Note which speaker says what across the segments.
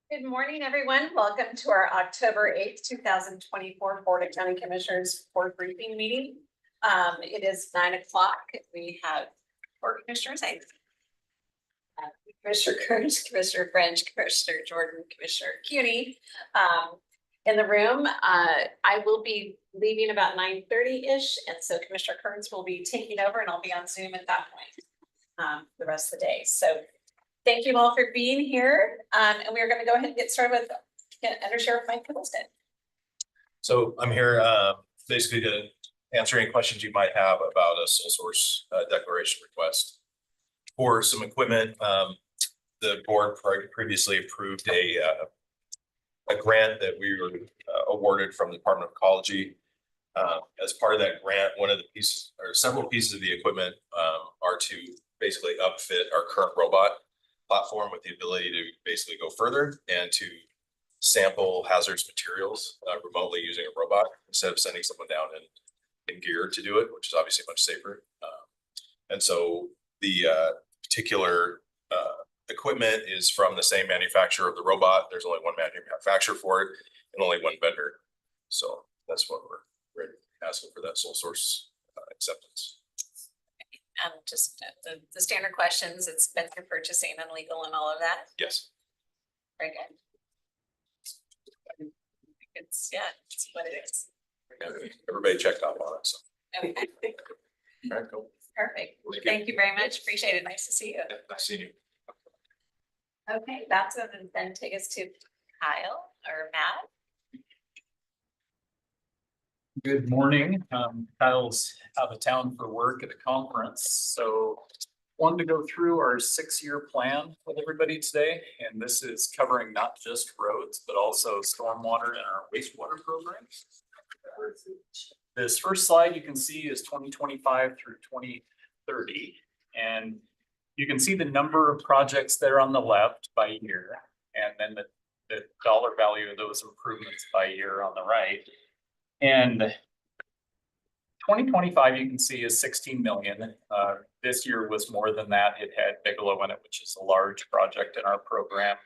Speaker 1: Good morning, everyone. Welcome to our October 8th, 2024 Board of County Commissioners Board Briefing Meeting. It is 9 o'clock. We have board commissioners, Commissioner Kearns, Commissioner French, Commissioner Jordan, Commissioner CUNY in the room. I will be leaving about 9:30-ish, and so Commissioner Kearns will be taking over, and I'll be on Zoom at that point the rest of the day. So thank you all for being here. And we are going to go ahead and get started with Under Sheriff Mike Hiddleston.
Speaker 2: So I'm here basically to answer any questions you might have about a sole source declaration request for some equipment. The board previously approved a grant that we were awarded from the Department of Ecology. As part of that grant, one of the pieces or several pieces of the equipment are to basically upfit our current robot platform with the ability to basically go further and to sample hazardous materials remotely using a robot instead of sending someone down in gear to do it, which is obviously much safer. And so the particular equipment is from the same manufacturer of the robot. There's only one manufacturer for it and only one vendor. So that's what we're asking for, that sole source acceptance.
Speaker 1: Just the standard questions. It's been through purchasing and legal and all of that.
Speaker 2: Yes.
Speaker 1: Very good. It's what it is.
Speaker 2: Everybody checked off on it. So.
Speaker 1: Okay.
Speaker 2: All right, cool.
Speaker 1: Perfect. Thank you very much. Appreciate it. Nice to see you.
Speaker 2: Yeah, nice seeing you.
Speaker 1: Okay, that's going to then take us to Kyle or Matt.
Speaker 3: Good morning. Kyle's out of town for work at a conference, so wanted to go through our 6-year plan with everybody today. And this is covering not just roads, but also stormwater and our wastewater programs. This first slide you can see is 2025 through 2030. And you can see the number of projects there on the left by year, and then the dollar value of those improvements by year on the right. And 2025, you can see, is 16 million. This year was more than that. It had Bigelow in it, which is a large project in our program.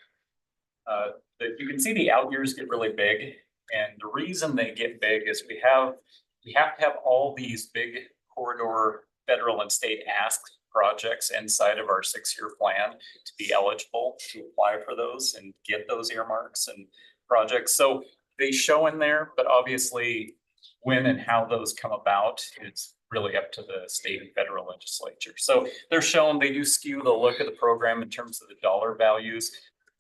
Speaker 3: You can see the out years get really big. And the reason they get big is we have to have all these big corridor federal and state ask projects inside of our 6-year plan to be eligible to apply for those and get those earmarks and projects. So they show in there, but obviously when and how those come about is really up to the state and federal legislature. So they're shown, they do skew the look of the program in terms of the dollar values.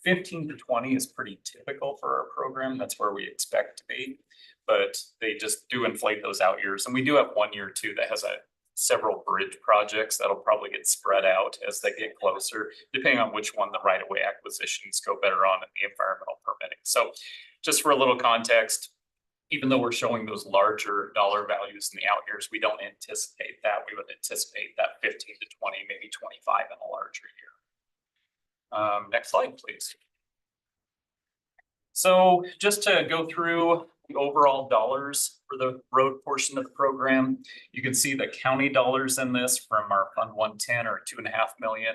Speaker 3: 15 to 20 is pretty typical for our program. That's where we expect to be, but they just do inflate those out years. And we do have 1 year too that has several bridge projects that'll probably get spread out as they get closer, depending on which one the right-of-way acquisitions go better on in the environmental permitting. So just for a little context, even though we're showing those larger dollar values in the out years, we don't anticipate that. We would anticipate that 15 to 20, maybe 25 in a larger year. Next slide, please. So just to go through the overall dollars for the road portion of the program, you can see the county dollars in this from our Fund 110 or 2.5 million.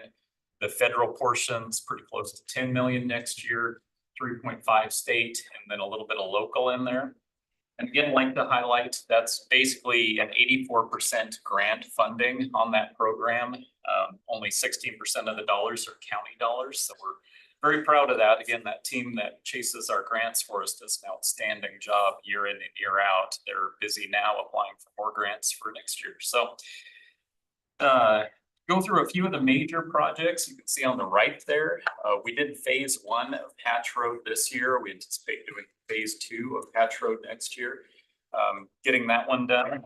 Speaker 3: The federal portion's pretty close to 10 million next year, 3.5 state, and then a little bit of local in there. And again, like to highlight, that's basically an 84% grant funding on that program. Only 16% of the dollars are county dollars. So we're very proud of that. Again, that team that chases our grants for us does an outstanding job year in and year out. They're busy now applying for more grants for next year. So go through a few of the major projects you can see on the right there. We did phase 1 of Hatch Road this year. We anticipate doing phase 2 of Hatch Road next year. Getting that one done,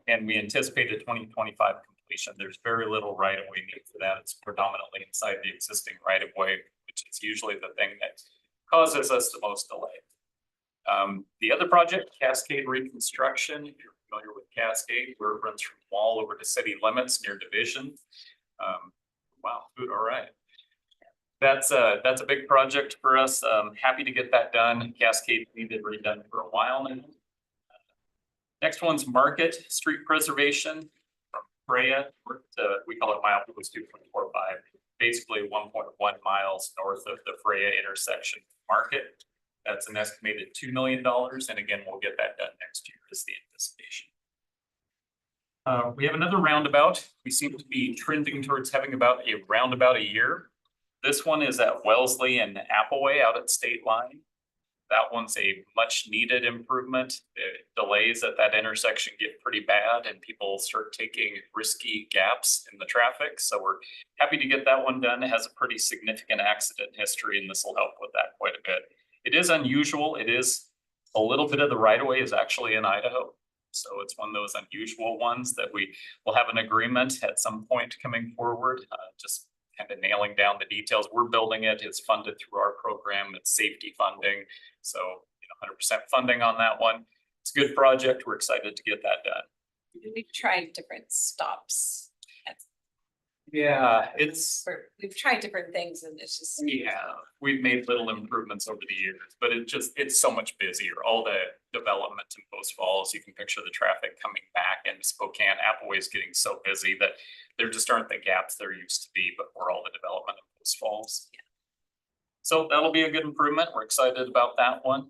Speaker 3: and we anticipate a 2025 completion. There's very little right-of-way need for that. It's predominantly inside the existing right-of-way, which is usually the thing that causes us the most delay. The other project, Cascade Reconstruction, if you're familiar with Cascade, where it runs from Wall over to city limits near Division. Wow, food, all right. That's a big project for us. Happy to get that done. Cascade needed redone for a while now. Next one's Market Street Preservation from Brea. We call it milepost 2.45. basically 1.1 miles north of the Freya intersection market. That's an estimated $2 million, and again, we'll get that done next year is the anticipation. We have another roundabout. We seem to be trending towards having about a roundabout a year. This one is at Wellesley and Appleway out at State Line. That one's a much needed improvement. The delays at that intersection get pretty bad and people start taking risky gaps in the traffic. So we're happy to get that one done. It has a pretty significant accident history and this will help with that quite a bit. It is unusual. It is a little bit of the right of way is actually in Idaho. So it's one of those unusual ones that we will have an agreement at some point coming forward, just kind of nailing down the details. We're building it. It's funded through our program. It's safety funding. So 100% funding on that one. It's a good project. We're excited to get that done.
Speaker 1: We've tried different stops.
Speaker 3: Yeah,
Speaker 1: We've tried different things and it's just.
Speaker 3: yeah, we've made little improvements over the years, but it's so much busier. All the development in Post Falls, you can picture the traffic coming back into Spokane. Appleway's getting so busy that there just aren't the gaps there used to be before all the development in Post Falls.
Speaker 1: Yeah.
Speaker 3: So that'll be a good improvement. We're excited about that one.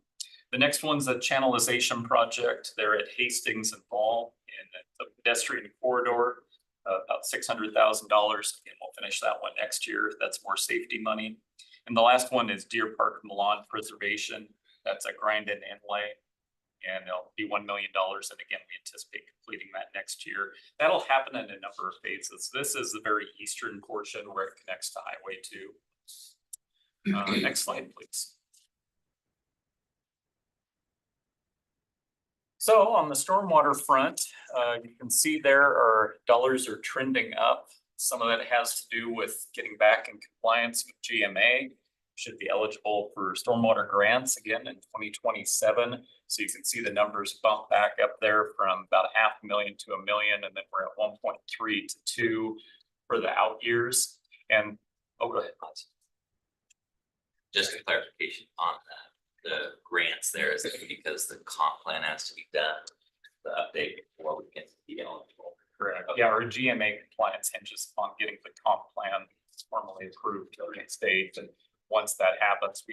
Speaker 3: The next one's a channelization project there at Hastings and Ball in the pedestrian corridor. About $600,000, and we'll finish that one next year. That's more safety money. And the last one is Deer Park Lawn Preservation. That's a grind and inlay, and it'll be $1 million. And again, we anticipate completing that next year. That'll happen in a number of phases. This is the very eastern portion where it connects to Highway 2. Next slide, please. So on the stormwater front, you can see there our dollars are trending up. Some of that has to do with getting back in compliance with GMA. Should be eligible for stormwater grants again in 2027. So you can see the numbers bump back up there from about $500,000 to $1 million, and then we're at 1.3 to 2 for the out years. And go ahead.
Speaker 4: Just a clarification on that. The grants there is because the comp plan has to be done, the update before we can be eligible.
Speaker 3: Correct. Yeah, our GMA compliance hinges on getting the comp plan formally approved to the state. And once that happens,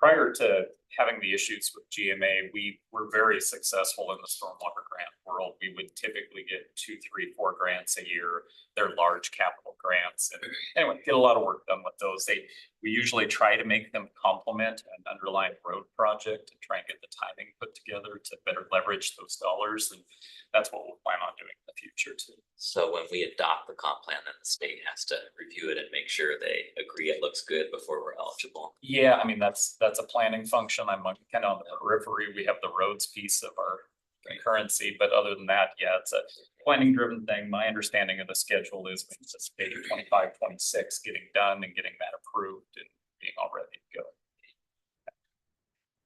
Speaker 3: prior to having the issues with GMA, we were very successful in the stormwater grant world. We would typically get 2, 3, 4 grants a year. They're large capital grants. And anyway, get a lot of work done with those. We usually try to make them complement an underlying road project and try and get the timing put together to better leverage those dollars. And that's what we'll plan on doing in the future too.
Speaker 4: So when we adopt the comp plan, then the state has to review it and make sure they agree it looks good before we're eligible.
Speaker 3: Yeah, I mean, that's a planning function. I'm kind of on the periphery. We have the roads piece of our currency, but other than that, yeah, it's a planning driven thing. My understanding of the schedule is we anticipate 25, 26 getting done and getting that approved and being all ready to go.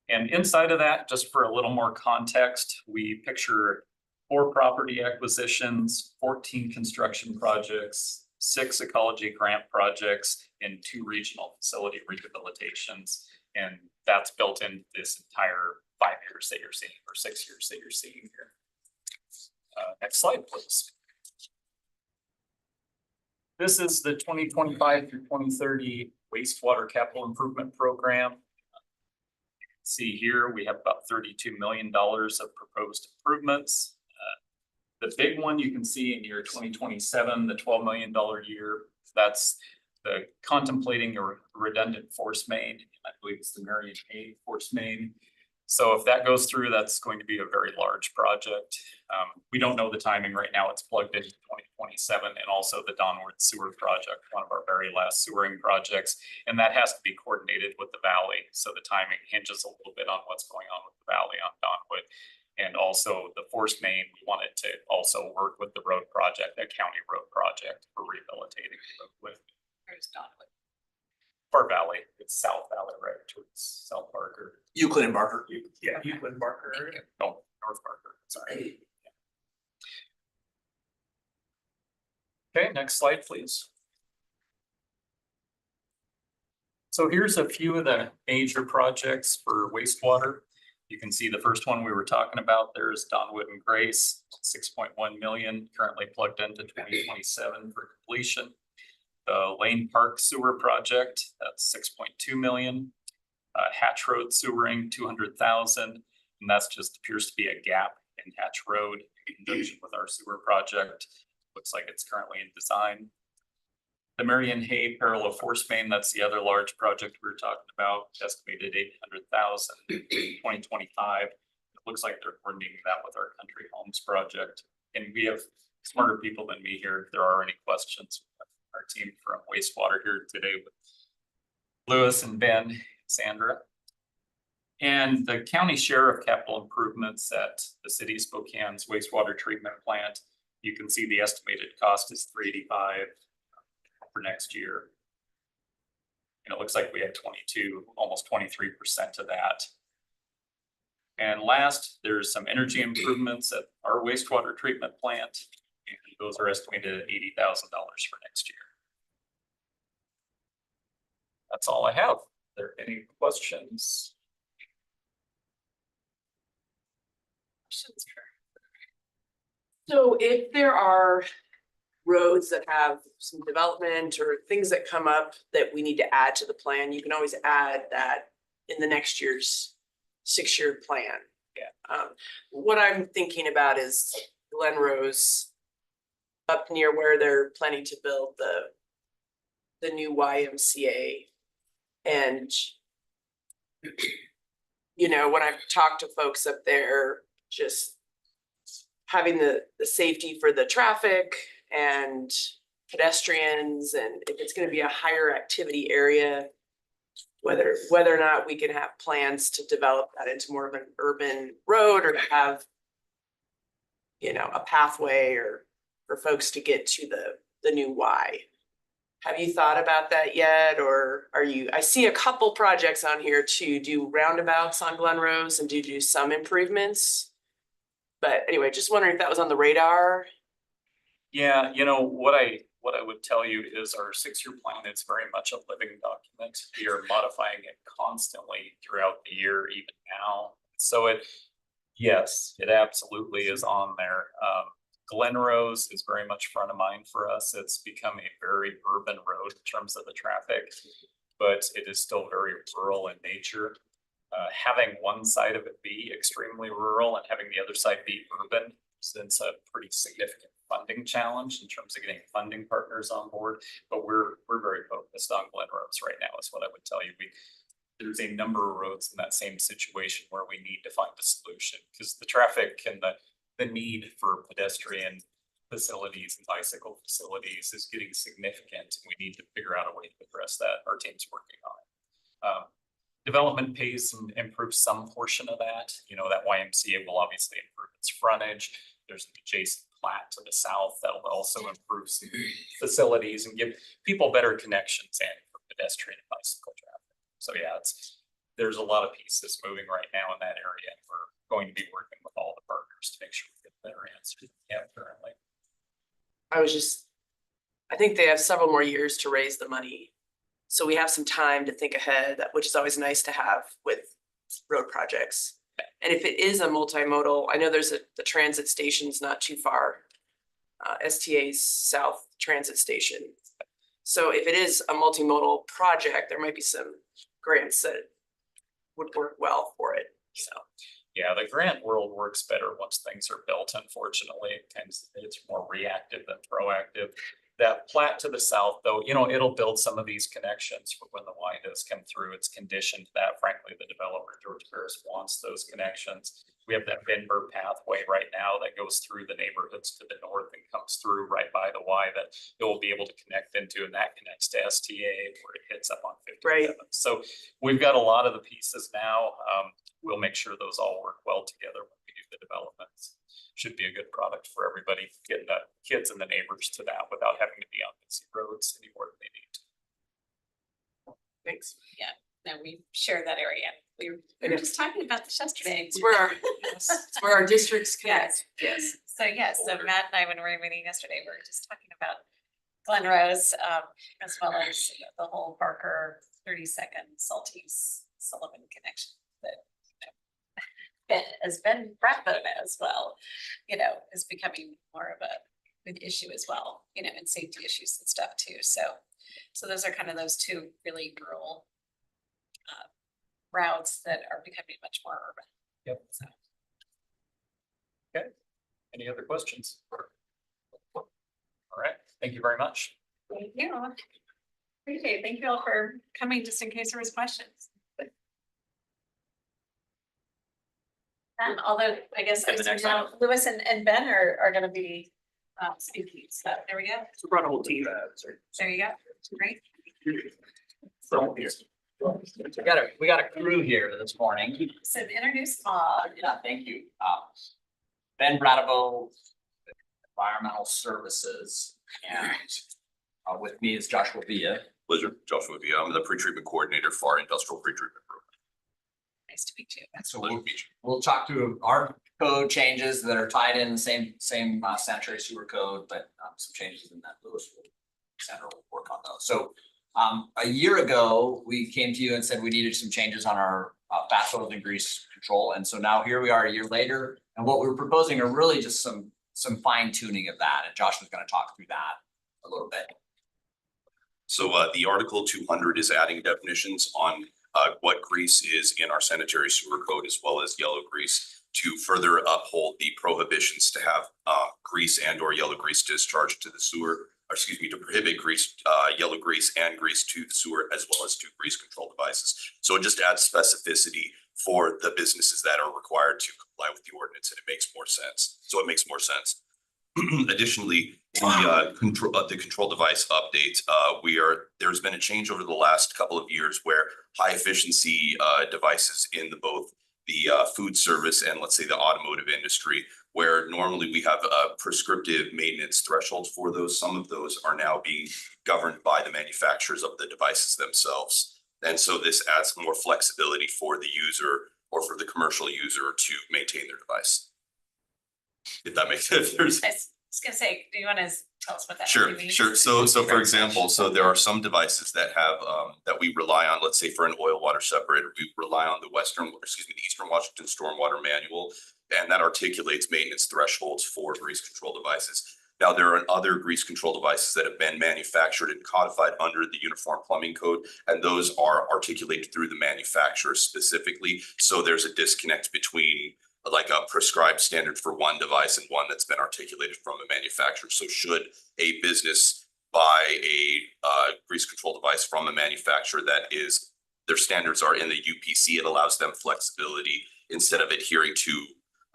Speaker 3: And inside of that, just for a little more context, we picture 4 property acquisitions, 14 construction projects, 6 ecology grant projects, and 2 regional facility rehabilitations. And that's built in this entire 5 years that you're seeing, or 6 years that you're seeing here. Next slide, please. This is the 2025 through 2030 wastewater capital improvement program. See here, we have about $32 million of proposed improvements. The big one you can see in year 2027, the $12 million year, that's the contemplating a redundant force main. I believe it's the Marion A force main. So if that goes through, that's going to be a very large project. We don't know the timing right now. It's plugged into 2027 and also the Donwood Sewer Project, one of our very last sewering projects. And that has to be coordinated with the Valley. So the timing hinges a little bit on what's going on with the Valley on Donwood. And also the force main, we wanted to also work with the road project, a county road project for rehabilitating the road with.
Speaker 1: Where's Donwood?
Speaker 3: Far Valley, it's South Valley, right, towards South Parker.
Speaker 5: Euclid and Barker.
Speaker 3: Yeah, Euclid and Barker. No, North Parker, sorry. Okay, next slide, please. So here's a few of the major projects for wastewater. You can see the first one we were talking about there is Donwood and Grace, 6.1 million, currently plugged into 2027 for completion. The Lane Park Sewer Project, that's 6.2 million. Hatch Road Sewering, 200,000, and that's just appears to be a gap in Hatch Road in conjunction with our sewer project. Looks like it's currently in design. The Marion Hay Parallel Force Main, that's the other large project we were talking about, estimated 800,000 in 2025. It looks like they're coordinating that with our Country Homes project. And we have smarter people than me here. If there are any questions, our team from wastewater here today with Lewis and Ben, Sandra. And the county share of capital improvements at the city of Spokane's wastewater treatment plant. You can see the estimated cost is $385 for next year. And it looks like we had 22, almost 23% of that. And last, there's some energy improvements at our wastewater treatment plant. And those are estimated at $80,000 for next year. That's all I have. Are there any questions?
Speaker 5: So if there are roads that have some development or things that come up that we need to add to the plan, you can always add that in the next year's 6-year plan.
Speaker 3: Yeah.
Speaker 5: What I'm thinking about is Glen Rose up near where they're planning to build the new YMCA. And you know, when I've talked to folks up there, just having the safety for the traffic and pedestrians, and if it's gonna be a higher activity area, whether or not we can have plans to develop that into more of an urban road or to have, you know, a pathway or for folks to get to the new Y. Have you thought about that yet, or are you, I see a couple projects on here to do roundabouts on Glen Rose and do some improvements. But anyway, just wondering if that was on the radar.
Speaker 3: Yeah, you know, what I would tell you is our 6-year plan is very much a living document. We are modifying it constantly throughout the year, even now. So yes, it absolutely is on there. Glen Rose is very much front of mind for us. It's become a very urban road in terms of the traffic, but it is still very rural in nature. Having one side of it be extremely rural and having the other side be urban presents a pretty significant funding challenge in terms of getting funding partners on board. But we're very focused on Glen Rose right now, is what I would tell you. There's a number of roads in that same situation where we need to find a solution, because the traffic and the need for pedestrian facilities and bicycle facilities is getting significant, and we need to figure out a way to address that. Our team's working on it. Development pays and improves some portion of that. You know, that YMCA will obviously improve its frontage. There's an adjacent plat to the south that will also improve some facilities and give people better connections and for pedestrian and bicycle traffic. So yeah, there's a lot of pieces moving right now in that area, and we're going to be working with all the partners to make sure we get a better answer than we have currently.
Speaker 5: I think they have several more years to raise the money. So we have some time to think ahead, which is always nice to have with road projects. And if it is a multimodal, I know there's the transit station's not too far. STA's South Transit Station. So if it is a multimodal project, there might be some grants that would work well for it, so.
Speaker 3: Yeah, the grant world works better once things are built, unfortunately. It's more reactive than proactive. That plat to the south, though, you know, it'll build some of these connections for when the Y does come through. It's conditioned that, frankly, the developer, George Paris, wants those connections. We have that Benbur pathway right now that goes through the neighborhoods to the north and comes through right by the Y that it will be able to connect into, and that connects to STA where it hits up on 57.
Speaker 5: Right.
Speaker 3: So we've got a lot of the pieces now. We'll make sure those all work well together when we do the developments. Should be a good product for everybody, getting the kids and the neighbors to that without having to be on busy roads anymore than they need to.
Speaker 5: Thanks.
Speaker 1: No, we share that area. We were just talking about this yesterday.
Speaker 5: It's where our districts connect.
Speaker 1: Yes. So Matt and I, when we were meeting yesterday, we were just talking about Glen Rose, as well as the whole Parker 32nd Salties Sullivan connection that, as Ben Bradford as well, you know, is becoming more of an issue as well, you know, and safety issues and stuff too. So So those are kind of those two really rural routes that are becoming much more urban.
Speaker 3: Yep.
Speaker 1: So,
Speaker 3: Any other questions? All right, thank you very much.
Speaker 1: thank you. Appreciate it. Thank you all for coming, just in case there was questions. Although I guess
Speaker 4: And the next
Speaker 1: now Lewis and Ben are gonna be speaking, so there we go.
Speaker 3: So brought a whole team.
Speaker 1: There you go. Great.
Speaker 6: We got a crew here this morning.
Speaker 1: So introduce,
Speaker 6: Yeah, thank you. Ben Bradabo, Environmental Services, and with me is Joshua Villa.
Speaker 2: Pleasure, Joshua Villa. I'm the pretreatment coordinator for our industrial pretreatment program.
Speaker 1: nice to meet you.
Speaker 6: And so
Speaker 2: Pleasure to meet you.
Speaker 6: we'll talk through our code changes that are tied in the same sanitary sewer code, but some changes in that Lewis Center will work on those. So a year ago, we came to you and said we needed some changes on our fast oils and grease control. And so now here we are a year later, and what we're proposing are really just some fine tuning of that. And Josh was going to talk through that a little bit.
Speaker 7: So the Article 200 is adding definitions on what grease is in our sanitary sewer code as well as yellow grease to further uphold the prohibitions to have grease and or yellow grease discharged to the sewer, or excuse me, to prohibit grease, yellow grease and grease to the sewer as well as to grease control devices. So it just adds specificity for the businesses that are required to comply with the ordinance, and it makes more sense. So it makes more sense. Additionally, the control device update, there's been a change over the last couple of years where high efficiency devices in both the food service and let's say the automotive industry, where normally we have prescriptive maintenance thresholds for those. Some of those are now being governed by the manufacturers of the devices themselves. And so this adds more flexibility for the user or for the commercial user to maintain their device. If that makes sense.
Speaker 1: I was gonna say, do you wanna tell us what that
Speaker 7: Sure,
Speaker 1: really means?
Speaker 7: sure. So for example, so there are some devices that have that we rely on, let's say for an oil water separator, we rely on the the Eastern Washington Stormwater Manual, and that articulates maintenance thresholds for grease control devices. Now, there are other grease control devices that have been manufactured and codified under the Uniform Plumbing Code, and those are articulated through the manufacturer specifically. So there's a disconnect between like a prescribed standard for one device and one that's been articulated from a manufacturer. So should a business buy a grease control device from a manufacturer that is, their standards are in the UPC, it allows them flexibility instead of adhering to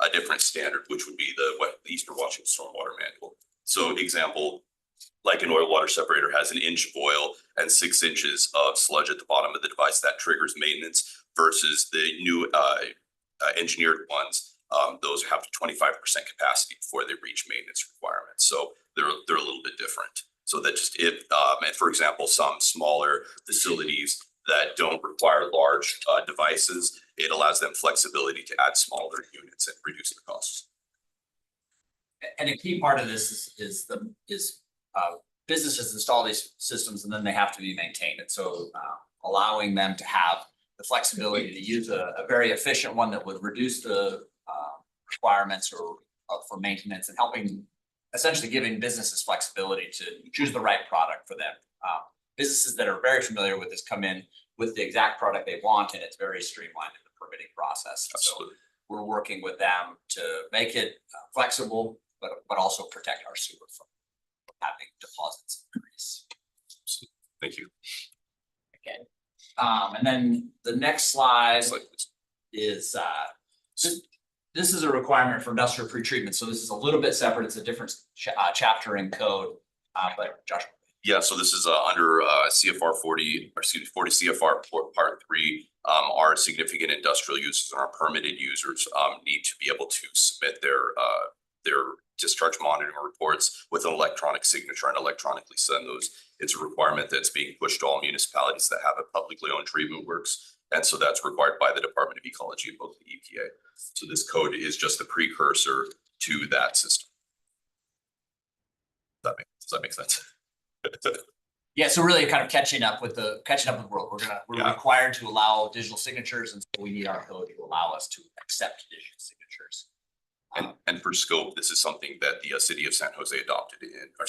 Speaker 7: a different standard, which would be the Eastern Washington Stormwater Manual. So example, like an oil water separator has an inch of oil and 6 inches of sludge at the bottom of the device that triggers maintenance versus the new engineered ones. Those have 25% capacity before they reach maintenance requirements. So they're a little bit different. So that just and for example, some smaller facilities that don't require large devices, it allows them flexibility to add smaller units and reduce the costs.
Speaker 6: And a key part of this is businesses install these systems and then they have to be maintained. And so allowing them to have the flexibility to use a very efficient one that would reduce the requirements or for maintenance, and helping essentially giving businesses flexibility to choose the right product for them. Businesses that are very familiar with this come in with the exact product they want, and it's very streamlined in the permitting process.
Speaker 7: Absolutely.
Speaker 6: So we're working with them to make it flexible, but also protect our sewer from having deposits increase.
Speaker 7: Thank you.
Speaker 6: Again. And then the next slide
Speaker 7: It's like this.
Speaker 6: is this is a requirement for industrial pretreatment. So this is a little bit separate. It's a different chapter in code. But Josh.
Speaker 7: Yeah, so this is under CFR 40 CFR Part 3. Our significant industrial users and our permitted users need to be able to submit their discharge monitoring reports with an electronic signature and electronically send those. It's a requirement that's being pushed to all municipalities that have a publicly owned treatment works. And so that's required by the Department of Ecology and both the EPA. So this code is just the precursor to that system. Does that make sense?
Speaker 6: Yeah, so really kind of catching up with the world. We're required to allow digital signatures, and so we need our code to allow us to accept digital signatures.
Speaker 7: And for scope, this is something that the city of San Jose adopted in, our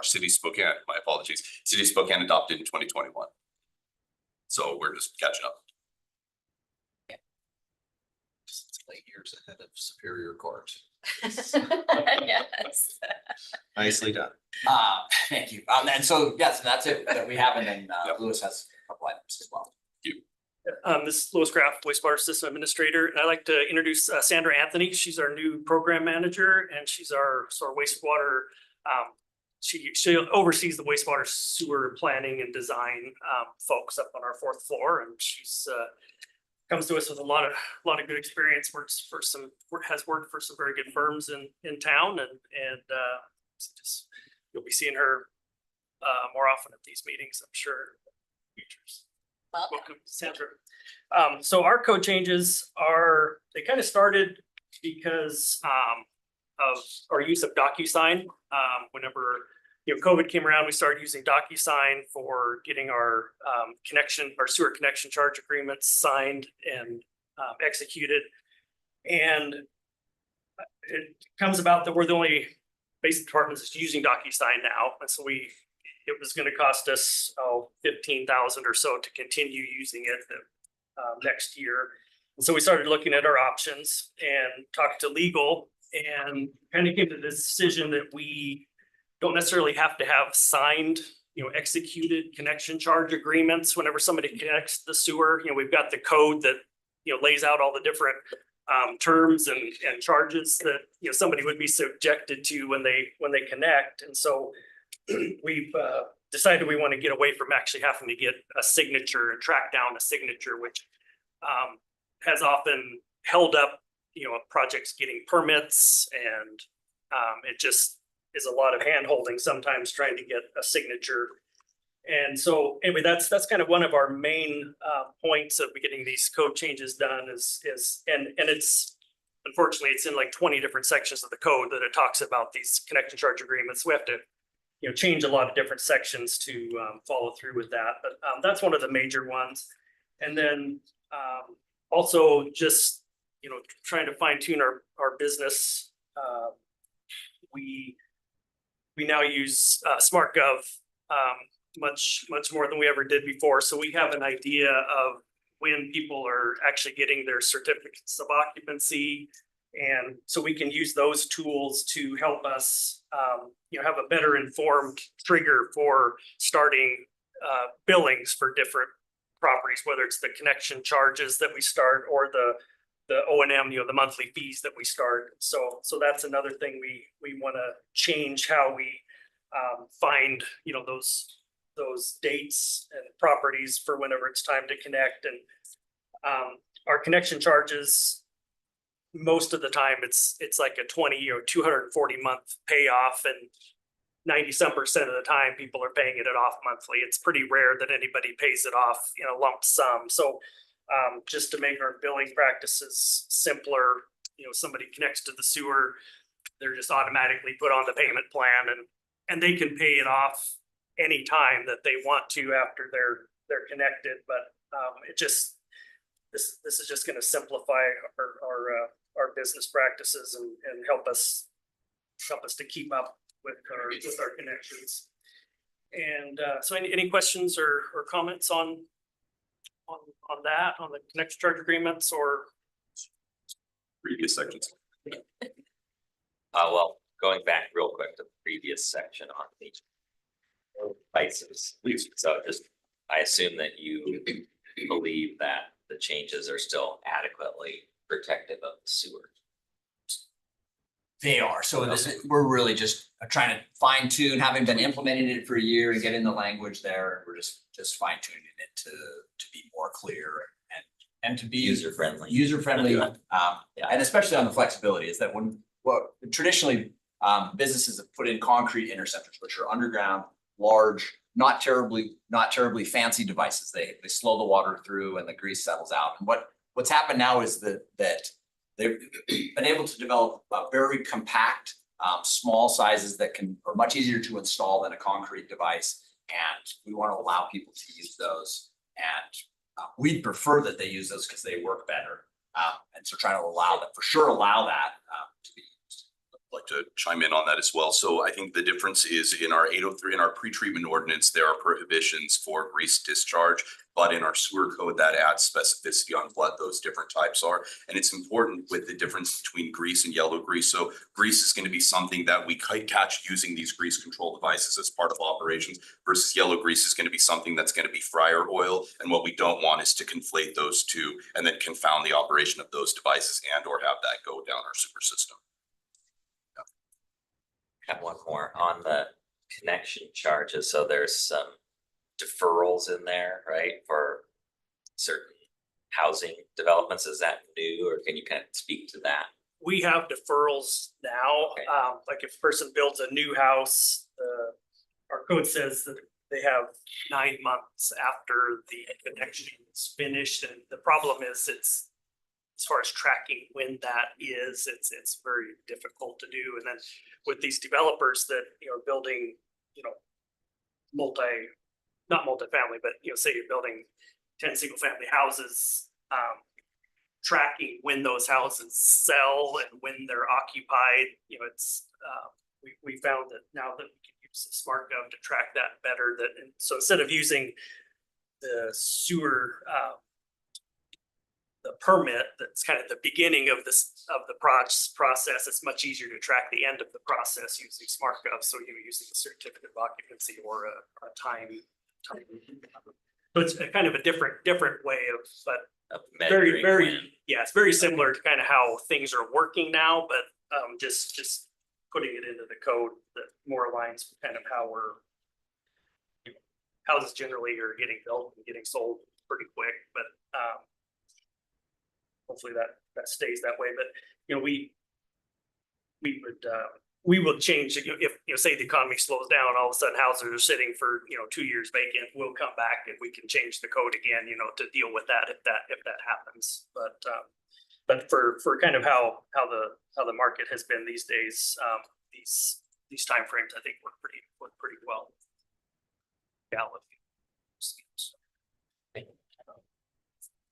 Speaker 7: city of Spokane, my apologies, city of Spokane adopted in 2021. So we're just catching up.
Speaker 6: It's late years ahead of Superior Court.
Speaker 1: Yes.
Speaker 6: Nicely done. Thank you. And so, yes, that's it that we have, and then
Speaker 7: Yep.
Speaker 6: Lewis has a couple items as well.
Speaker 8: This is Louis Graff, wastewater system administrator, and I'd like to introduce Sandra Anthony. She's our new program manager, and she's our sort of wastewater. She oversees the wastewater sewer planning and design folks up on our 4th floor, and she's comes to us with a lot of good experience. Has worked for some very good firms in town, and just you'll be seeing her more often at these meetings, I'm sure. Welcome, Sandra. So our code changes they kind of started because of our use of DocuSign. Whenever COVID came around, we started using DocuSign for getting our sewer connection charge agreements signed and executed. And it comes about that we're the only basic department that's using DocuSign now, and so it was going to cost us $15,000 or so to continue using it next year. And so we started looking at our options and talked to legal, and kind of came to the decision that we don't necessarily have to have signed, executed connection charge agreements whenever somebody connects the sewer. We've got the code that lays out all the different terms and charges that somebody would be subjected to when they connect. And so we've decided we want to get away from actually having to get a signature and track down a signature, which has often held up, projects getting permits, and it just is a lot of hand holding sometimes trying to get a signature. And so anyway, that's kind of one of our main points of getting these code changes done and it's unfortunately it's in like 20 different sections of the code that it talks about these connection charge agreements. We have to change a lot of different sections to follow through with that, but that's one of the major ones. And then also just trying to fine tune our business. We now use SmartGov much more than we ever did before, so we have an idea of when people are actually getting their certificates of occupancy. And so we can use those tools to help us, have a better informed trigger for starting billings for different properties, whether it's the connection charges that we start or the O&M, the monthly fees that we start. So that's another thing we want to change how we find, those dates and properties for whenever it's time to connect. And our connection charges, most of the time it's like a 20 or 240 month payoff, and 90% of the time people are paying it off monthly. It's pretty rare that anybody pays it off in a lump sum. So just to make our billing practices simpler, somebody connects to the sewer, they're just automatically put on the payment plan, and they can pay it off any time that they want to after they're connected. But this is just going to simplify our business practices and help us to keep up with our connections. And so any questions or comments on that, on the connection charge agreements or
Speaker 7: Previous sections.
Speaker 4: Well, going back real quick to the previous section on the devices. So I assume that you believe that the changes are still adequately protective of the sewer.
Speaker 6: They are. So we're really just trying to fine tune, having been implementing it for a year and getting the language there. We're just fine tuning it to be more clear and to be
Speaker 4: User friendly.
Speaker 6: And especially on the flexibility is that traditionally businesses have put in concrete interceptors, which are underground, large, not terribly fancy devices. They slow the water through and the grease settles out. And what's happened now is that they've been able to develop very compact, small sizes that are much easier to install than a concrete device. And we want to allow people to use those. And we'd prefer that they use those because they work better. And so trying to allow that
Speaker 7: like to chime in on that as well. So I think the difference is in our 803, in our pretreatment ordinance, there are prohibitions for grease discharge. But in our sewer code, that adds specificity on what those different types are. And it's important with the difference between grease and yellow grease. So grease is going to be something that we catch using these grease control devices as part of operations, versus yellow grease is going to be something that's going to be fryer oil. And what we don't want is to conflate those two and then confound the operation of those devices and or have that go down our sewer system.
Speaker 4: Have one more on the connection charges. So there's some deferrals in there, right, for certain housing developments. Is that new, or can you kind of speak to that?
Speaker 8: We have deferrals now,
Speaker 4: Okay.
Speaker 8: like if a person builds a new house, our code says that they have 9 months after the connection is finished, and the problem is it's, as far as tracking when that is, it's very difficult to do. And then with these developers that, are building, not multifamily, but say you're building 10 single family houses, tracking when those houses sell and when they're occupied, it's, we found that now that we can use the SmartGov to track that better, and so instead of using the sewer, the permit, that's kind of the beginning of the process, it's much easier to track the end of the process using SmartGov. So you're using a certificate of occupancy or a time. So it's a kind of a different way of, but
Speaker 4: Of
Speaker 8: very,
Speaker 4: measuring when?
Speaker 8: yeah, it's very similar to kind of how things are working now, but just putting it into the code that more aligns with kind of how we're, houses generally are getting built and getting sold pretty quick, but hopefully that stays that way. But we will change if say the economy slows down, all of a sudden houses are sitting for 2 years vacant. We'll come back and we can change the code again, to deal with that if that happens. But for kind of how the market has been these days, these timeframes I think work pretty well. Yeah.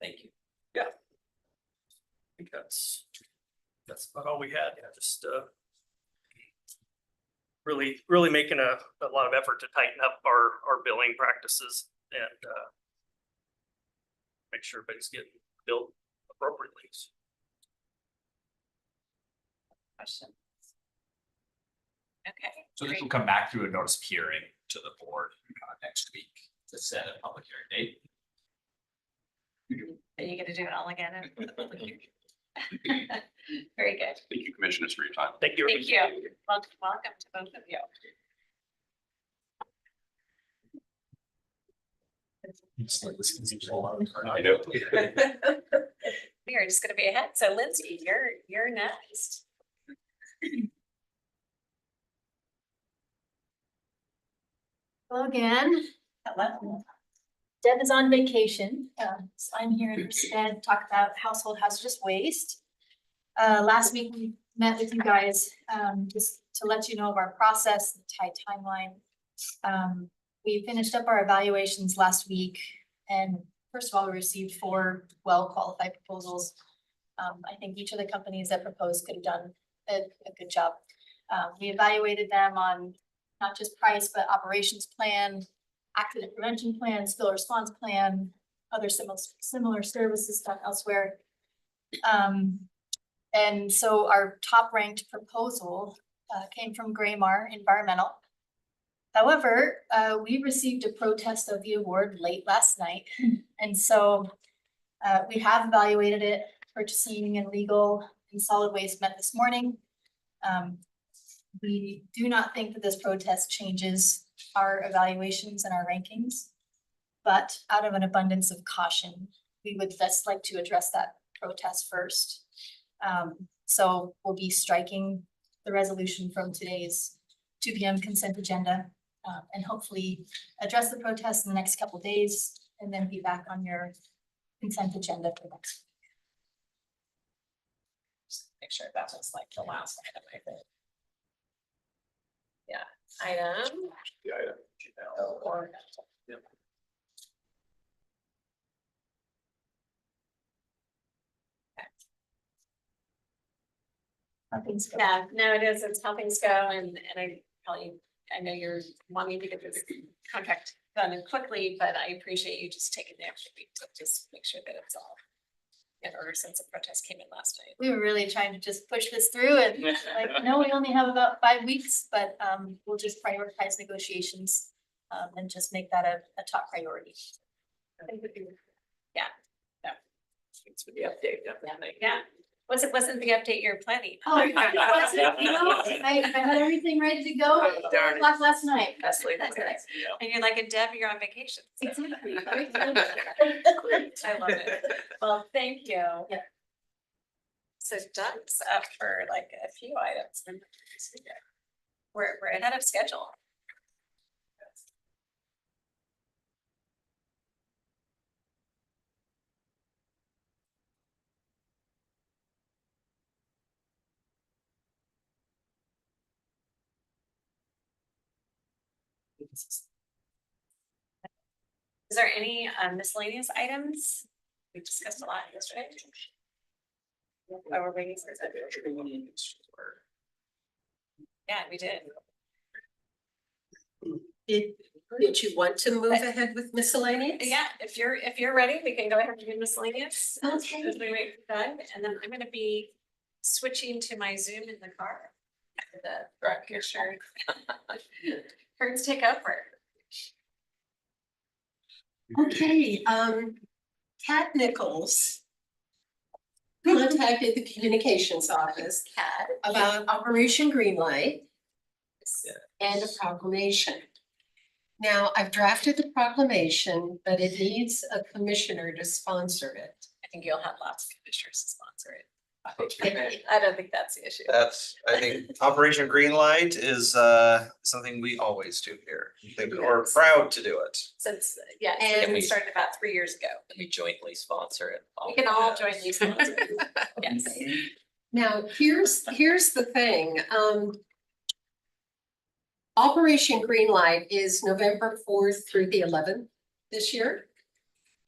Speaker 4: Thank you.
Speaker 8: I think that's about all we had. Yeah, just really making a lot of effort to tighten up our billing practices and make sure everybody's getting billed appropriately.
Speaker 1: Question. Okay.
Speaker 6: So this
Speaker 1: great.
Speaker 6: will come back through a notice of hearing to the board next week to set a public hearing date.
Speaker 1: Are you gonna do it all again? Very good.
Speaker 7: Thank you, commissioners, for your time.
Speaker 8: Thank you.
Speaker 1: Thank you. Welcome to both of you.
Speaker 7: I know.
Speaker 1: We are just gonna be ahead. So Lindsay, you're next.
Speaker 9: Hello again.
Speaker 1: Hello.
Speaker 9: Deb is on vacation, so I'm here in her stead to talk about household hazardous waste. Last week we met with you guys, just to let you know of our process, the tight timeline. We finished up our evaluations last week, and first of all, we received 4 well-qualified proposals. I think each of the companies that proposed could have done a good job. We evaluated them on not just price, but operations plan, accident prevention plan, spill response plan, other similar services done elsewhere. And so our top ranked proposal came from Graymar Environmental. However, we received a protest of the award late last night. And so we have evaluated it. Purchasing and legal and solid waste met this morning. We do not think that this protest changes our evaluations and our rankings, but out of an abundance of caution, we would best like to address that protest first. So we'll be striking the resolution from today's 2 p.m. consent agenda, and hopefully address the protest in the next couple days and then be back on your consent agenda for next week.
Speaker 1: Just make sure that was like the last item, I think. Yeah, item.
Speaker 2: The item.
Speaker 1: Or.
Speaker 2: Yep.
Speaker 9: how things go.
Speaker 1: Yeah, no, it is. It's how things go and I know you're wanting to get this contract done quickly, but I appreciate you just taking the extra week to just make sure that it's all in order since the protest came in last night.
Speaker 9: We were really trying to just push this through and like, no, we only have about 5 weeks, but we'll just prioritize negotiations. And just make that a top priority.
Speaker 1: Yeah,
Speaker 5: Thanks for the update, definitely.
Speaker 1: yeah. Wasn't the update you're planning?
Speaker 9: Oh, you know, I had everything ready to go
Speaker 5: Oh,
Speaker 9: at
Speaker 5: darn it.
Speaker 9: 4 o'clock last night.
Speaker 5: Best laid
Speaker 9: That's
Speaker 5: plans.
Speaker 1: And you're like, a Deb, you're on vacation. So
Speaker 9: Exactly.
Speaker 1: I love it. Well, thank you.
Speaker 9: Yeah.
Speaker 1: So Doug's up for like a few items. We're ahead of schedule. Is there any miscellaneous items? We discussed a lot yesterday. While we're waiting for that. Yeah, we did.
Speaker 10: Did you want to move ahead with miscellaneous?
Speaker 1: Yeah, if you're ready, we can go ahead and do miscellaneous.
Speaker 10: Okay.
Speaker 1: As we wait for Doug, and then I'm gonna be switching to my Zoom in the car. The picture. Turns take over.
Speaker 10: Okay, Kat Nichols contacted the communications office about Operation Greenlight and a proclamation. Now, I've drafted the proclamation, but it needs a commissioner to sponsor it.
Speaker 1: I think you'll have lots of commissioners to sponsor it.
Speaker 10: Okay.
Speaker 1: I don't think that's the issue.
Speaker 11: I think Operation Greenlight is something we always do here. I think we're proud to do it.
Speaker 1: Since, yeah,
Speaker 10: And-
Speaker 1: we started about 3 years ago.
Speaker 4: Let me jointly sponsor it.
Speaker 1: We can all join these sponsors. Yes.
Speaker 10: Now, here's the thing, Operation Greenlight is November 4th through the 11th this year.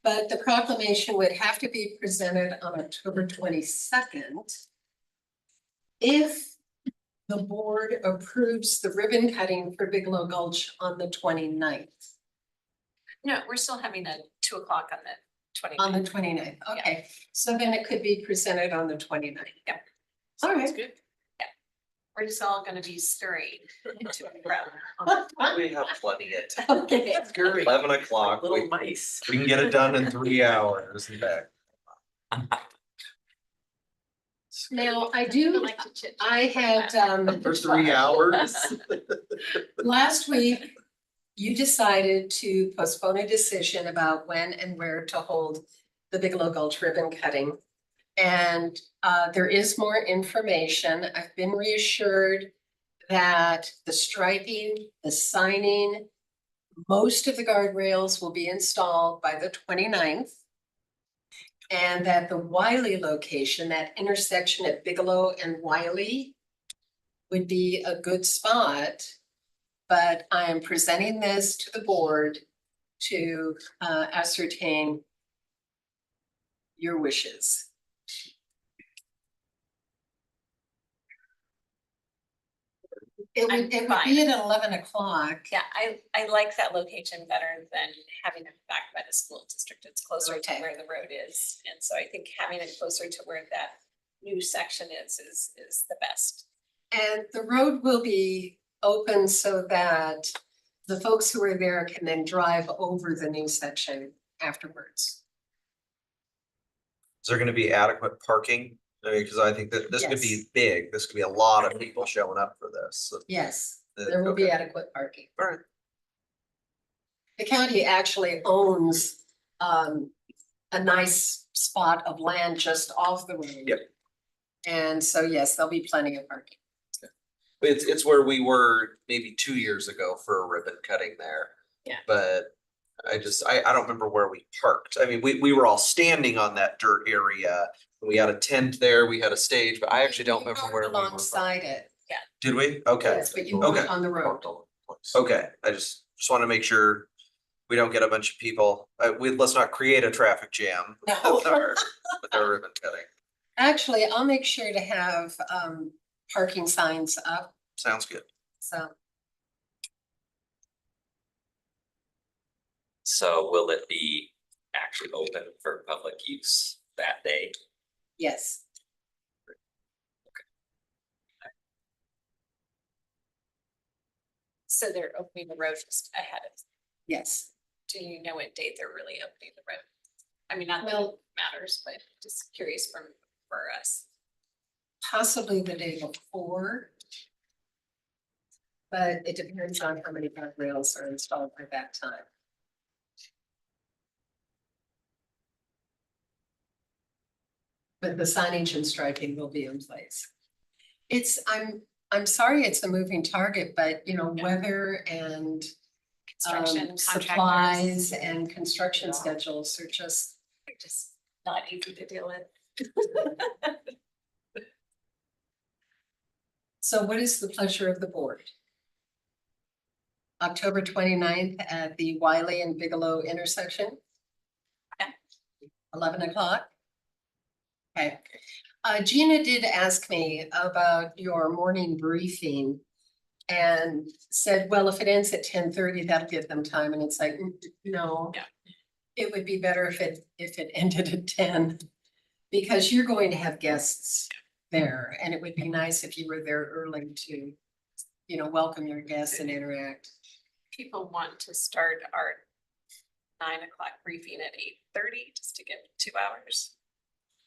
Speaker 10: But the proclamation would have to be presented on October 22nd. If the board approves the ribbon cutting for Bigelow Gulch on the 29th.
Speaker 1: No, we're still having a 2 o'clock on the 29th.
Speaker 10: On the 29th. Okay, so then it could be presented on the 29th.
Speaker 1: Yeah.
Speaker 10: All right.
Speaker 1: Good. Yeah. We're just all gonna be stirring into a crowd.
Speaker 11: We have plenty of time.
Speaker 10: Okay.
Speaker 11: 11 o'clock.
Speaker 5: Little
Speaker 11: We
Speaker 5: mice.
Speaker 11: can get it done in 3 hours and back.
Speaker 10: Now, I
Speaker 1: I
Speaker 10: do,
Speaker 1: like to chit chat.
Speaker 10: I had,
Speaker 11: For 3 hours.
Speaker 10: last week, you decided to postpone a decision about when and where to hold the Bigelow Gulch ribbon cutting. And there is more information. I've been reassured that the striping, the signing, most of the guardrails will be installed by the 29th. And that the Wiley location, that intersection at Bigelow and Wiley, would be a good spot. But I am presenting this to the board to ascertain your wishes. It would be at 11 o'clock.
Speaker 1: Yeah, I like that location better than having it back by the school district. It's closer to
Speaker 10: Okay.
Speaker 1: where the road is. And so I think having it closer to where that new section is the best.
Speaker 10: And the road will be open so that the folks who are there can then drive over the new section afterwards.
Speaker 11: Is there gonna be adequate parking? I mean, because I think that this could be
Speaker 10: Yes.
Speaker 11: big. This could be a lot of people showing up for this. So,
Speaker 10: Yes, there will be
Speaker 11: okay.
Speaker 10: adequate parking.
Speaker 11: All right.
Speaker 10: The county actually owns a nice spot of land just off the road.
Speaker 11: Yep.
Speaker 10: And so, yes, there'll be plenty of parking.
Speaker 11: It's where we were maybe 2 years ago for a ribbon cutting there.
Speaker 1: Yeah.
Speaker 11: But I don't remember where we parked. I mean, we were all standing on that dirt area. We had a tent there, we had a stage, but I actually don't
Speaker 10: You
Speaker 11: remember
Speaker 10: parked
Speaker 11: where we were.
Speaker 10: Alongside it,
Speaker 11: Did we? Okay.
Speaker 10: yes, but you
Speaker 11: Okay.
Speaker 10: weren't on the road.
Speaker 11: Okay, I just want to make sure we don't get a bunch of people, let's not create a traffic jam.
Speaker 10: No.
Speaker 11: With our ribbon cutting.
Speaker 10: Actually, I'll make sure to have parking signs up,
Speaker 11: Sounds good.
Speaker 10: so.
Speaker 4: So will it be actually open for public use that day?
Speaker 10: Yes,
Speaker 1: So they're opening the road just ahead of,
Speaker 10: yes.
Speaker 1: do you know what date they're really opening the road? I mean, not that it
Speaker 10: Well-
Speaker 1: matters, but just curious for us.
Speaker 10: Possibly the day before. But it depends on how many guardrails are installed by that time. But the signage and striping will be in place. I'm sorry it's a moving target, but you know, weather and
Speaker 1: Construction,
Speaker 10: supplies
Speaker 1: contractors,
Speaker 10: and construction schedules are just,
Speaker 1: they're just not easy to deal with.
Speaker 10: so what is the pleasure of the board? October 29th at the Wiley and Bigelow intersection?
Speaker 1: Okay.
Speaker 10: 11 o'clock? Okay. Gina did ask me about your morning briefing and said, well, if it ends at 10:30, that'll give them time. And it's like, no.
Speaker 1: Yeah.
Speaker 10: It would be better if it ended at 10, because you're going to have guests there, and it would be nice if you were there early to, you know, welcome your guests and interact.
Speaker 1: People want to start our 9 o'clock briefing at 8:30 just to give 2 hours.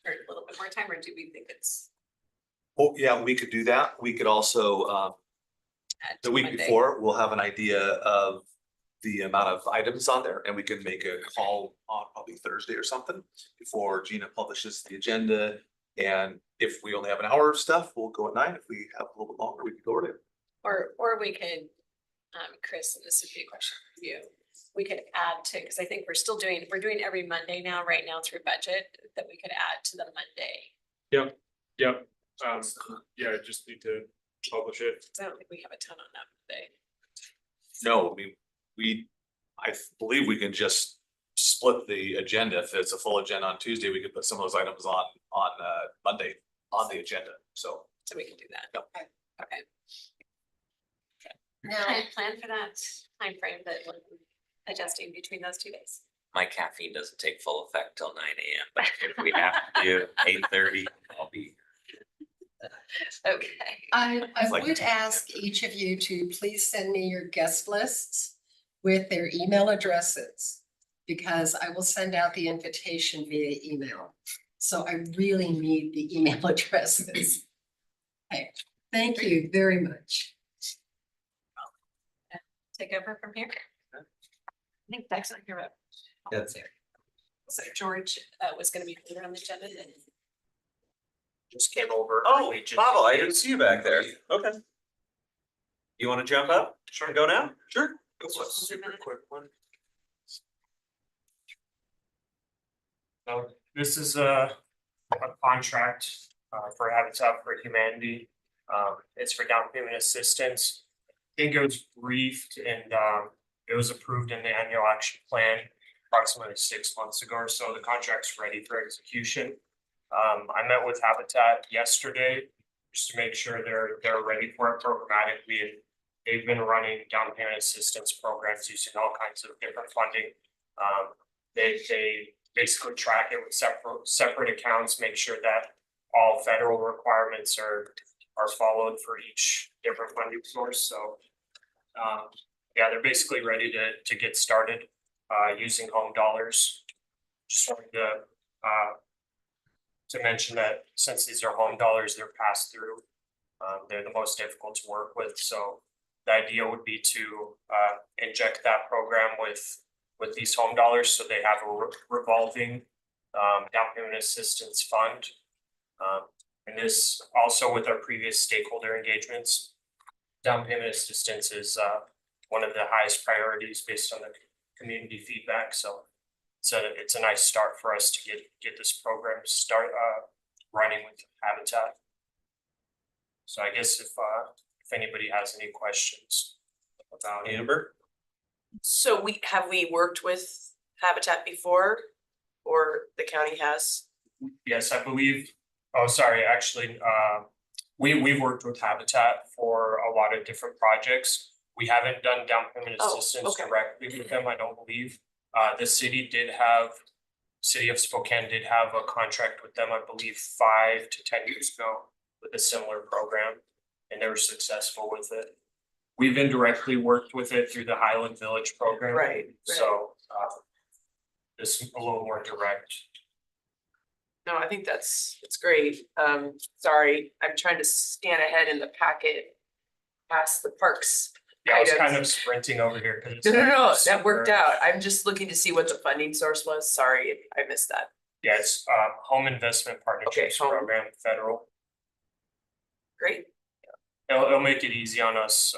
Speaker 1: Or a little bit more time, or do we think it's
Speaker 12: Oh, yeah, we could do that. We could also,
Speaker 1: at
Speaker 12: the week
Speaker 1: Monday?
Speaker 12: before, we'll have an idea of the amount of items on there, and we can make a call on probably Thursday or something before Gina publishes the agenda. And if we only have an hour of stuff, we'll go at 9. If we have a little bit longer, we could go earlier.
Speaker 1: Or we could, Chris, and this would be a question for you. We could add to, because I think we're doing every Monday now, right now through budget, that we could add to the Monday.
Speaker 13: Yep, yeah, just need to publish it.
Speaker 1: So I don't think we have a ton on that Monday.
Speaker 12: No, I believe we can just split the agenda. If it's a full agenda on Tuesday, we could put some of those items on Monday on the agenda, so.
Speaker 1: So we can do that.
Speaker 12: Yep.
Speaker 1: Okay.
Speaker 10: Now,
Speaker 1: Plan for that time frame that we're adjusting between those 2 days.
Speaker 4: My caffeine doesn't take full effect till 9 AM, but if we have to do 8:30, I'll be.
Speaker 1: Okay.
Speaker 10: I
Speaker 12: like-
Speaker 10: would ask each of you to please send me your guest lists with their email addresses, because I will send out the invitation via email. So I really need the email addresses. Okay, thank you very much.
Speaker 1: Take over from here. I think Beck's not here, but.
Speaker 11: That's
Speaker 1: So George was gonna be later on the agenda. and
Speaker 2: Just came over.
Speaker 14: Oh, Pavel, I didn't see you back there. Okay. You wanna jump up? Sure. Go now? Sure.
Speaker 1: Go for it. Super quick
Speaker 14: one.
Speaker 13: So this is a contract for Habitat for Humanity. It's for down payment assistance. I think it was briefed and it was approved in the annual action plan approximately 6 months ago or so. The contract's ready for execution. I met with Habitat yesterday just to make sure they're ready for it programmatically. And they've been running down payment assistance programs using all kinds of different funding. They basically track it with separate accounts, make sure that all federal requirements are followed for each different funding source. So yeah, they're basically ready to get started using home dollars. Just wanted to mention that since these are home dollars, they're passed through. They're the most difficult to work with. So the idea would be to inject that program with these home dollars, so they have a revolving down payment assistance fund. And this also with our previous stakeholder engagements, down payment assistance is one of the highest priorities based on the community feedback. So it's a nice start for us to get this program running with Habitat. So I guess if anybody has any questions about it.
Speaker 14: Amber?
Speaker 5: So have we worked with Habitat before, or the county has?
Speaker 13: Yes, I believe, oh, sorry, actually, We've worked with Habitat for a lot of different projects. We haven't done down payment
Speaker 5: Oh,
Speaker 13: assistance
Speaker 5: okay.
Speaker 13: directly with them, I don't believe. The city of Spokane did have a contract with them, I believe, 5 to 10 years ago with a similar program, and they were successful with it. We've indirectly worked with it through the Highland Village program.
Speaker 5: Right.
Speaker 13: So, this is a little more direct.
Speaker 5: No, I think it's great. Sorry, I'm trying to scan ahead in the packet past the parks.
Speaker 13: Yeah, I was
Speaker 5: items.
Speaker 13: kind of sprinting over here because.
Speaker 5: No, that worked out. I'm just looking to see what the funding source was. Sorry, if I missed that.
Speaker 13: Yeah, it's Home Investment Partnerships
Speaker 5: home.
Speaker 13: Program, federal.
Speaker 5: Great.
Speaker 13: It'll make it easy on us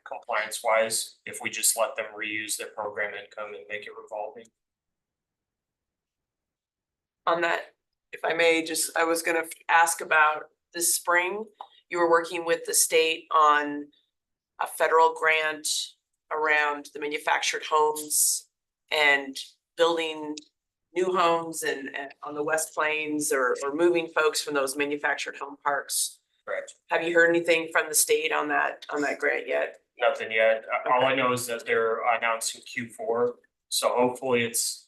Speaker 13: compliance wise if we just let them reuse their program income and make it revolving.
Speaker 5: On that, if I may, I was gonna ask about this spring, you were working with the state on a federal grant around the manufactured homes and building new homes and on the West Plains or moving folks from those manufactured home parks.
Speaker 13: Correct.
Speaker 5: Have you heard anything from the state on that grant yet?
Speaker 13: Nothing yet. All I know is that they're announcing Q4. So hopefully it's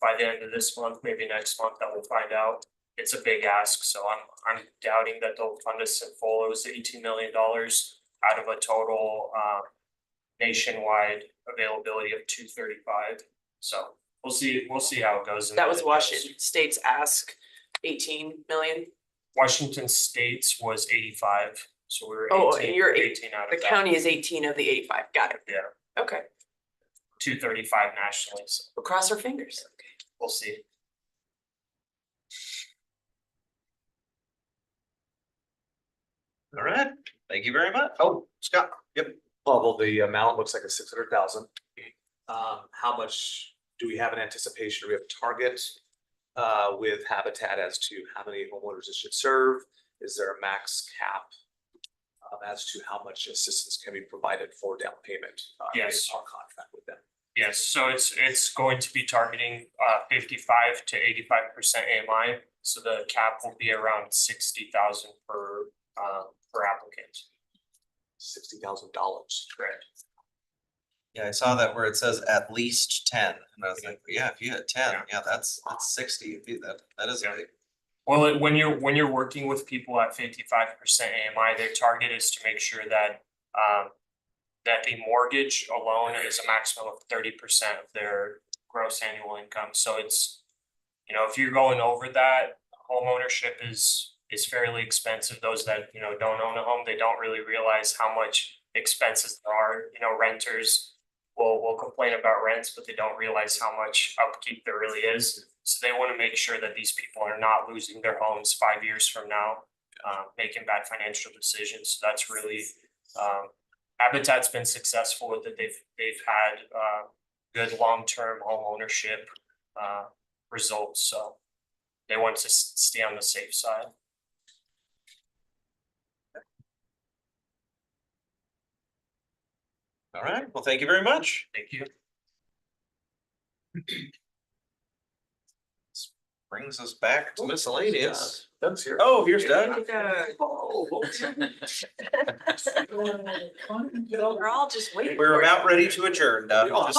Speaker 13: by the end of this month, maybe next month, that we'll find out. It's a big ask, so I'm doubting that they'll fund us in full. It was $18 million out of a total nationwide availability of 235. So we'll see how it goes.
Speaker 5: That was Washington State's ask, 18 million.
Speaker 13: Washington State's was 85, so we were 18,
Speaker 5: Oh, and you're
Speaker 13: 18 out
Speaker 5: The
Speaker 13: of that.
Speaker 5: county is 18 of the 85. Got it.
Speaker 13: Yeah,
Speaker 5: Okay.
Speaker 13: 235 nationally, so
Speaker 5: We'll cross our fingers.
Speaker 13: we'll see.
Speaker 14: All right, thank you very much.
Speaker 11: Oh, Scott, yep.
Speaker 12: Well, the amount looks like a 600,000. How much do we have an anticipation? Do we have a target with Habitat as to how many homeowners it should serve? Is there a max cap as to how much assistance can be provided for down payment?
Speaker 13: Yes.
Speaker 12: In our contract with them.
Speaker 13: Yes, so it's going to be targeting 55 to 85% AMI, so the cap will be around 60,000 per applicant.
Speaker 12: $60,000.
Speaker 13: Correct.
Speaker 11: Yeah, I saw that where it says at least 10, and I was like, yeah, if you had 10, yeah, that's 60, if you, that is
Speaker 13: Yeah.
Speaker 11: big.
Speaker 13: Well, when you're working with people at 55% AMI, their target is to make sure that that the mortgage alone is a maximum of 30% of their gross annual income. So it's, if you're going over that, home ownership is fairly expensive. Those that, don't own a home, they don't really realize how much expenses there are. Renters will complain about rents, but they don't realize how much upkeep there really is. So they want to make sure that these people are not losing their homes 5 years from now, making bad financial decisions. So that's really, Habitat's been successful with it. They've had good long-term home ownership results. So they want to stay on the safe side.
Speaker 14: All right, well, thank you very much.
Speaker 13: Thank you.
Speaker 11: Brings us back to miscellaneous.
Speaker 12: Doug's here.
Speaker 14: Oh, here's Doug.
Speaker 5: We're all just waiting.
Speaker 11: We're
Speaker 5: for it.
Speaker 11: about ready to adjourn, Doug. Just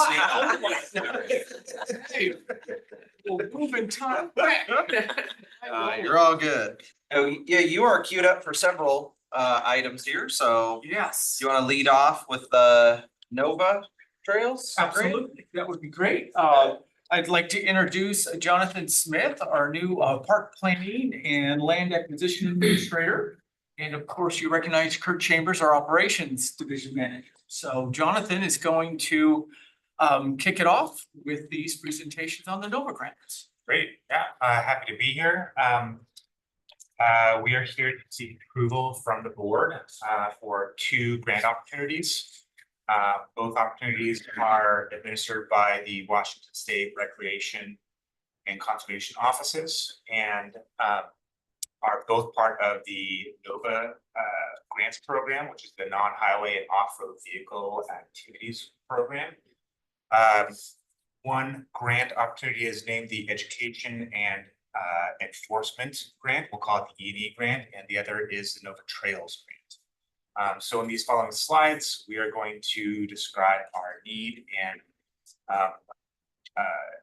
Speaker 11: so you know.
Speaker 12: We'll move in time.
Speaker 11: You're all good. Oh, yeah, you are queued up for several items here, so
Speaker 15: Yes,
Speaker 11: you wanna lead off with the Nova Trails?
Speaker 15: absolutely. That would be great. I'd like to introduce Jonathan Smith, our new park planning and land acquisition administrator. And of course, you recognize Kurt Chambers, our operations division manager. So Jonathan is going to kick it off with these presentations on the Nova grants.
Speaker 16: Great, yeah, happy to be here. We are here to seek approval from the board for 2 grant opportunities. Both opportunities are administered by the Washington State Recreation and Conservation Offices and are both part of the NOVA grants program, which is the non-highway and off-road vehicle activities program. One grant opportunity is named the Education and enforcement grant, we'll call it the E&E grant, and the other is the Nova Trails grant. So in these following slides, we are going to describe our need and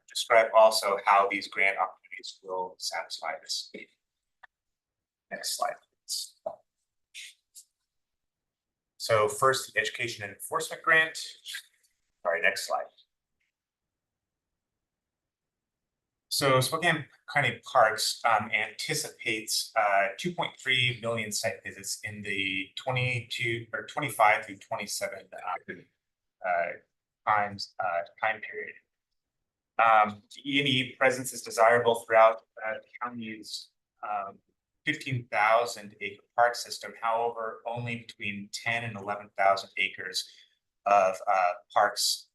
Speaker 16: describe also how these grant opportunities will satisfy this need. Next slide, please. So first, the Education and Enforcement Grant. Sorry, next slide. So Spokane County Parks anticipates 2.3 million site visits in the 25 through 27 time period. The E&E presence is desirable throughout the county's 15,000 acre park system. However, only between 10 and 11,000 acres of parks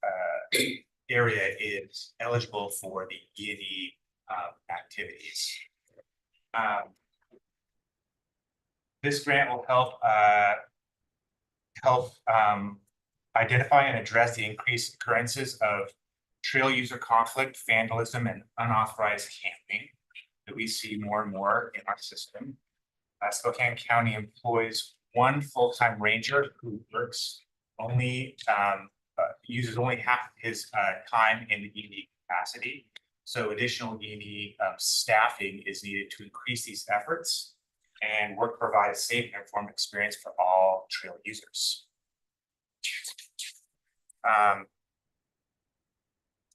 Speaker 16: area is eligible for the E&E activities. This grant will help identify and address the increased occurrences of trail user conflict, vandalism, and unauthorized camping that we see more and more in our system. Spokane County employs one full-time ranger who works only uses only half of his time in the E&E capacity. So additional E&E staffing is needed to increase these efforts and work to provide a safe and informed experience for all trail users.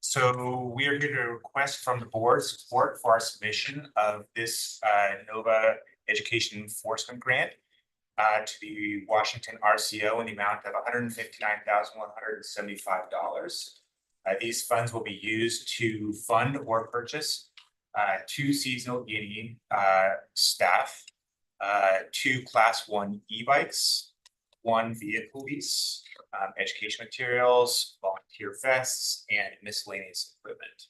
Speaker 16: So we are here to request from the board support for our submission of this NOVA Education Enforcement Grant to the Washington RCO in the amount of $159,175. These funds will be used to fund or purchase 2 seasonal E&E staff, 2 Class 1 e-bikes, 1 vehicle lease, education materials, volunteer vests, and miscellaneous equipment.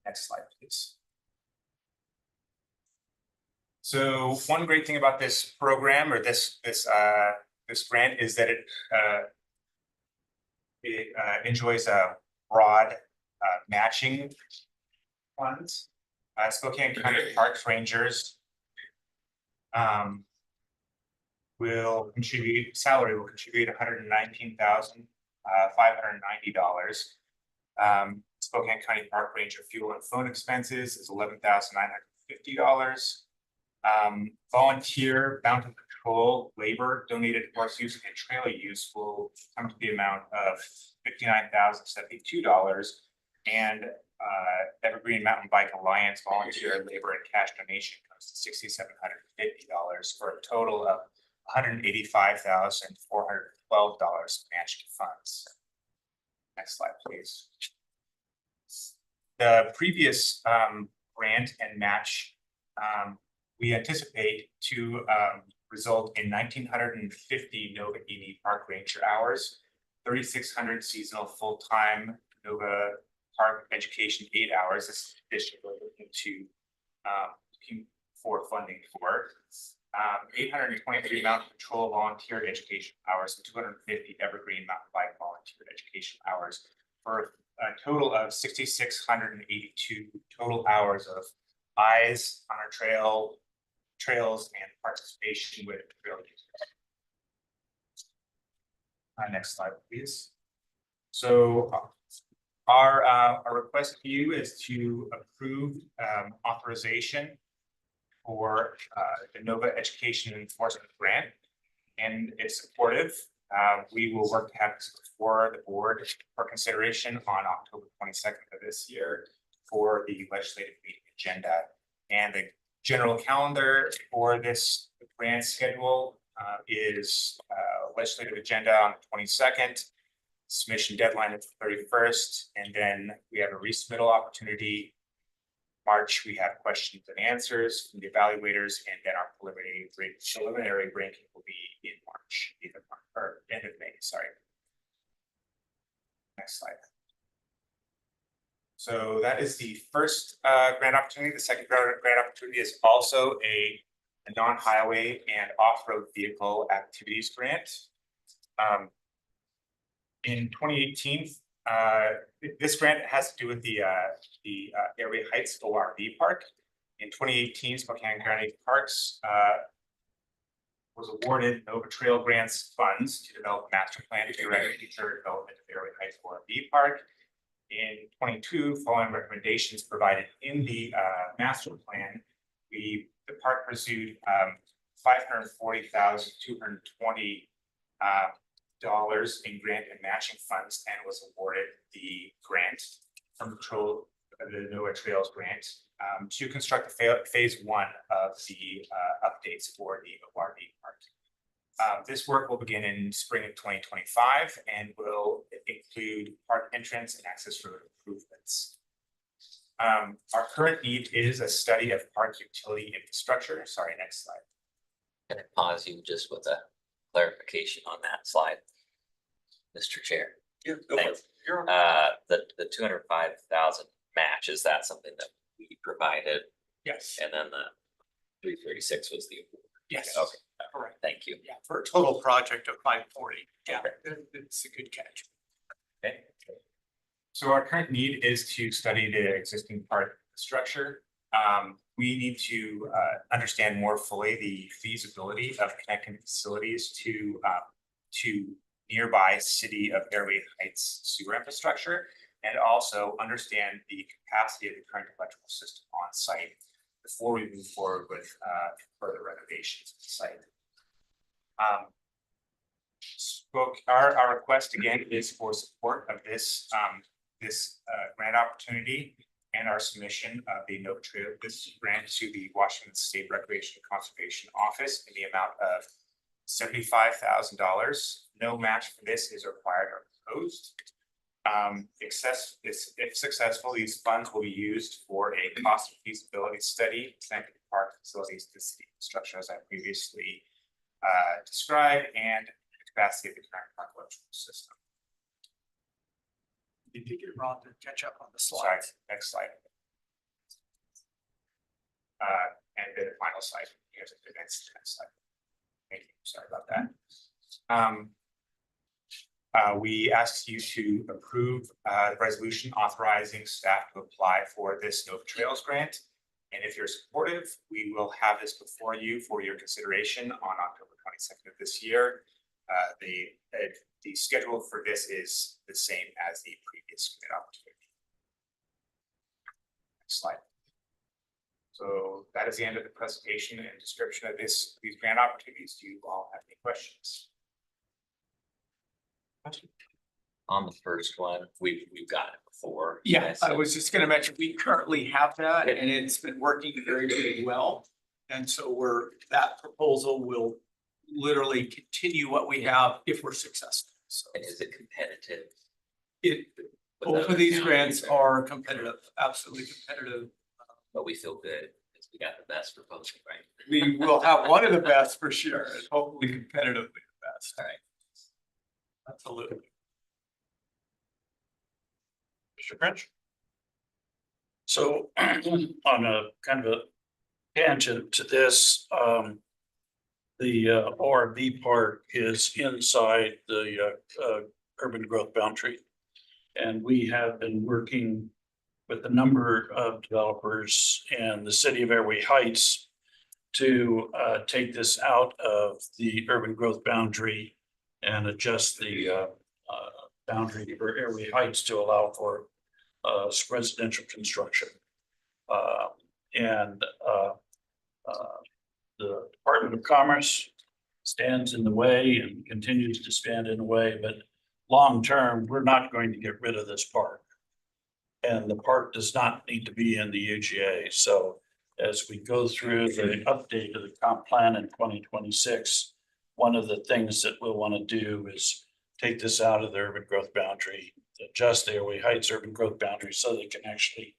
Speaker 16: Next slide, please. So one great thing about this program or this grant is that it enjoys a broad matching funds. Spokane County Parks Rangers will contribute $119,590. Spokane County Park Ranger fuel and phone expenses is $11,950. Volunteer mountain patrol labor donated horse use and trailer use will come to the amount of $59,072, and Evergreen Mountain Bike Alliance volunteer labor and cash donation comes to $6,750 for a total of $185,412 matching funds. Next slide, please. The previous grant and match we anticipate to result in 1,950 NOVA E&E Park Ranger hours, 3,600 seasonal full-time NOVA Park Education 8 hours. This is additionally looking for funding for 823 mountain patrol volunteer education hours and 250 Evergreen mountain bike volunteer education hours for a total of 6,682 total hours of eyes on our trails and participation with trail users. Next slide, please. So our request to you is to approve authorization for the NOVA Education Enforcement Grant, and it's supportive. We will work to have this before the board for consideration on October 22nd of this year for the legislative meeting agenda. And the general calendar for this grant schedule is legislative agenda on the 22nd, submission deadline is the 31st, and then we have a resubmittal opportunity. March, we have questions and answers from the evaluators, and then our preliminary ranking will be in March, either March or end of May, sorry. Next slide. So that is the first grant opportunity. The second grant opportunity is also a non-highway and off-road vehicle activities grant. In 2018, This grant has to do with the Airway Heights ORV Park. In 2018, Spokane County Parks was awarded Nova Trail Grants funds to develop a master plan to direct future development of Airway Heights ORV Park. In 22, following recommendations provided in the master plan, the park pursued $540,220 dollars in grant and matching funds and was awarded the grant from the NOAA Trails grant to construct phase one of the updates for the ORV park. This work will begin in spring of 2025 and will include park entrance and access road improvements. Our current need is a study of park utility infrastructure. Sorry, next slide.
Speaker 4: Can I pause you just with a clarification on that slide? Mr. Chair.
Speaker 12: Yeah, go for it.
Speaker 4: Thanks.
Speaker 12: You're on.
Speaker 4: The 205,000 match, is that something that we provided?
Speaker 15: Yes,
Speaker 4: And then the 336 was the award?
Speaker 15: yes,
Speaker 4: Okay,
Speaker 15: correct.
Speaker 4: thank you.
Speaker 15: Yeah, for a total project of 540. Yeah, it's a good catch.
Speaker 16: Okay. So our current need is to study the existing park structure. We need to understand more fully the feasibility of connecting facilities to nearby city of Airway Heights sewer infrastructure, and also understand the capacity of the current electrical system on site before we move forward with further renovations of the site. Our request again is for support of this grant opportunity and our submission of the Nova Trail this grant to the Washington State Recreation and Conservation Office in the amount of $75,000. No match for this is required or proposed. If successful, these funds will be used for a cost and feasibility study connecting park facilities to city infrastructure as I previously described, and the capacity of the current park electrical system.
Speaker 15: You did get Ron to catch up on the
Speaker 16: Sorry,
Speaker 15: slides.
Speaker 16: next slide. And the final slide, here's the next slide. Thank you, sorry about that. We ask you to approve the resolution authorizing staff to apply for this Nova Trails grant. And if you're supportive, we will have this before you for your consideration on October 22nd of this year. The schedule for this is the same as the previous grant opportunity. Next slide. So that is the end of the presentation and description of these grant opportunities. Do you all have any questions?
Speaker 4: On the first one, we've got it before.
Speaker 15: Yeah, I was just gonna mention, we currently have that and it's been working very, very well. And so that proposal will literally continue what we have if we're successful. So
Speaker 4: And is it competitive?
Speaker 15: both of these grants are competitive, absolutely competitive.
Speaker 4: But we feel good because we got the best proposal, right?
Speaker 15: We will have one of the best for sure, and hopefully competitively the best.
Speaker 4: All right.
Speaker 15: Absolutely.
Speaker 12: Mr. French?
Speaker 17: So on a kind of a tangent to this, the ORV park is inside the urban growth boundary. And we have been working with a number of developers and the city of Airway Heights to take this out of the urban growth boundary and adjust the boundary for Airway Heights to allow for residential construction. The Department of Commerce stands in the way and continues to stand in the way, but long-term, we're not going to get rid of this park. And the park does not need to be in the UGA. So as we go through the update of the comp plan in 2026, one of the things that we'll want to do is take this out of the urban growth boundary, adjust the Airway Heights urban growth boundary so they can actually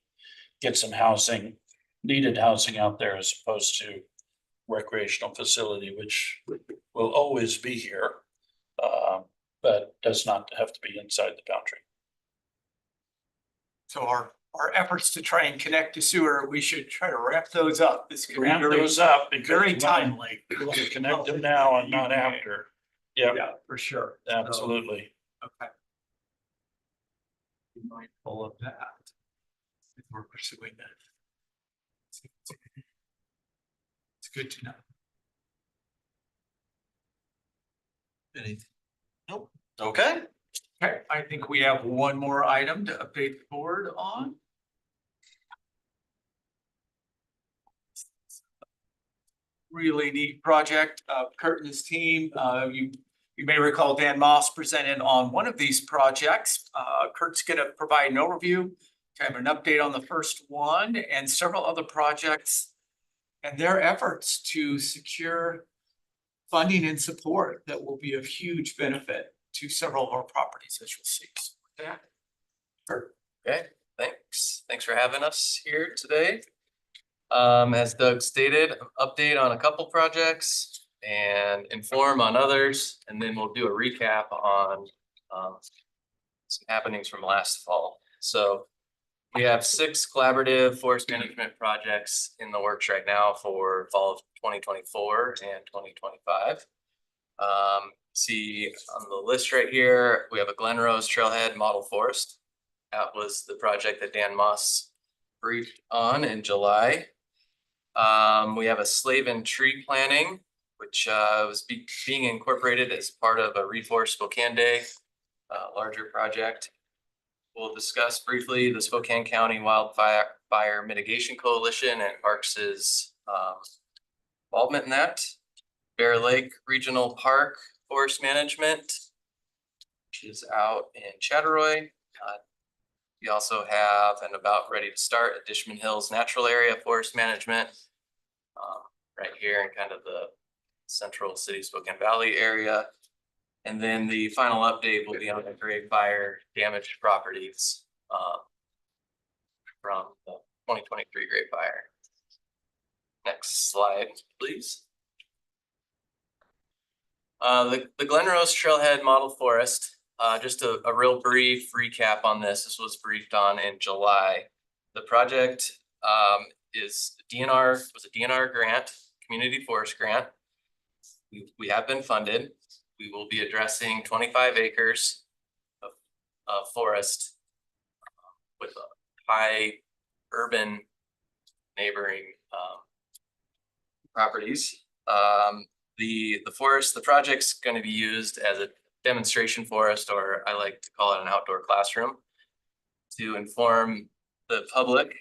Speaker 17: get some housing, needed housing out there as opposed to recreational facility, which will always be here, but does not have to be inside the boundary.
Speaker 15: So our efforts to try and connect to sewer, we should try to wrap those up. This could be
Speaker 17: Ramp
Speaker 15: very,
Speaker 17: those up because
Speaker 15: very
Speaker 17: we
Speaker 15: timely.
Speaker 17: want to connect them now and not after. Yeah,
Speaker 15: Yeah, for sure.
Speaker 17: absolutely.
Speaker 15: Okay. be mindful of that. If we're pursuing that. It's good to know. Anything? Nope.
Speaker 14: Okay.
Speaker 15: Okay, I think we have one more item to update the board on. Really neat project, Kurt and his team, you may recall Dan Moss presented on one of these projects. Kurt's gonna provide an overview, kind of an update on the first one and several other projects and their efforts to secure funding and support that will be of huge benefit to several of our properties, as you'll see. So with that, Kurt.
Speaker 18: Okay, thanks. Thanks for having us here today. As Doug stated, update on a couple projects and inform on others, and then we'll do a recap on some happenings from last fall. So we have 6 collaborative forest management projects in the works right now for fall of 2024 and 2025. See on the list right here, we have a Glen Rose Trailhead Model Forest. That was the project that Dan Moss briefed on in July. We have a Slavin Tree Planting, which was being incorporated as part of a Reforest Spokane Day, larger project. We'll discuss briefly the Spokane County Wildfire Mitigation Coalition and Parks's involvement in that. Bear Lake Regional Park Forest Management, which is out in Chattaroy. We also have and about ready to start at Dishman Hills Natural Area Forest Management, right here in kind of the central city Spokane Valley area. And then the final update will be on the Great Fire damaged properties from the 2023 Great Fire. Next slide, please. The Glen Rose Trailhead Model Forest, just a real brief recap on this. This was briefed on in July. The project was a DNR grant, community forest grant. We have been funded. We will be addressing 25 acres of forest with a high urban neighboring properties. The project's going to be used as a demonstration forest, or I like to call it an outdoor classroom, to inform the public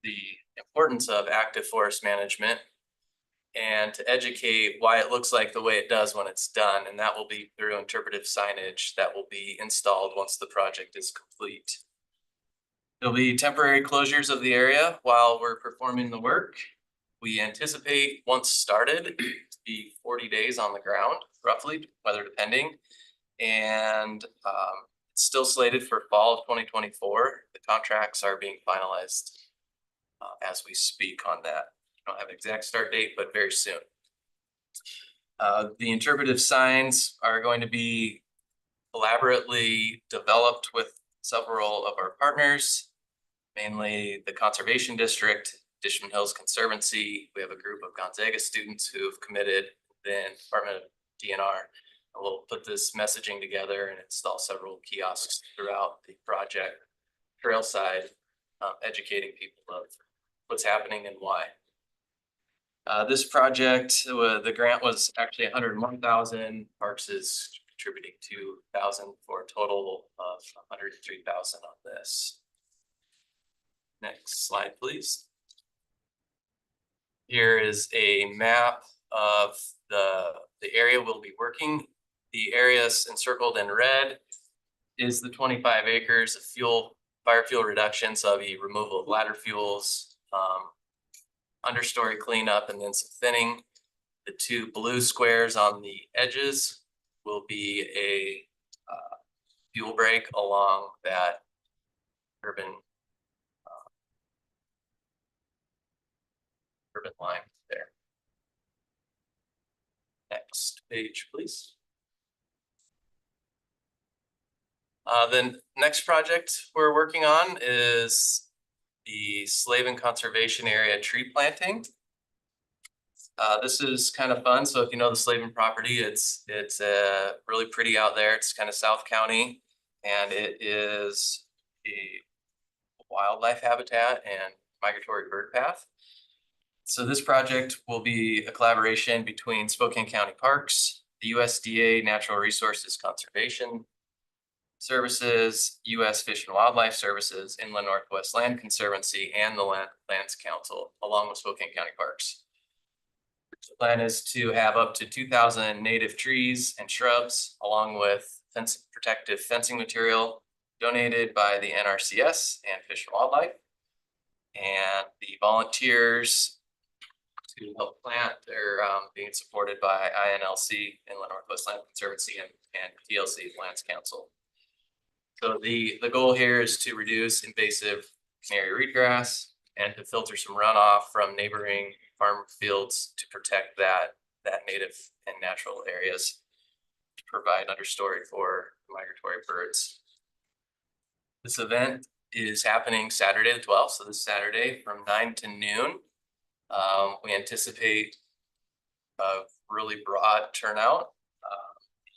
Speaker 18: the importance of active forest management and to educate why it looks like the way it does when it's done. And that will be through interpretive signage that will be installed once the project is complete. There'll be temporary closures of the area while we're performing the work. We anticipate, once started, to be 40 days on the ground, roughly, weather depending. And it's still slated for fall of 2024. The contracts are being finalized as we speak on that. I don't have an exact start date, but very soon. The interpretive signs are going to be elaborately developed with several of our partners, mainly the Conservation District, Dishman Hills Conservancy. We have a group of Gonzaga students who have committed, then Department of DNR. And we'll put this messaging together and install several kiosks throughout the project trail side, educating people of what's happening and why. This project, the grant was actually 101,000. Parks is contributing 2,000 for a total of 103,000 on this. Next slide, please. Here is a map of the area we'll be working. The areas encircled in red is the 25 acres of fire fuel reduction, so the removal of ladder fuels, understory cleanup, and then some thinning. The 2 blue squares on the edges will be a fuel break along that urban line there. Next page, please. The next project we're working on is the Slavin Conservation Area tree planting. This is kind of fun. So if you know the Slavin property, it's really pretty out there. It's kind of South County, and it is a wildlife habitat and migratory bird path. So this project will be a collaboration between Spokane County Parks, the USDA Natural Resources Conservation Services, US Fish and Wildlife Services, Inland Northwest Land Conservancy, and the Lands Council, along with Spokane County Parks. The plan is to have up to 2,000 native trees and shrubs, along with protective fencing material donated by the NRCS and Fish and Wildlife. And the volunteers to help plant, they're being supported by INLC, Inland Northwest Land Conservancy, and TLC, Lands Council. So the goal here is to reduce invasive canary reedgrass and to filter some runoff from neighboring farm fields to protect that native and natural areas, to provide understory for migratory birds. This event is happening Saturday the 12th, so this Saturday from 9 to noon. We anticipate a really broad turnout.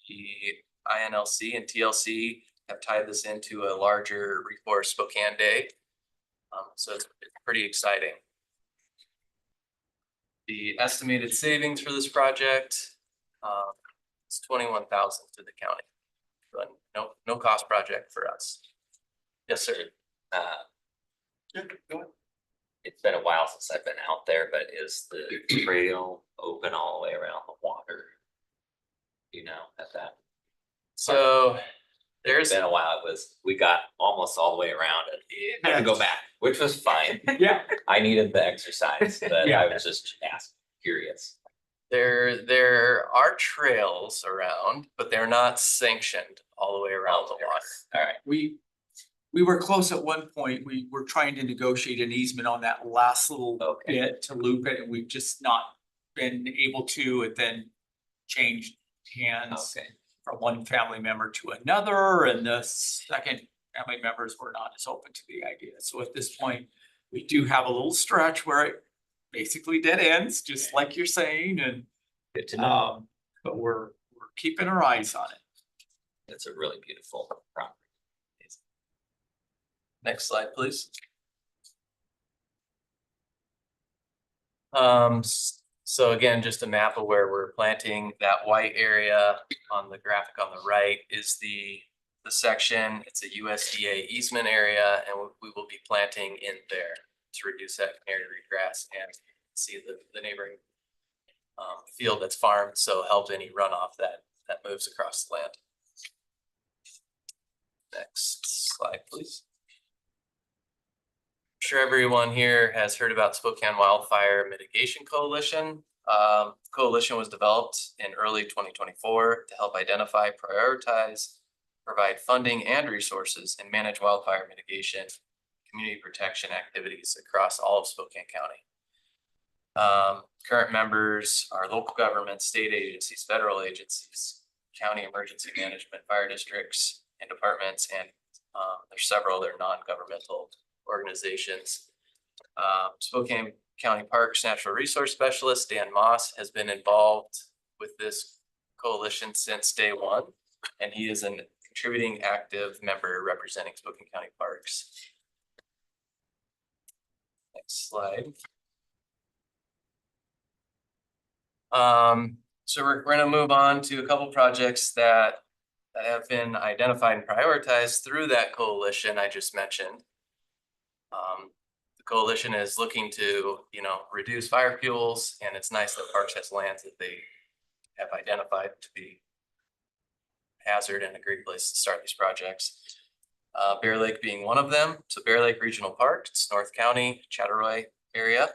Speaker 18: The INLC and TLC have tied this into a larger Reforest Spokane Day. So it's pretty exciting. The estimated savings for this project is $21,000 to the county. But no cost project for us. Yes, sir.
Speaker 4: It's been a while since I've been out there, but is the trail open all the way around the water? You know, at that.
Speaker 18: So
Speaker 4: It's been a while. We got almost all the way around it. Had to go back, which was fine.
Speaker 15: Yeah.
Speaker 4: I needed the exercise, but
Speaker 15: Yeah.
Speaker 4: I was just curious.
Speaker 18: There are trails around, but they're not sanctioned all the way around the water.
Speaker 4: All right.
Speaker 15: We were close at one point. We were trying to negotiate an easement on that last little bit to loop it, and we've just not been able to, and then changed hands from one family member to another, and the second family members were not as open to the idea. So at this point, we do have a little stretch where it basically dead ends, just like you're saying, and
Speaker 4: good to know.
Speaker 15: But we're keeping our eyes on it.
Speaker 4: It's a really beautiful property.
Speaker 18: Next slide, please. So again, just a map of where we're planting. That white area on the graphic on the right is the section. It's a USDA easement area, and we will be planting in there to reduce that canary reedgrass and see the neighboring field that's farmed, so help any runoff that moves across the land. Next slide, please. I'm sure everyone here has heard about Spokane Wildfire Mitigation Coalition. Coalition was developed in early 2024 to help identify, prioritize, provide funding and resources, and manage wildfire mitigation, community protection activities across all of Spokane County. Current members are local governments, state agencies, federal agencies, county emergency management, fire districts, and departments, and there's several other non-governmental organizations. Spokane County Parks Natural Resource Specialist Dan Moss has been involved with this coalition since day one, and he is a contributing active member representing Spokane County Parks. Next slide. So we're gonna move on to a couple projects that have been identified and prioritized through that coalition I just mentioned. The coalition is looking to, reduce fire fuels, and it's nice that Parks has lands that they have identified to be hazard and a great place to start these projects. Bear Lake being one of them. So Bear Lake Regional Park, it's North County, Chattaroy area.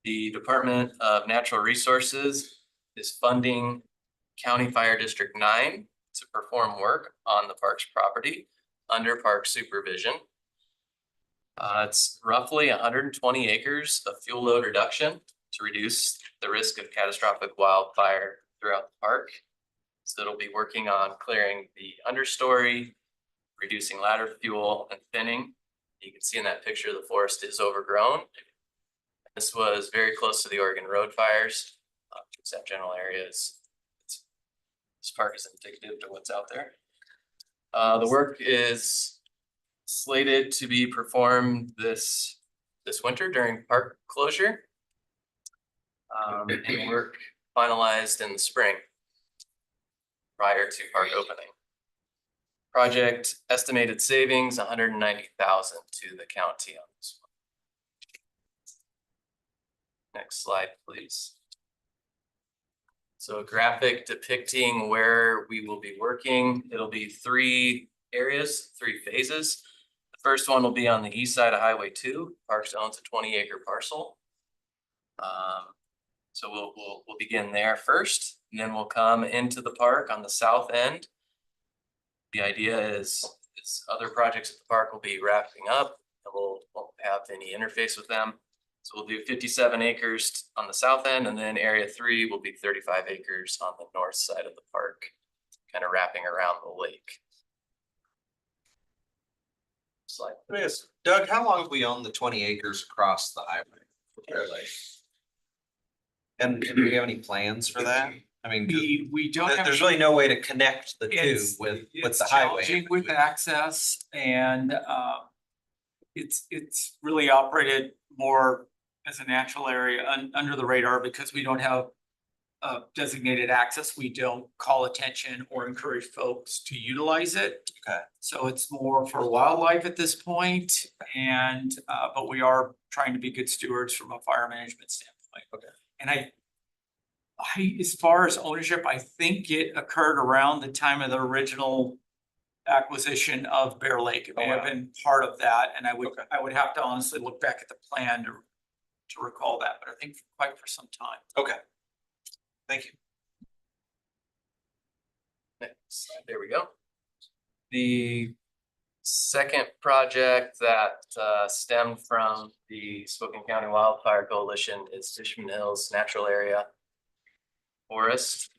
Speaker 18: The Department of Natural Resources is funding County Fire District 9 to perform work on the park's property under park supervision. It's roughly 120 acres of fuel load reduction to reduce the risk of catastrophic wildfire throughout the park. So it'll be working on clearing the understory, reducing ladder fuel and thinning. You can see in that picture, the forest is overgrown. This was very close to the Oregon Road fires. That general area this park is indicative to what's out there. The work is slated to be performed this winter during park closure. And work finalized in the spring prior to park opening. Project estimated savings $190,000 to the county on this one. Next slide, please. So a graphic depicting where we will be working. It'll be 3 areas, 3 phases. The first one will be on the east side of Highway 2. Parks owns a 20-acre parcel. So we'll begin there first, and then we'll come into the park on the south end. The idea is other projects at the park will be wrapping up, and won't have any interface with them. So we'll do 57 acres on the south end, and then area 3 will be 35 acres on the north side of the park, kind of wrapping around the lake. Slide.
Speaker 11: Yes, Doug, how long have we owned the 20 acres across the highway? Fairly. And do we have any plans for that? I mean,
Speaker 15: We don't have.
Speaker 11: there's really no way to connect the two
Speaker 15: It's-
Speaker 11: with
Speaker 15: it's
Speaker 11: the highway.
Speaker 15: challenging with access and it's really operated more as a natural area under the radar because we don't have designated access. We don't call attention or encourage folks to utilize it.
Speaker 11: Okay.
Speaker 15: So it's more for wildlife at this point and but we are trying to be good stewards from a fire management standpoint.
Speaker 11: Okay.
Speaker 15: And I, as far as ownership, I think it occurred around the time of the original acquisition of Bear Lake. It may have been part of that, and I would have to honestly look back at the plan to recall that, but I think for some time.
Speaker 11: Okay. Thank you.
Speaker 18: Next slide, there we go. The second project that stemmed from the Spokane County Wildfire Coalition is Fishman Hills Natural Area Forest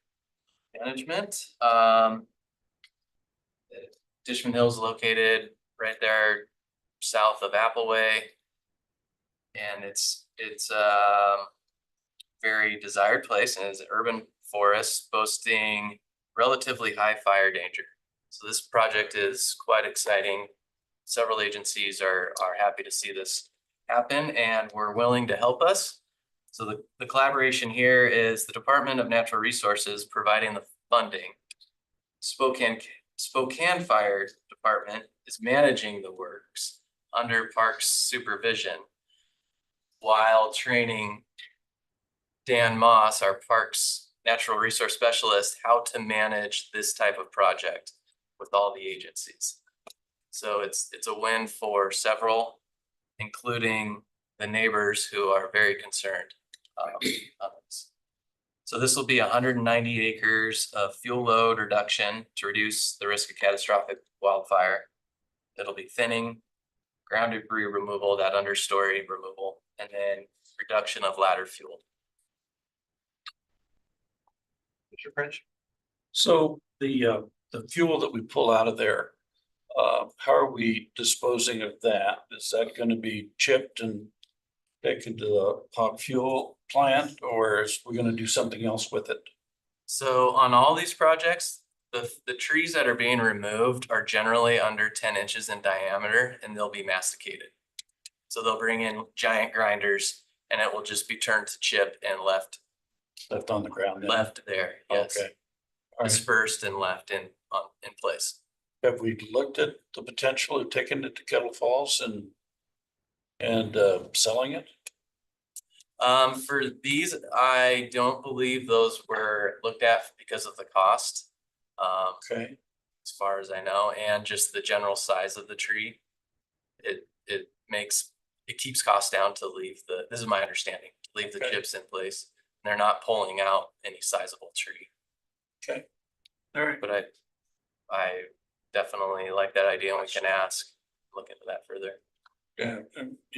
Speaker 18: Management. Fishman Hills is located right there south of Appleway. And it's a very desired place and is an urban forest boasting relatively high fire danger. So this project is quite exciting. Several agencies are happy to see this happen and we're willing to help us. So the collaboration here is the Department of Natural Resources providing the funding. Spokane Fire Department is managing the works under Parks supervision while training Dan Moss, our Parks Natural Resource Specialist, how to manage this type of project with all the agencies. So it's a win for several, including the neighbors who are very concerned. So this will be 190 acres of fuel load reduction to reduce the risk of catastrophic wildfire. It'll be thinning, ground debris removal, that understory removal, and then reduction of ladder fuel.
Speaker 17: Mr. French? So the fuel that we pull out of there, how are we disposing of that? Is that gonna be chipped and taken to the hot fuel plant, or is we gonna do something else with it?
Speaker 18: So on all these projects, the trees that are being removed are generally under 10 inches in diameter and they'll be masticated. So they'll bring in giant grinders and it will just be turned to chip and left
Speaker 17: on the ground then?
Speaker 18: Left there, yes.
Speaker 17: Okay. All right.
Speaker 18: Dispersed and left in place.
Speaker 17: Have we looked at the potential of taking it to Kettle Falls and selling it?
Speaker 18: For these, I don't believe those were looked at because of the cost.
Speaker 17: Okay.
Speaker 18: As far as I know, and just the general size of the tree. It keeps costs down to leave this is my understanding, to leave the chips in place. And they're not pulling out any sizable tree.
Speaker 17: Okay. All right.
Speaker 18: But I definitely like that idea and we can look into that further.
Speaker 17: Yeah,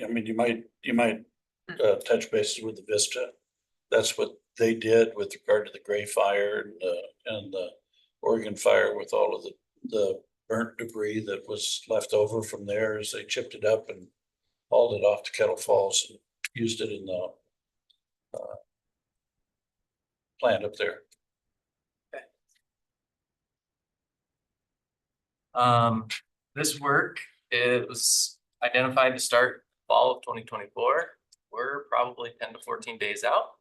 Speaker 17: I mean, you might touch bases with the Vista. That's what they did with regard to the Gray Fire and the Oregon Fire with all of the burnt debris that was left over from there as they chipped it up and hauled it off to Kettle Falls and used it in the plant up there.
Speaker 18: This work it was identified to start fall of 2024. We're probably 10 to 14 days out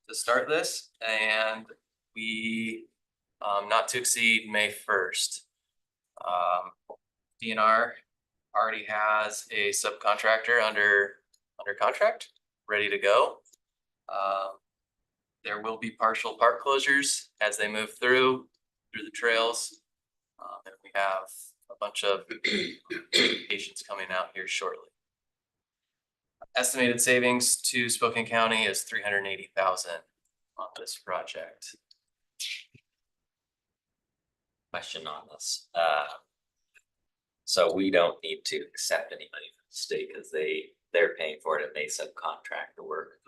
Speaker 18: to start this, and we not to exceed May 1st. DNR already has a subcontractor under contract, ready to go. There will be partial park closures as they move through the trails. And we have a bunch of patients coming out here shortly. Estimated savings to Spokane County is $380,000 on this project.
Speaker 4: Question on this. So we don't need to accept any money from the state because they're paying for it and they subcontract the work.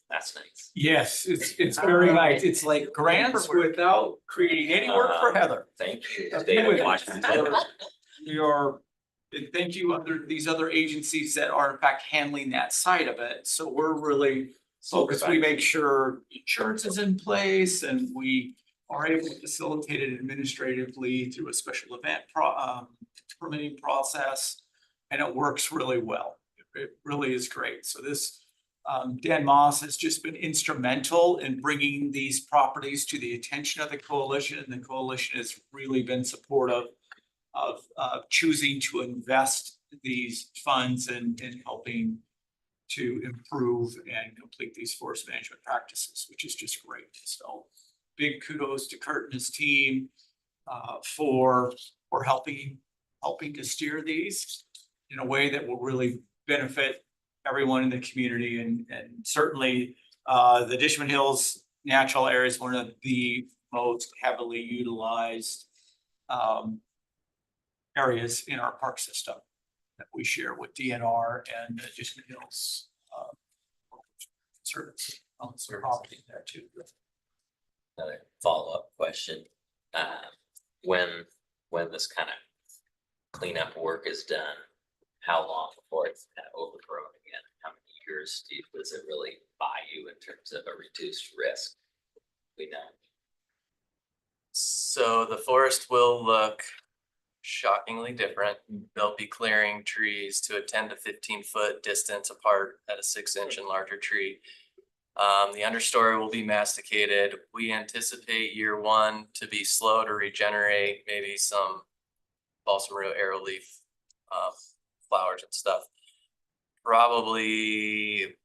Speaker 4: That's nice.
Speaker 15: Yes, it's very nice. It's like grants without creating any work for Heather.
Speaker 4: Thank you, State of Washington.
Speaker 15: Thank you under these other agencies that are in fact handling that side of it. So we're really focused. We make sure insurance is in place and we are able to facilitate it administratively through a special event permitting process. And it works really well. It really is great. So this Dan Moss has just been instrumental in bringing these properties to the attention of the coalition, and the coalition has really been supportive of choosing to invest these funds in helping to improve and complete these forest management practices, which is just great. So big kudos to Kurt and his team for helping to steer these in a way that will really benefit everyone in the community, and certainly the Dishman Hills Natural Area is one of the most heavily utilized areas in our park system that we share with DNR and the Dishman Hills service owns their property there too.
Speaker 4: Another follow-up question. When this kind of cleanup work is done, how long before it's kind of overgrown again? How many years does it really buy you in terms of a reduced risk? We know.
Speaker 18: So the forest will look shockingly different. They'll be clearing trees to a 10 to 15 foot distance apart at a 6-inch and larger tree. The understory will be masticated. We anticipate year one to be slow to regenerate, maybe some balsam root, arrowleaf, flowers and stuff. Probably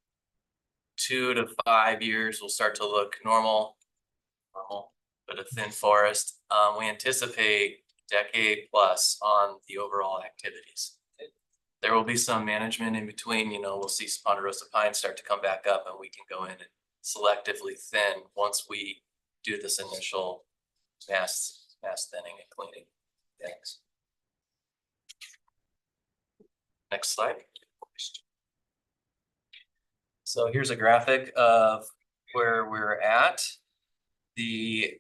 Speaker 18: 2 to 5 years will start to look normal, but a thin forest. We anticipate decade plus on the overall activities. There will be some management in between, we'll see ponderosa pines start to come back up and we can go in and selectively thin once we do this initial mass thinning and cleaning. Thanks. Next slide. So here's a graphic of where we're at. The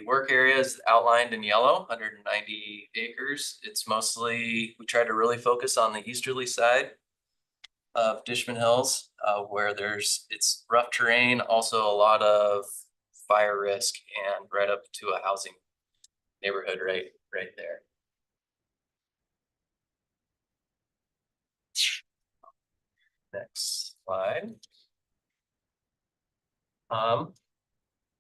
Speaker 18: work area is outlined in yellow, 190 acres. It's mostly, we try to really focus on the easterly side of Dishman Hills, where it's rough terrain, also a lot of fire risk, and right up to a housing neighborhood right there. Next slide.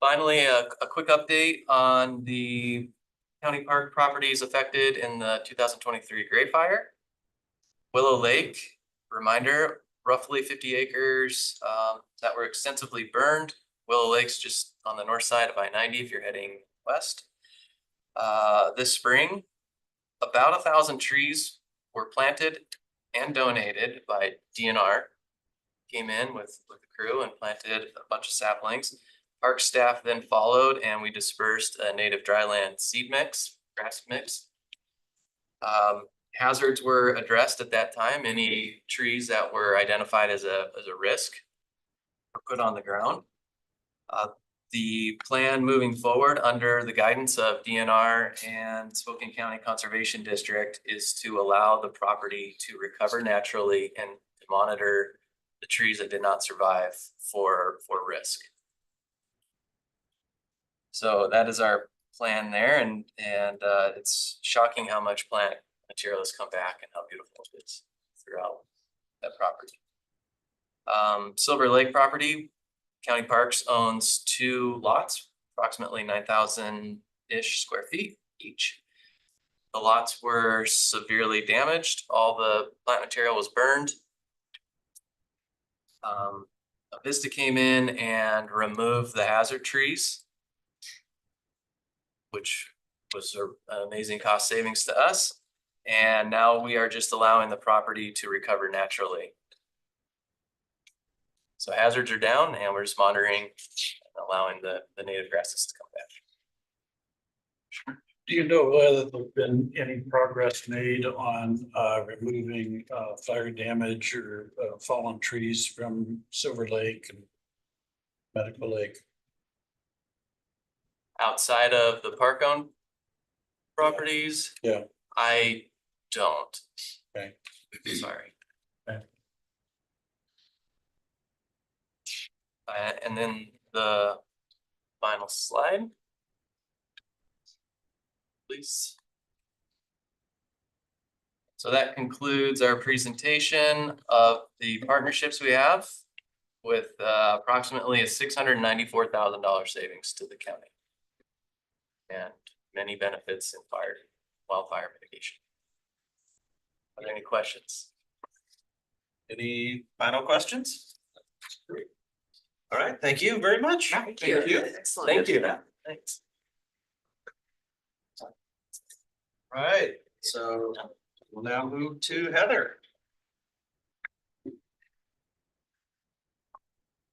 Speaker 18: Finally, a quick update on the county park properties affected in the 2023 Great Fire. Willow Lake, reminder, roughly 50 acres that were extensively burned. Willow Lake's just on the north side of I-90 if you're heading west. This spring, about 1,000 trees were planted and donated by DNR. Came in with the crew and planted a bunch of saplings. Park staff then followed and we dispersed a native dryland seed mix, grass mix. Hazards were addressed at that time. Any trees that were identified as a risk were put on the ground. The plan moving forward under the guidance of DNR and Spokane County Conservation District is to allow the property to recover naturally and to monitor the trees that did not survive for risk. So that is our plan there, and it's shocking how much plant material has come back and how beautiful it is throughout that property. Silver Lake property, County Parks owns 2 lots, approximately 9,000-ish square feet each. The lots were severely damaged. All the plant material was burned. Avista came in and removed the hazard trees, which was an amazing cost savings to us. And now we are just allowing the property to recover naturally. So hazards are down and we're just monitoring and allowing the native grasses to come back.
Speaker 17: Do you know whether there's been any progress made on removing fire damage or fallen trees from Silver Lake and Medical Lake?
Speaker 18: Outside of the park owned properties?
Speaker 17: Yeah.
Speaker 18: I don't.
Speaker 17: Okay.
Speaker 18: Sorry.
Speaker 17: Okay.
Speaker 18: And then the final slide. Please. So that concludes our presentation of the partnerships we have with approximately a $694,000 savings to the county. And many benefits in wildfire mitigation. Are there any questions?
Speaker 14: Any final questions? All right, thank you very much.
Speaker 5: Thank you. Excellent.
Speaker 14: Thank you.
Speaker 18: Thanks.
Speaker 14: All right, so we'll now move to Heather.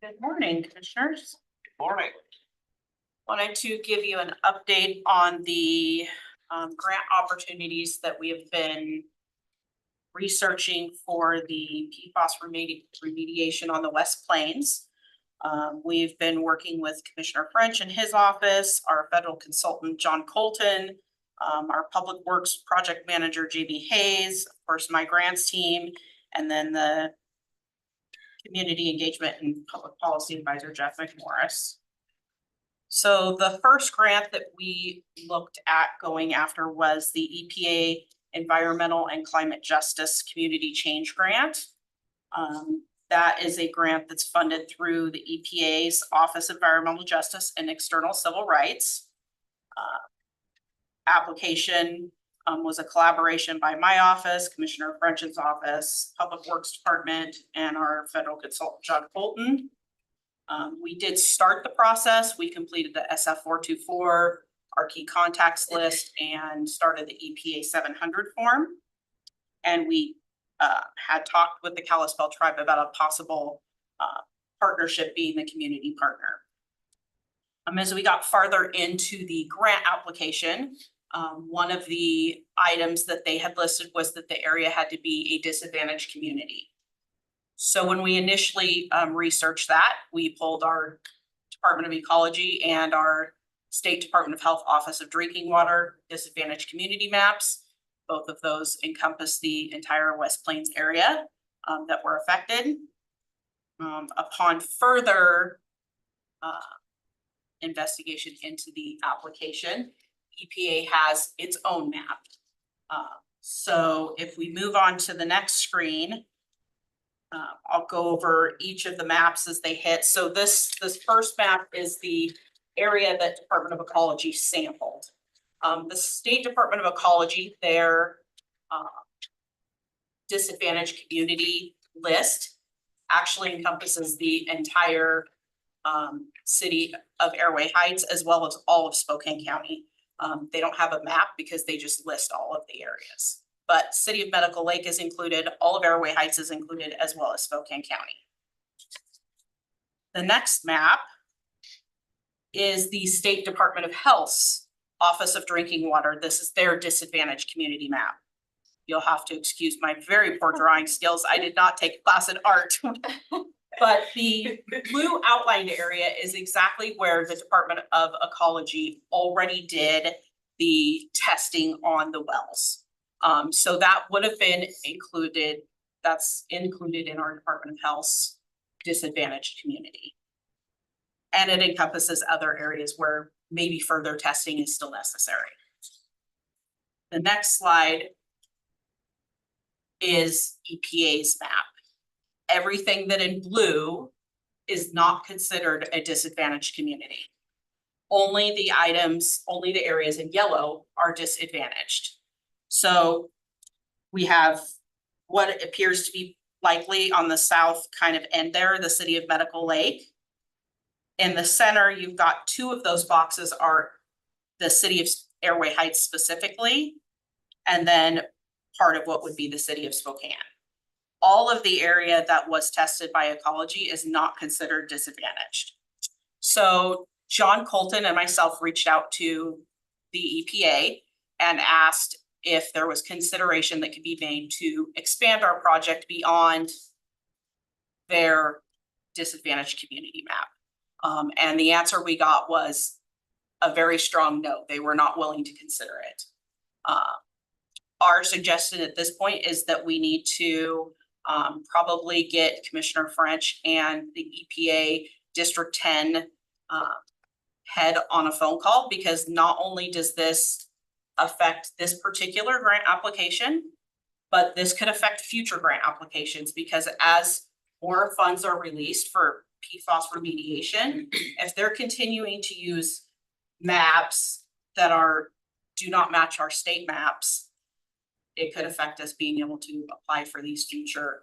Speaker 19: Good morning, commissioners.
Speaker 14: Morning.
Speaker 19: Wanted to give you an update on the grant opportunities that we have been researching for the PFAS remediation on the West Plains. We've been working with Commissioner French in his office, our federal consultant, John Colton, our Public Works Project Manager, JB Hayes, of course, my grants team, and then the Community Engagement and Public Policy Advisor, Jeff McMorris. So the first grant that we looked at going after was the EPA Environmental and Climate Justice Community Change Grant. That is a grant that's funded through the EPA's Office of Environmental Justice and External Civil Rights. Application was a collaboration by my office, Commissioner French's office, Public Works Department, and our federal consultant, John Colton. We did start the process. We completed the SF 424, our key contacts list, and started the EPA 700 form. And we had talked with the Kalispel tribe about a possible partnership being the community partner. As we got farther into the grant application, one of the items that they had listed was that the area had to be a disadvantaged community. So when we initially researched that, we pulled our Department of Ecology and our State Department of Health Office of Drinking Water disadvantaged community maps. Both of those encompass the entire West Plains area that were affected. Upon further investigation into the application, EPA has its own map. So if we move on to the next screen, I'll go over each of the maps as they hit. So this first map is the area that Department of Ecology sampled. The State Department of Ecology, their disadvantaged community list actually encompasses the entire city of Airway Heights as well as all of Spokane County. They don't have a map because they just list all of the areas. But City of Medical Lake is included, all of Airway Heights is included, as well as Spokane County. The next map is the State Department of Health's Office of Drinking Water. This is their disadvantaged community map. You'll have to excuse my very poor drawing skills. I did not take a class in art. But the blue outlined area is exactly where the Department of Ecology already did the testing on the wells. So that would have been included, that's included in our Department of Health's disadvantaged community. And it encompasses other areas where maybe further testing is still necessary. The next slide is EPA's map. Everything that in blue is not considered a disadvantaged community. Only the items, only the areas in yellow are disadvantaged. So we have what appears to be likely on the south kind of end there, the city of Medical Lake. In the center, you've got two of those boxes are the city of Airway Heights specifically, and then part of what would be the city of Spokane. All of the area that was tested by ecology is not considered disadvantaged. So John Colton and myself reached out to the EPA and asked if there was consideration that could be made to expand our project beyond their disadvantaged community map. And the answer we got was a very strong no. They were not willing to consider it. Our suggestion at this point is that we need to probably get Commissioner French and the EPA District 10 head on a phone call, because not only does this affect this particular grant application, but this could affect future grant applications, because as more funds are released for PFAS remediation, if they're continuing to use maps that do not match our state maps, it could affect us being able to apply for these future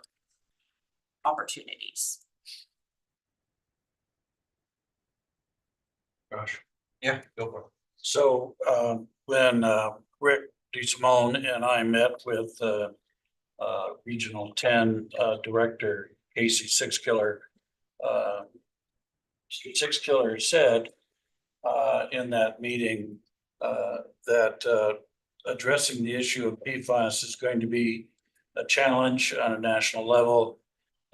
Speaker 19: opportunities.
Speaker 17: Gosh.
Speaker 11: Yeah, go for it.
Speaker 17: So when Rick DeSimone and I met with Regional 10 Director Casey Sixkiller, Sixkiller said in that meeting that addressing the issue of PFAS is going to be a challenge on a national level,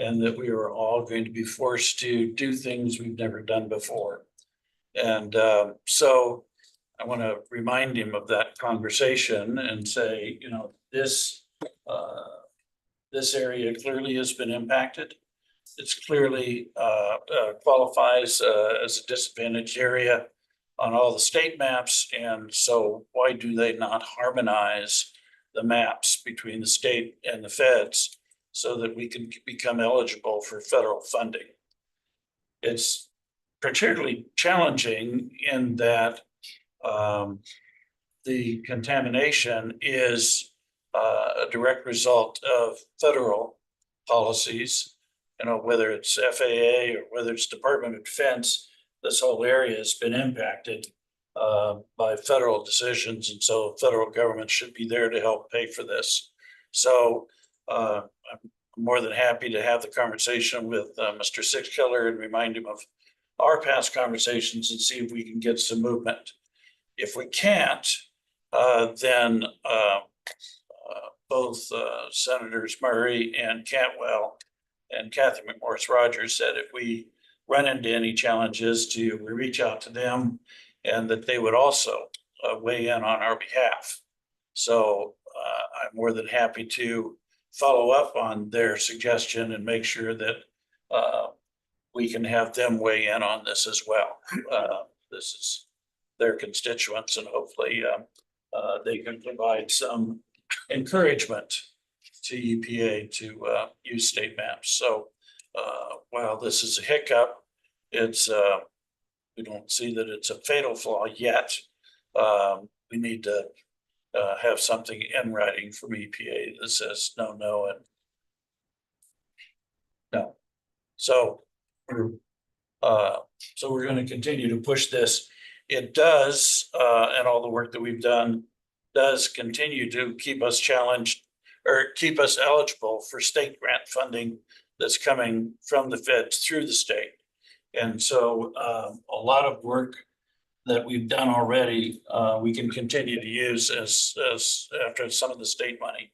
Speaker 17: and that we are all going to be forced to do things we've never done before. And so I want to remind him of that conversation and say, you know, this area clearly has been impacted. It's clearly qualifies as a disadvantaged area on all the state maps. And so why do they not harmonize the maps between the state and the feds so that we can become eligible for federal funding? It's particularly challenging in that the contamination is a direct result of federal policies, you know, whether it's FAA or whether it's Department of Defense. This whole area has been impacted by federal decisions, and so federal government should be there to help pay for this. So I'm more than happy to have the conversation with Mr. Sixkiller and remind him of our past conversations and see if we can get some movement. If we can't, then both Senators Murray and Cantwell and Kathy McMorris Rogers said if we run into any challenges we reach out to them, and that they would also weigh in on our behalf. So I'm more than happy to follow up on their suggestion and make sure that we can have them weigh in on this as well. This is their constituents, and hopefully they can provide some encouragement to EPA to use state maps. So while this is a hiccup, it's we don't see that it's a fatal flaw yet. We need to have something in writing from EPA that says no, no, and no. So we're going to continue to push this. It does, and all the work that we've done does continue to keep us challenged or keep us eligible for state grant funding that's coming from the feds through the state. And so a lot of work that we've done already, we can continue to use as after some of the state money.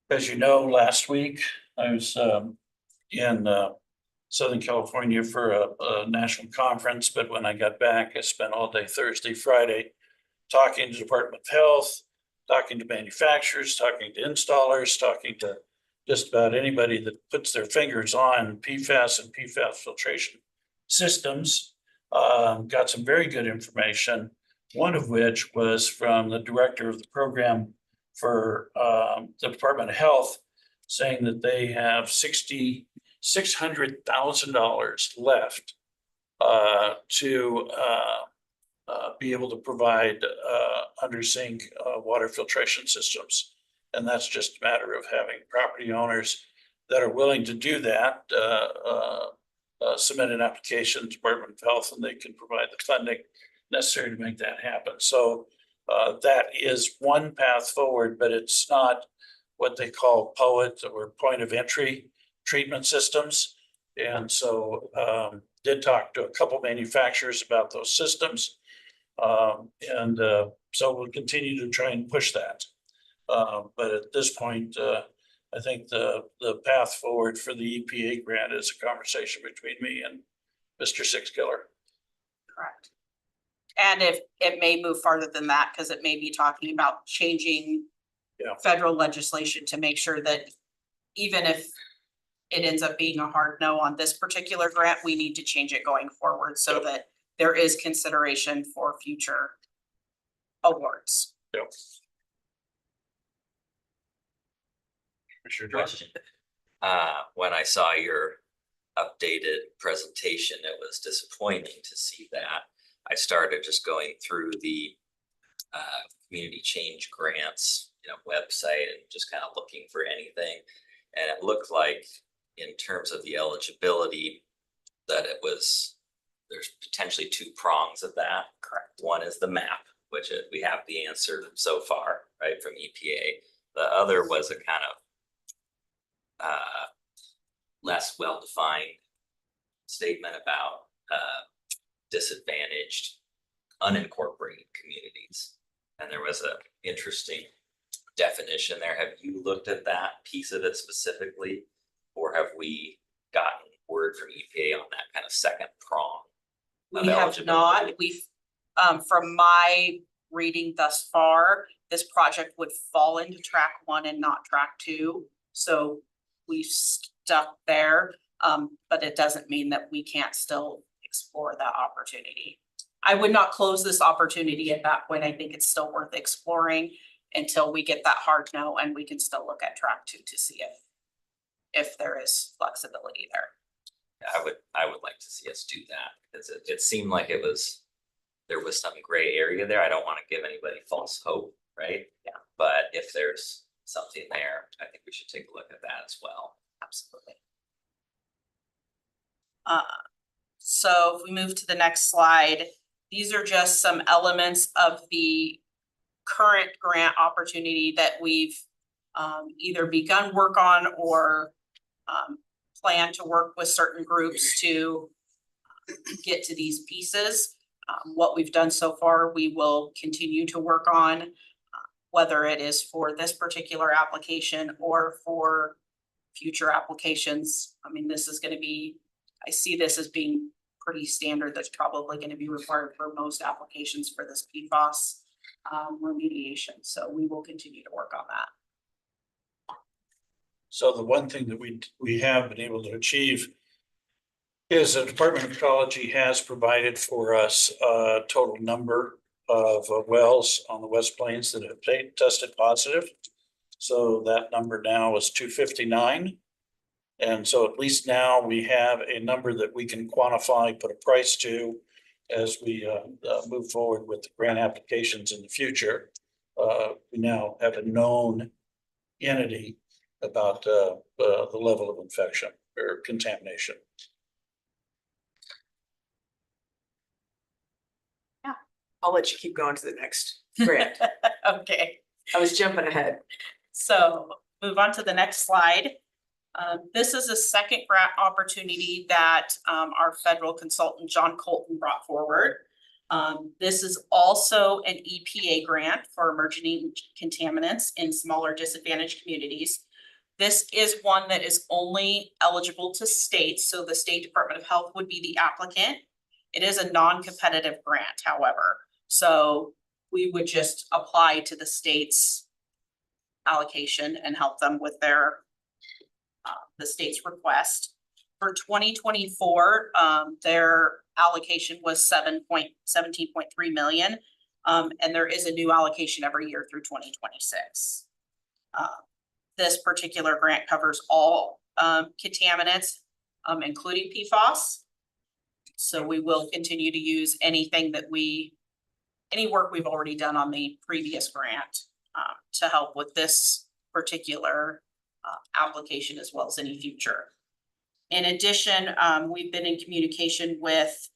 Speaker 17: As you know, last week I was in Southern California for a national conference, but when I got back, I spent all day Thursday, Friday talking to Department of Health, talking to manufacturers, talking to installers, talking to just about anybody that puts their fingers on PFAS and PFAS filtration systems. Got some very good information, one of which was from the director of the program for the Department of Health, saying that they have $600,000 left to be able to provide under sink water filtration systems. And that's just a matter of having property owners that are willing to do that, submit an application to Department of Health, and they can provide the funding necessary to make that happen. So that is one path forward, but it's not what they call POET or point of entry treatment systems. And so did talk to a couple manufacturers about those systems. So we'll continue to try and push that. But at this point, I think the path forward for the EPA grant is a conversation between me and Mr. Sixkiller.
Speaker 19: Correct. And if it may move farther than that, because it may be talking about changing federal legislation to make sure that even if it ends up being a hard no on this particular grant, we need to change it going forward so that there is consideration for future awards.
Speaker 17: Yep.
Speaker 4: Question. When I saw your updated presentation, it was disappointing to see that. I started just going through the community change grants, website and just kind of looking for anything. And it looked like in terms of the eligibility that there's potentially two prongs of that. Correct. One is the map, which we have the answer so far, right, from EPA. The other was a kind of less well-defined statement about disadvantaged, unincorporated communities. And there was a interesting definition there. Have you looked at that piece of it specifically? Or have we gotten word from EPA on that kind of second prong?
Speaker 19: We have not. We've, from my reading thus far, this project would fall into track 1 and not track 2. So we've stuck there, but it doesn't mean that we can't still explore that opportunity. I would not close this opportunity at that point. I think it's still worth exploring until we get that hard no, and we can still look at track 2 to see if there is flexibility there.
Speaker 4: I would like to see us do that, because it seemed like there was some gray area there. I don't want to give anybody false hope, right?
Speaker 19: Yeah.
Speaker 4: But if there's something there, I think we should take a look at that as well.
Speaker 19: Absolutely. So if we move to the next slide, these are just some elements of the current grant opportunity that we've either begun work on or plan to work with certain groups to get to these pieces. What we've done so far, we will continue to work on, whether it is for this particular application or for future applications. I mean, this is going to be, I see this as being pretty standard. That's probably going to be required for most applications for this PFAS remediation. So we will continue to work on that.
Speaker 17: So the one thing that we have been able to achieve is the Department of Ecology has provided for us a total number of wells on the West Plains that have tested positive. So that number now is 259. And so at least now we have a number that we can quantify, put a price to as we move forward with the grant applications in the future. We now have a known entity about the level of infection or contamination.
Speaker 19: Yeah.
Speaker 5: I'll let you keep going to the next grant.
Speaker 19: Okay.
Speaker 5: I was jumping ahead.
Speaker 19: So move on to the next slide. This is a second grant opportunity that our federal consultant, John Colton, brought forward. This is also an EPA grant for emerging contaminants in smaller disadvantaged communities. This is one that is only eligible to states, so the State Department of Health would be the applicant. It is a non-competitive grant, however, so we would just apply to the state's allocation and help them with their the state's request. For 2024, their allocation was 17.3 million, and there is a new allocation every year through 2026. This particular grant covers all contaminants, including PFAS. So we will continue to use anything that any work we've already done on the previous grant to help with this particular application as well as any future. In addition, we've been in communication with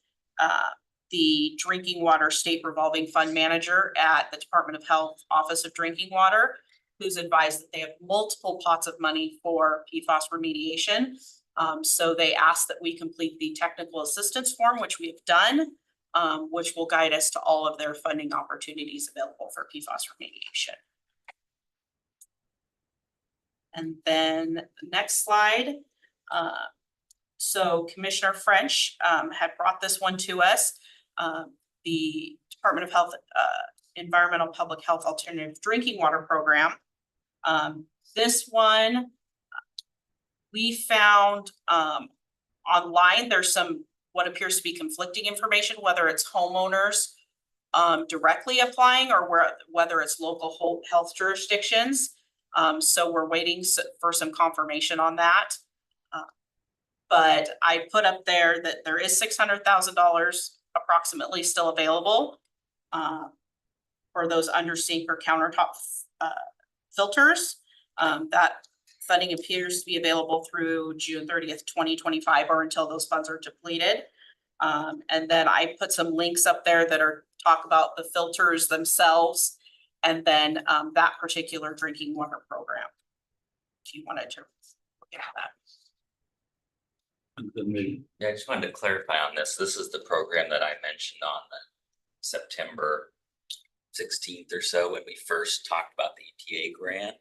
Speaker 19: the Drinking Water State Revolving Fund Manager at the Department of Health Office of Drinking Water, who's advised that they have multiple pots of money for PFAS remediation. So they asked that we complete the technical assistance form, which we have done, which will guide us to all of their funding opportunities available for PFAS remediation. And then the next slide. So Commissioner French had brought this one to us. The Department of Health Environmental Public Health Alternative Drinking Water Program. This one we found online. There's some what appears to be conflicting information, whether it's homeowners directly applying or whether it's local health jurisdictions. So we're waiting for some confirmation on that. But I put up there that there is $600,000 approximately still available for those under sink or countertop filters. That funding appears to be available through June 30th, 2025, or until those funds are depleted. And then I put some links up there that talk about the filters themselves, and then that particular drinking water program, if you wanted to look at that.
Speaker 4: Yeah, I just wanted to clarify on this. This is the program that I mentioned on the September 16th or so when we first talked about the EPA grant.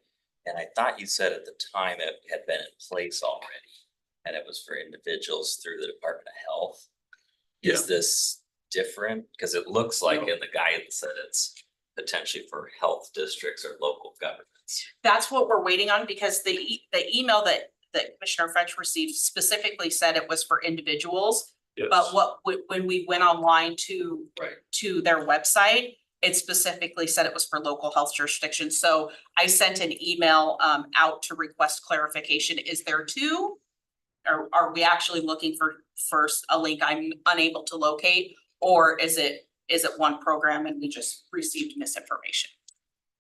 Speaker 4: And I thought you said at the time it had been in place already and it was for individuals through the Department of Health. Is this different? Because it looks like in the guidance that it's potentially for health districts or local governments.
Speaker 19: That's what we're waiting on, because the email that Commissioner French received specifically said it was for individuals.
Speaker 17: Yes.
Speaker 19: But when we went online to their website, it specifically said it was for local health jurisdictions. So I sent an email out to request clarification. Is there two? Or are we actually looking for first a link I'm unable to locate? Or is it one program and we just received misinformation?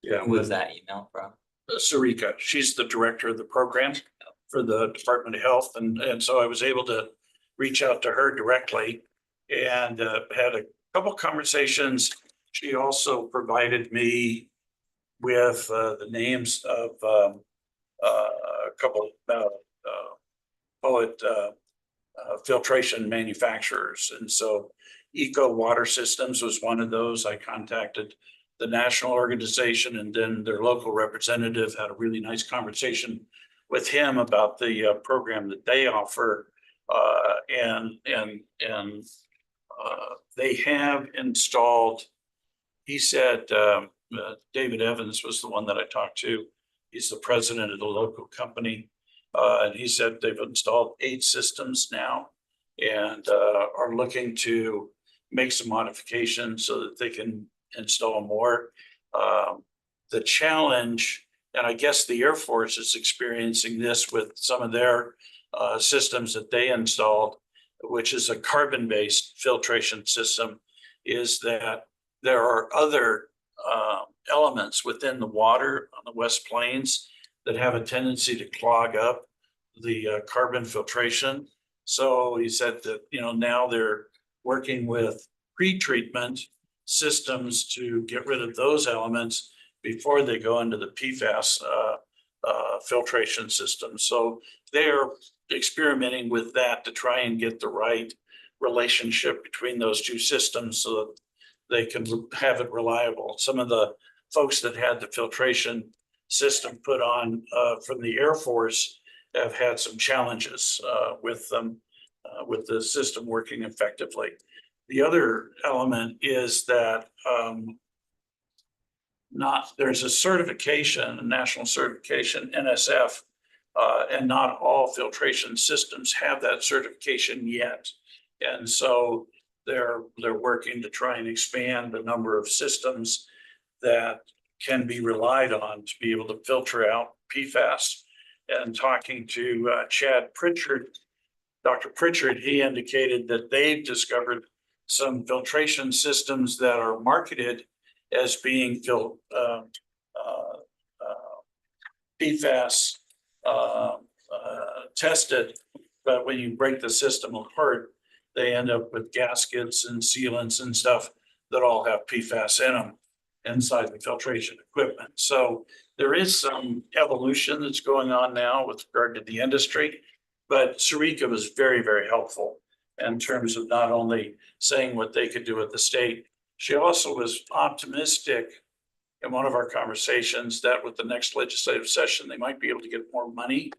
Speaker 17: Yeah.
Speaker 4: Who was that email from?
Speaker 17: Sarika, she's the director of the program for the Department of Health. And so I was able to reach out to her directly and had a couple conversations. She also provided me with the names of a couple filtration manufacturers. And so Eco Water Systems was one of those. I contacted the national organization, and then their local representative had a really nice conversation with him about the program that they offer. They have installed, he said, David Evans was the one that I talked to. He's the president of the local company. And he said they've installed 8 systems now and are looking to make some modifications so that they can install more. The challenge, and I guess the Air Force is experiencing this with some of their systems that they installed, which is a carbon-based filtration system, is that there are other elements within the water on the West Plains that have a tendency to clog up the carbon filtration. So he said that, now they're working with pre-treatment systems to get rid of those elements before they go into the PFAS filtration system. So they're experimenting with that to try and get the right relationship between those two systems so that they can have it reliable. Some of the folks that had the filtration system put on from the Air Force have had some challenges with them, with the system working effectively. The other element is that there's a certification, a national certification, NSF, and not all filtration systems have that certification yet. And so they're working to try and expand the number of systems that can be relied on to be able to filter out PFAS. And talking to Chad Pritchard, Dr. Pritchard, he indicated that they've discovered some filtration systems that are marketed as being PFAS tested, but when you break the system apart, they end up with gaskets and sealants and stuff that all have PFAS in them inside the filtration equipment. So there is some evolution that's going on now with regard to the industry, but Sarika was very, very helpful in terms of not only saying what they could do at the state, she also was optimistic in one of our conversations that with the next legislative session, they might be able to get more money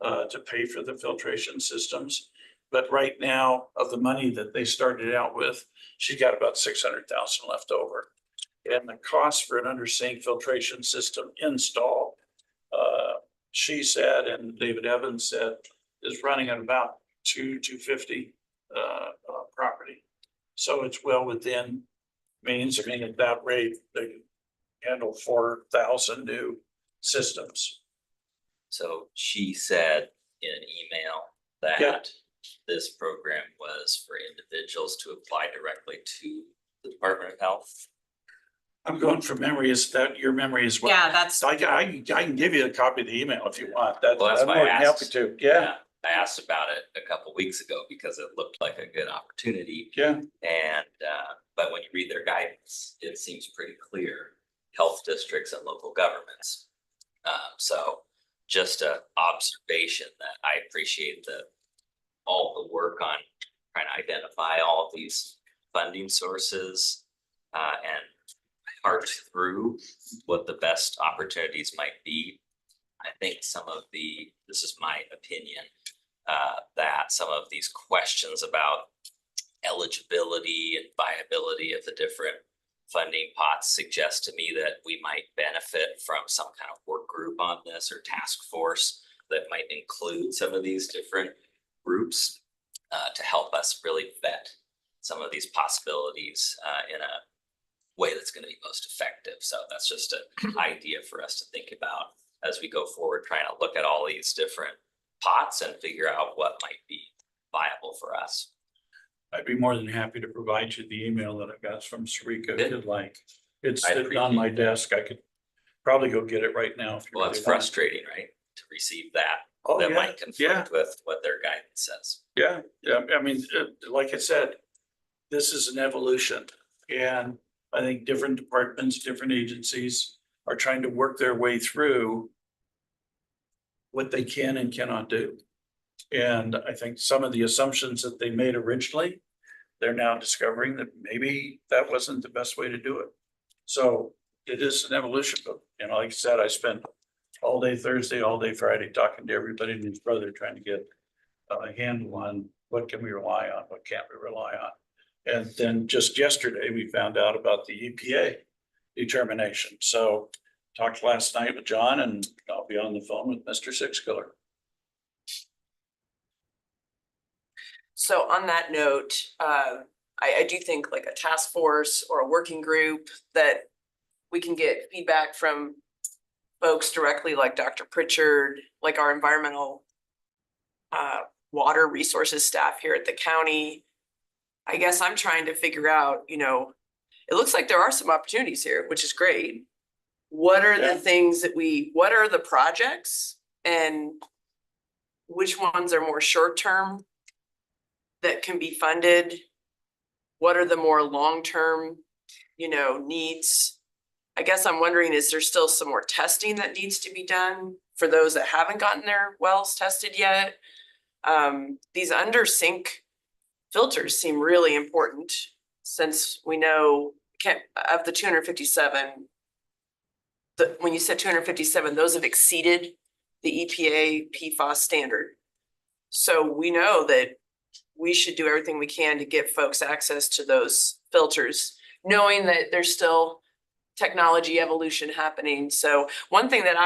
Speaker 17: to pay for the filtration systems. But right now, of the money that they started out with, she got about 600,000 left over. And the cost for an under sink filtration system install, she said, and David Evans said, is running at about $250 property. So it's well within means. I mean, at that rate, they handle 4,000 new systems.
Speaker 4: So she said in an email that this program was for individuals to apply directly to the Department of Health.
Speaker 17: I'm going from memory. Is that your memory as well?
Speaker 19: Yeah, that's.
Speaker 17: I can give you a copy of the email if you want.
Speaker 4: Well, that's
Speaker 17: I'm
Speaker 4: why
Speaker 17: more
Speaker 4: I
Speaker 17: than happy
Speaker 4: asked.
Speaker 17: to. Yeah.
Speaker 4: I asked about it a couple weeks ago because it looked like a good opportunity.
Speaker 17: Yeah.
Speaker 4: And, but when you read their guidance, it seems pretty clear, health districts and local governments. So just a observation that I appreciate all the work on trying to identify all of these funding sources, and parse through what the best opportunities might be. I think this is my opinion, that some of these questions about eligibility and viability of the different funding pots suggest to me that we might benefit from some kind of work group on this or task force that might include some of these different groups to help us really vet some of these possibilities in a way that's going to be most effective. So that's just an idea for us to think about as we go forward, trying to look at all these different pots and figure out what might be viable for us.
Speaker 17: I'd be more than happy to provide you the email that I got from Sarika if you'd like. It's
Speaker 4: I
Speaker 17: sitting on my desk. I could probably go get it right now. If you
Speaker 4: Well, it's
Speaker 17: really want.
Speaker 4: frustrating, right? To receive that,
Speaker 17: Oh,
Speaker 4: that
Speaker 17: yeah,
Speaker 4: might conflict with what their guidance says.
Speaker 17: Yeah, I mean, like I said, this is an evolution. And I think different departments, different agencies are trying to work their way through what they can and cannot do. And I think some of the assumptions that they made originally, they're now discovering that maybe that wasn't the best way to do it. So it is an evolution, but like I said, I spent all day Thursday, all day Friday, talking to everybody and his brother, trying to get a handle on what can we rely on, what can't we rely on. And then just yesterday, we found out about the EPA determination. So talked last night with John, and I'll be on the phone with Mr. Sixkiller.
Speaker 5: So on that note, I do think like a task force or a working group that we can get feedback from folks directly, like Dr. Pritchard, like our environmental water resources staff here at the county. I guess I'm trying to figure out, it looks like there are some opportunities here, which is great. What are the things that what are the projects and which ones are more short-term that can be funded? What are the more long-term, needs? I guess I'm wondering, is there still some more testing that needs to be done for those that haven't gotten their wells tested yet? These under sink filters seem really important, since we know of the 257, when you said 257, those have exceeded the EPA PFAS standard. So we know that we should do everything we can to get folks access to those filters, knowing that there's still technology evolution happening. So one thing that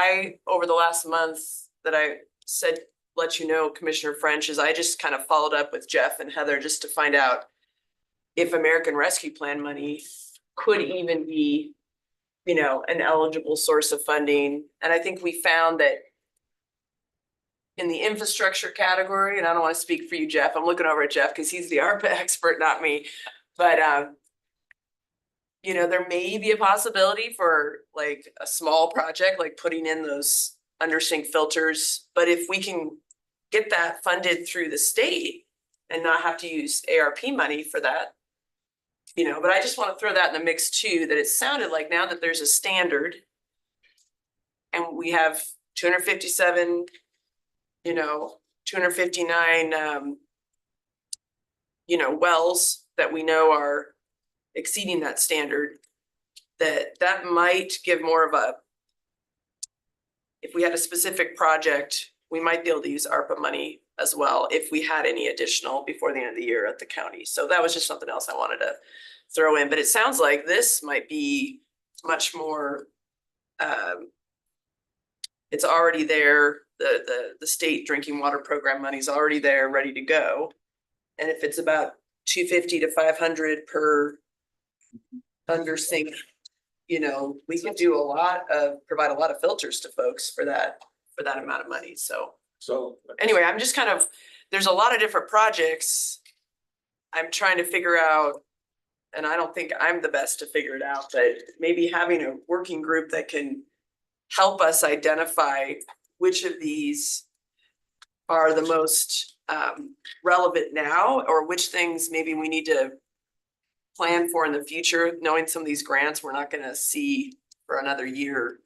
Speaker 5: over the last month that I said, let you know, Commissioner French, is I just kind of followed up with Jeff and Heather just to find out if American Rescue Plan money could even be you know, an eligible source of funding. And I think we found that in the infrastructure category, and I don't want to speak for you, Jeff, I'm looking over at Jeff because he's the ARPA expert, not me. But, you know, there may be a possibility for like a small project, like putting in those undersink filters. But if we can get that funded through the state and not have to use ARP money for that, you know, but I just want to throw that in the mix too, that it sounded like now that there's a standard and we have 257, you know, 259, you know, wells that we know are exceeding that standard, that might give more of a, if we had a specific project, we might be able to use ARPA money as well if we had any additional before the end of the year at the county. So that was just something else I wanted to throw in, but it sounds like this might be much more, it's already there. The state drinking water program money's already there, ready to go. And if it's about 250 to 500 per undersink, you know, we can do provide a lot of filters to folks for that amount of money. So anyway, I'm just kind of, there's a lot of different projects. I'm trying to figure out, and I don't think I'm the best to figure it out, but maybe having a working group that can help us identify which of these are the most relevant now, or which things maybe we need to plan for in the future, knowing some of these grants we're not gonna see for another year.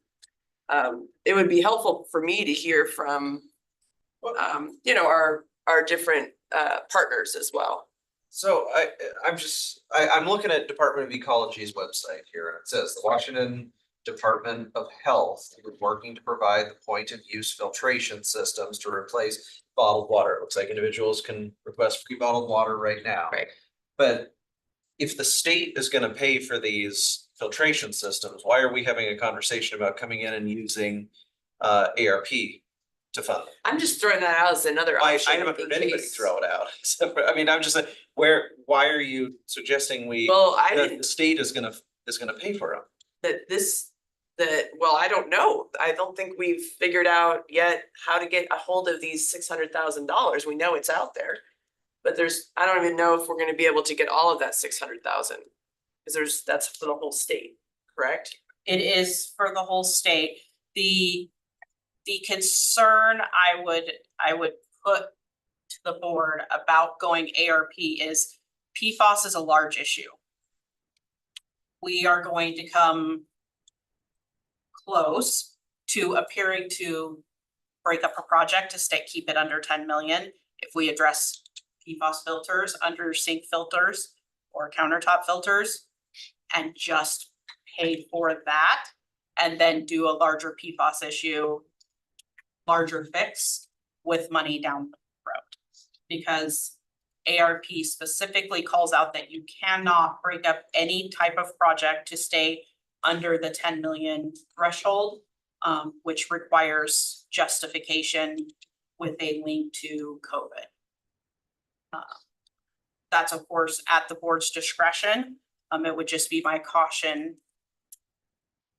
Speaker 5: It would be helpful for me to hear from, you know, our different partners as well.
Speaker 11: So I'm looking at Department of Ecology's website here, and it says the Washington Department of Health is working to provide the point of use filtration systems to replace bottled water. It looks like individuals can request free bottled water right now.
Speaker 5: Right.
Speaker 11: But if the state is gonna pay for these filtration systems, why are we having a conversation about coming in and using ARP to fund them?
Speaker 5: I'm just throwing that out as another
Speaker 11: I
Speaker 5: option.
Speaker 11: haven't heard
Speaker 5: in
Speaker 11: anybody
Speaker 5: case.
Speaker 11: throw it out. So, I mean, I'm just like, why are you suggesting
Speaker 5: Well, I
Speaker 11: that
Speaker 5: didn't,
Speaker 11: the state is gonna pay for them?
Speaker 5: well, I don't know. I don't think we've figured out yet how to get a hold of these $600,000. We know it's out there. But I don't even know if we're gonna be able to get all of that 600,000. Because that's for the whole state, correct?
Speaker 19: It is for the whole state. The concern I would put to the board about going ARP is PFAS is a large issue. We are going to come close to appearing to break up a project to keep it under 10 million if we address PFAS filters, under sink filters or countertop filters, and just pay for that and then do a larger PFAS issue, larger fix with money down the road. Because ARP specifically calls out that you cannot break up any type of project to stay under the 10 million threshold, which requires justification with a link to COVID. That's of course at the board's discretion. It would just be my caution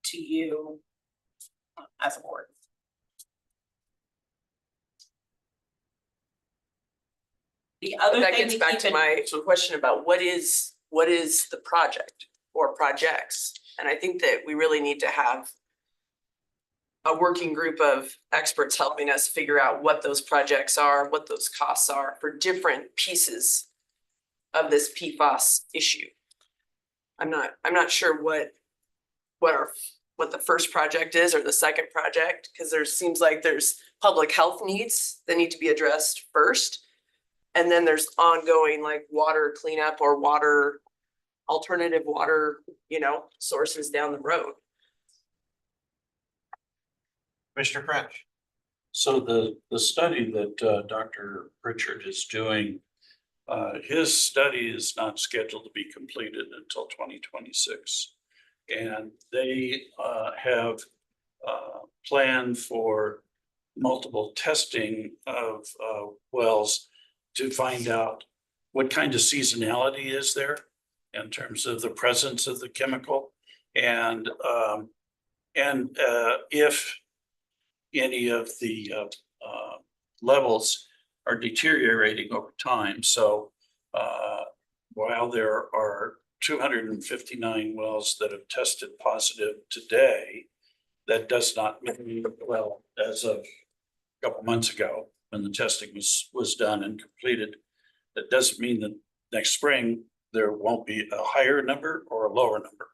Speaker 19: to you as a board. The other
Speaker 5: That
Speaker 19: thing
Speaker 5: gets
Speaker 19: to
Speaker 5: back
Speaker 19: keep
Speaker 5: to
Speaker 19: in-
Speaker 5: my question about what is the project or projects? And I think that we really need to have a working group of experts helping us figure out what those projects are, what those costs are for different pieces of this PFAS issue. I'm not sure what the first project is or the second project, because seems like there's public health needs that need to be addressed first. And then there's ongoing like water cleanup or alternative water, you know, sources down the road.
Speaker 17: Commissioner French. So the study that Dr. Pritchard is doing, his study is not scheduled to be completed until 2026. And they have planned for multiple testing of wells to find out what kind of seasonality is there in terms of the presence of the chemical. And if any of the levels are deteriorating over time, so while there are 259 wells that have tested positive today, that does not mean, well, as of a couple months ago, when the testing was done and completed, that doesn't mean that next spring there won't be a higher number or a lower number.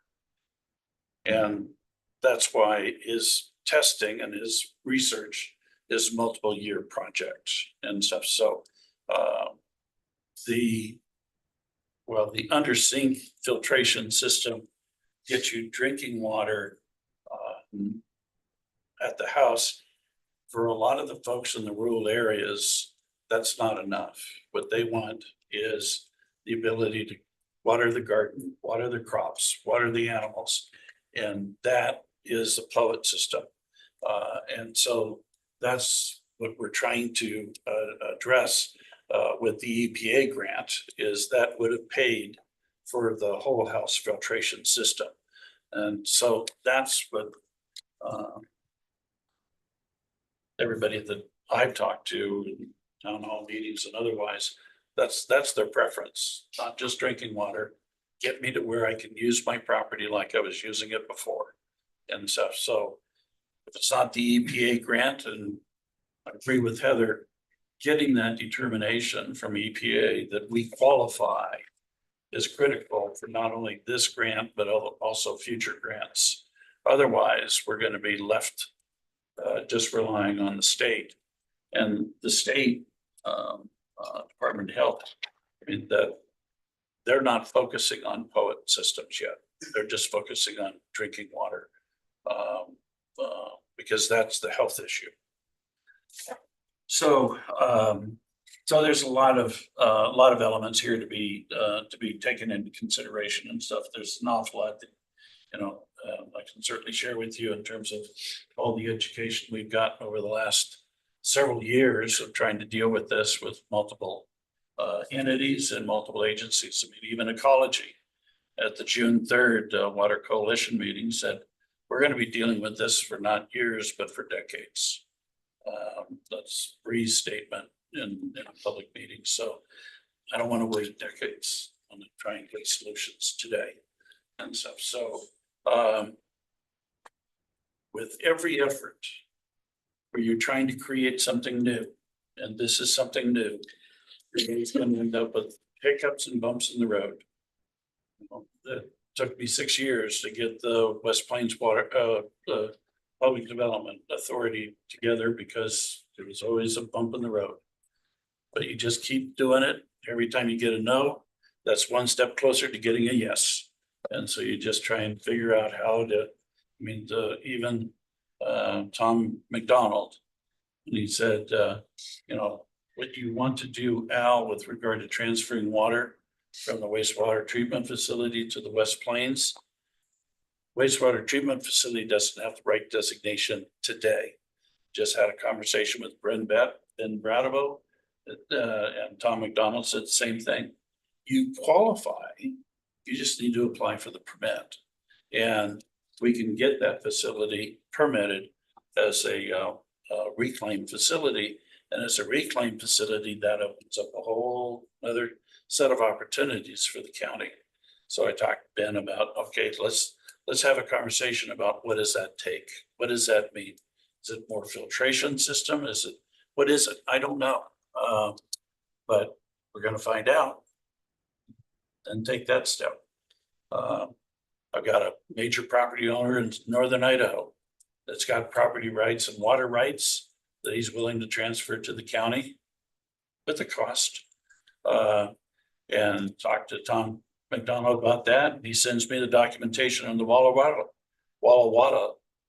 Speaker 17: And that's why his testing and his research is multiple year project and stuff. So the under-sink filtration system gets you drinking water at the house. For a lot of the folks in the rural areas, that's not enough. What they want is the ability to water the garden, water the crops, water the animals. And that is the Poet system. And so that's what we're trying to address with the EPA grant, is that would have paid for the whole house filtration system. And so that's what everybody that I've talked to in town hall meetings and otherwise, that's their preference, not just drinking water. Get me to where I can use my property like I was using it before and stuff. So if it's not the EPA grant, and I agree with Heather, getting that determination from EPA that we qualify is critical for not only this grant, but also future grants. Otherwise, we're going to be left just relying on the state. And the state Department of Health, I mean, they're not focusing on Poet systems yet. They're just focusing on drinking water because that's the health issue. So there's a lot of elements here to be taken into consideration and stuff. There's an awful lot that, I can certainly share with you in terms of all the education we've gotten over the last several years of trying to deal with this with multiple entities and multiple agencies. I mean, even ecology at the June 3rd Water Coalition meeting said, we're going to be dealing with this for not years, but for decades. That's Bree's statement in a public meeting. So I don't want to wait decades. I want to try and get solutions today and stuff. So with every effort where you're trying to create something new, and this is something new, you're always going to end up with hiccups and bumps in the road. That took me 6 years to get the West Plains Water, the Public Development Authority together because there was always a bump in the road. But you just keep doing it. Every time you get a no, that's one step closer to getting a yes. And so you just try and figure out how to, even Tom McDonald, and he said, what you want to do, Al, with regard to transferring water from the wastewater treatment facility to the West Plains. Wastewater treatment facility doesn't have the right designation today. Just had a conversation with Ben Bradivo, and Tom McDonald said the same thing. You qualify, you just need to apply for the permit. And we can get that facility permitted as a reclaim facility. And as a reclaim facility, that opens up a whole other set of opportunities for the county. So I talked to Ben about, okay, let's have a conversation about what does that take? What does that mean? Is it more filtration system? What is it? I don't know. But we're going to find out and take that step. I've got a major property owner in northern Idaho that's got property rights and water rights that he's willing to transfer to the county with the cost. And talked to Tom McDonald about that. And he sends me the documentation on the Walla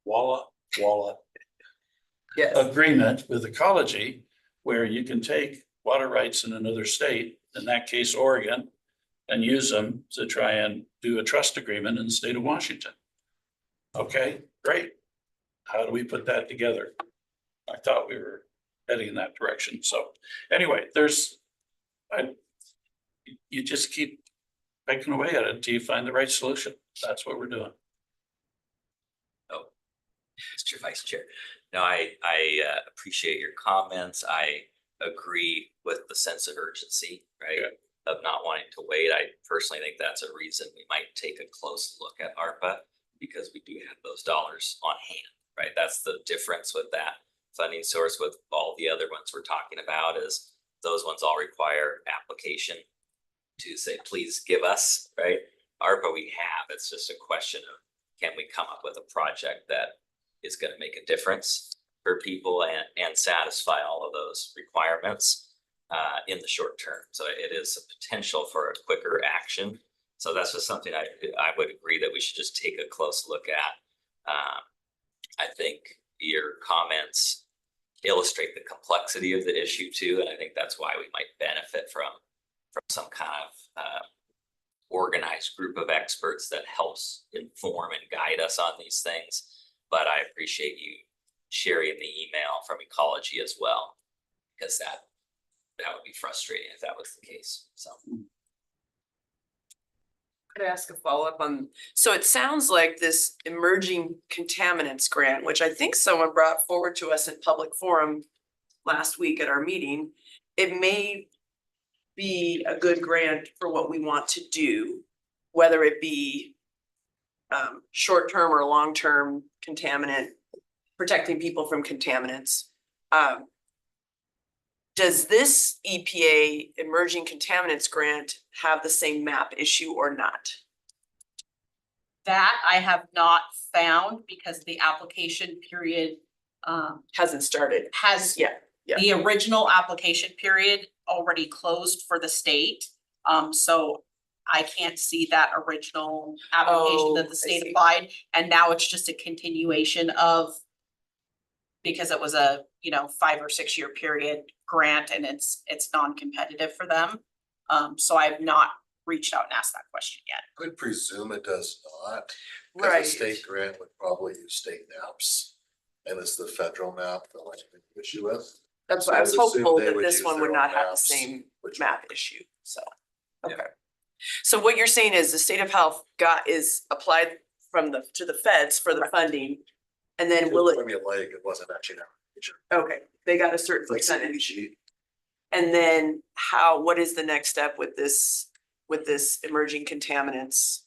Speaker 17: Walla agreement with ecology, where you can take water rights in another state, in that case, Oregon, and use them to try and do a trust agreement in the state of Washington. Okay, great. How do we put that together? I thought we were heading in that direction. So anyway, you just keep picking away at it until you find the right solution. That's what we're doing.
Speaker 4: Mr. Vice Chair. No, I appreciate your comments. I agree with the sense of urgency, right? Of not wanting to wait. I personally think that's a reason we might take a close look at ARPA because we do have those dollars on hand, right? That's the difference with that funding source with all the other ones we're talking about is those ones all require application to say, please give us, right? ARPA we have, it's just a question of can we come up with a project that is going to make a difference for people and satisfy all of those requirements in the short term. So it is a potential for a quicker action. So that's just something I would agree that we should just take a close look at. I think your comments illustrate the complexity of the issue too, and I think that's why we might benefit from some kind of organized group of experts that helps inform and guide us on these things. But I appreciate you sharing the email from Ecology as well, because that would be frustrating if that was the case. So.
Speaker 5: Could I ask a follow-up on, so it sounds like this emerging contaminants grant, which I think someone brought forward to us in public forum last week at our meeting, it may be a good grant for what we want to do, whether it be short-term or long-term contaminant, protecting people from contaminants. Does this EPA emerging contaminants grant have the same map issue or not?
Speaker 19: That I have not found because the application period
Speaker 5: Hasn't started.
Speaker 19: has.
Speaker 5: Yeah.
Speaker 19: The original application period already closed for the state. So I can't see that original application that
Speaker 5: Oh,
Speaker 19: the
Speaker 5: I
Speaker 19: state
Speaker 5: see.
Speaker 19: applied, and now it's just a continuation of. Because it was a, 5 or 6 year period grant and it's non-competitive for them. So I've not reached out and asked that question yet.
Speaker 20: Could presume it does not. 'Cause
Speaker 5: Right.
Speaker 20: the state grant would probably use state maps. And it's the federal map that like the issue with.
Speaker 5: That's
Speaker 20: So
Speaker 5: why I was
Speaker 20: would assume
Speaker 5: hopeful
Speaker 20: they
Speaker 5: that
Speaker 20: would
Speaker 5: this
Speaker 20: use
Speaker 5: one
Speaker 20: their
Speaker 5: would
Speaker 20: own
Speaker 5: not have the
Speaker 20: maps,
Speaker 5: same
Speaker 20: which-
Speaker 5: map issue, so, okay. So what you're saying is the state of health is applied to the feds for the funding. And then will it,
Speaker 20: Formulaic, it wasn't actually an application.
Speaker 5: okay, they got a certain
Speaker 20: Like
Speaker 5: percentage.
Speaker 20: CDBG.
Speaker 5: And then what is the next step with this emerging contaminants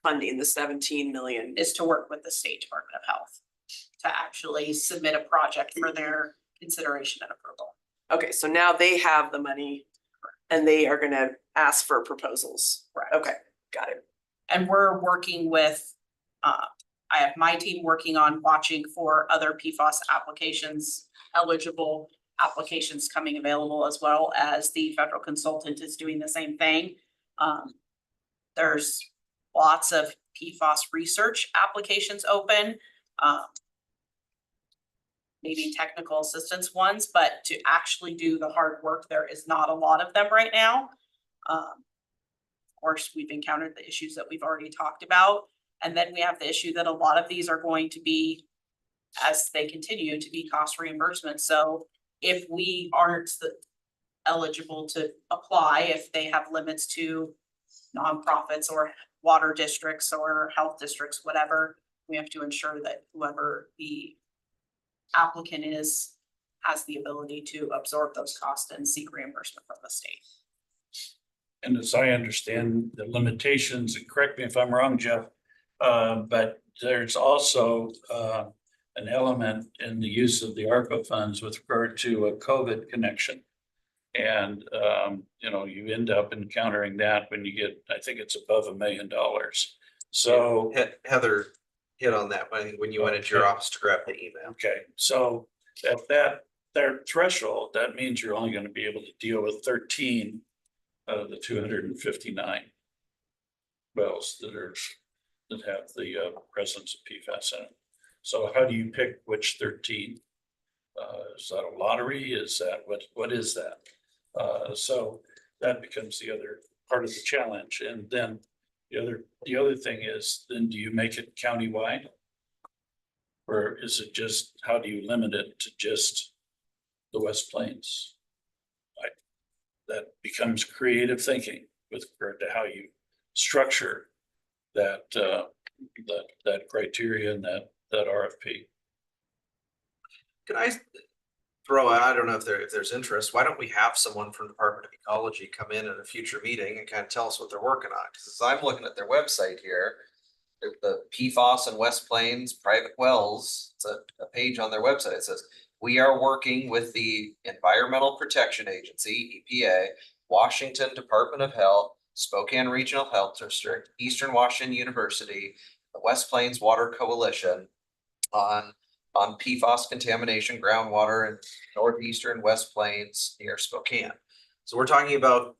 Speaker 5: funding, the 17 million?
Speaker 19: Is to work with the State Department of Health to actually submit a project for their consideration and approval.
Speaker 5: Okay, so now they have the money and they are gonna ask for proposals.
Speaker 19: Correct.
Speaker 5: Okay, got it.
Speaker 19: And we're working with, I have my team working on watching for other PFAS applications, eligible applications coming available, as well as the federal consultant is doing the same thing. There's lots of PFAS research applications open. Maybe technical assistance ones, but to actually do the hard work, there is not a lot of them right now. Of course, we've encountered the issues that we've already talked about. And then we have the issue that a lot of these are going to be, as they continue to be, cost reimbursement. So if we aren't eligible to apply, if they have limits to nonprofits or water districts or health districts, whatever, we have to ensure that whoever the applicant has the ability to absorb those costs and seek reimbursement from the state.
Speaker 17: And as I understand the limitations, and correct me if I'm wrong, Jeff, but there's also an element in the use of the ARPA funds with regard to a COVID connection. And you end up encountering that when you get, I think it's above $1 million. So.
Speaker 11: Heather hit on that when you went into your office to grab the email.
Speaker 17: Okay, so at their threshold, that means you're only gonna be able to deal with 13 out of the 259 wells that have the presence of PFAS in it. So how do you pick which 13? Is that a lottery? Is that, what is that? So that becomes the other part of the challenge. And then the other thing is, then do you make it countywide? Or is it just, how do you limit it to just the West Plains? That becomes creative thinking with regard to how you structure that criteria and that RFP.
Speaker 11: Can I throw out, I don't know if there's interest, why don't we have someone from Department of Ecology come in at a future meeting and kind of tell us what they're working on? Because as I'm looking at their website here, the PFAS and West Plains private wells, it's a page on their website. It says, we are working with the Environmental Protection Agency, EPA, Washington Department of Health, Spokane Regional Health District, Eastern Washington University, the West Plains Water Coalition on PFAS contamination groundwater in northeastern West Plains near Spokane. So we're talking about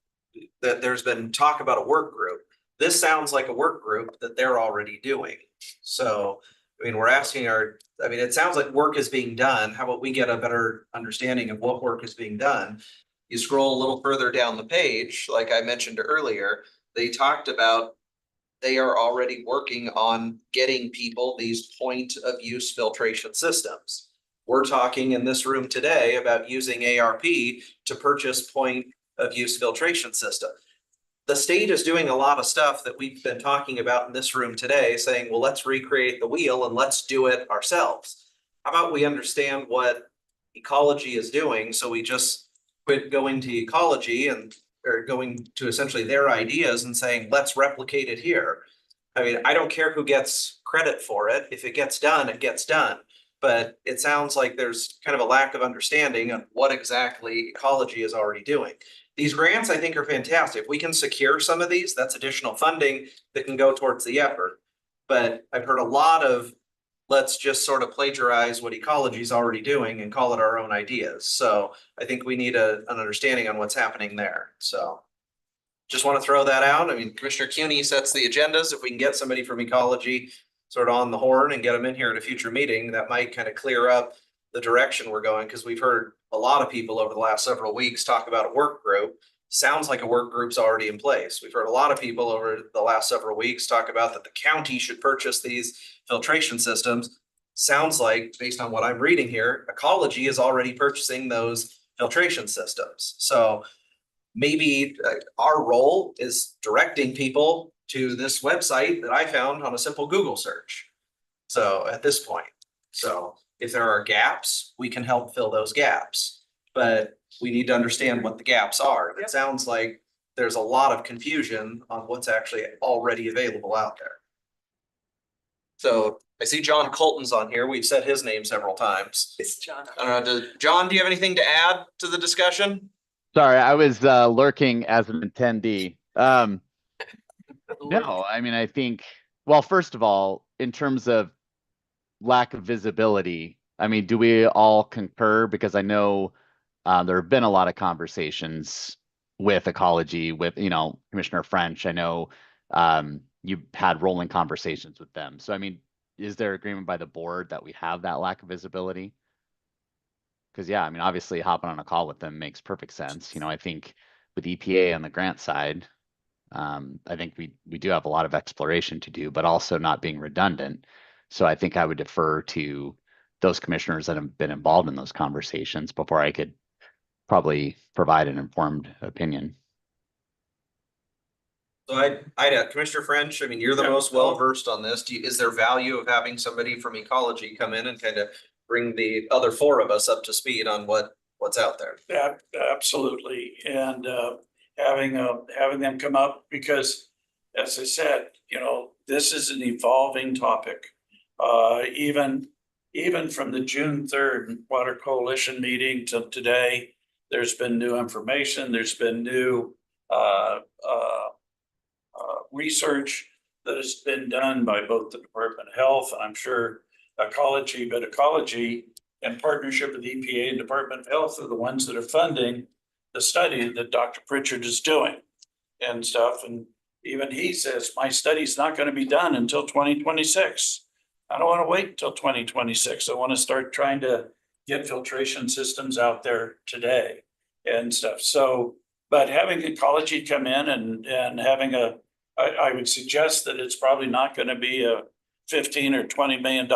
Speaker 11: that there's been talk about a work group. This sounds like a work group that they're already doing. So, I mean, we're asking it sounds like work is being done. How about we get a better understanding of what work is being done? You scroll a little further down the page, like I mentioned earlier, they talked about they are already working on getting people these point of use filtration systems. We're talking in this room today about using ARP to purchase point of use filtration system. The state is doing a lot of stuff that we've been talking about in this room today, saying, well, let's recreate the wheel and let's do it ourselves. How about we understand what ecology is doing, so we just quit going to ecology or going to essentially their ideas and saying, let's replicate it here. I mean, I don't care who gets credit for it. If it gets done, it gets done. But it sounds like there's kind of a lack of understanding of what exactly ecology is already doing. These grants, I think, are fantastic. If we can secure some of these, that's additional funding that can go towards the effort. But I've heard a lot of, let's just sort of plagiarize what ecology is already doing and call it our own ideas. So I think we need an understanding on what's happening there. So just want to throw that out. I mean, Commissioner CUNY sets the agendas. If we can get somebody from ecology sort of on the horn and get them in here at a future meeting, that might kind of clear up the direction we're going, because we've heard a lot of people over the last several weeks talk about a work group. Sounds like a work group's already in place. We've heard a lot of people over the last several weeks talk about that the county should purchase these filtration systems. Sounds like, based on what I'm reading here, ecology is already purchasing those filtration systems. So maybe our role is directing people to this website that I found on a simple Google search. So at this point, so if there are gaps, we can help fill those gaps, but we need to understand what the gaps are. It sounds like there's a lot of confusion on what's actually already available out there. So I see John Colton's on here. We've said his name several times.
Speaker 5: It's John.
Speaker 11: John, do you have anything to add to the discussion?
Speaker 21: Sorry, I was lurking as an attendee. No, I mean, I think, well, first of all, in terms of lack of visibility, I mean, do we all concur? Because I know there have been a lot of conversations with ecology, with, Commissioner French. I know you had rolling conversations with them. So, I mean, is there agreement by the board that we have that lack of visibility? Because, yeah, I mean, obviously hopping on a call with them makes perfect sense. I think with EPA on the grant side, I think we do have a lot of exploration to do, but also not being redundant. So I think I would defer to those commissioners that have been involved in those conversations before I could probably provide an informed opinion.
Speaker 11: So I Commissioner French, I mean, you're the most well-versed on this. Is there value of having somebody from ecology come in and kind of bring the other four of us up to speed on what's out there?
Speaker 17: Absolutely, and having them come up, because as I said, this is an evolving topic. Even from the June 3rd Water Coalition meeting till today, there's been new information, there's been new research that has been done by both the Department of Health, I'm sure ecology, but ecology in partnership with EPA and Department of Health are the ones that are funding the study that Dr. Pritchard is doing and stuff. And even he says, my study's not going to be done until 2026. I don't want to wait until 2026. I want to start trying to get filtration systems out there today and stuff. So, but having ecology come in and having I would suggest that it's probably not going to be a $15 or $20 million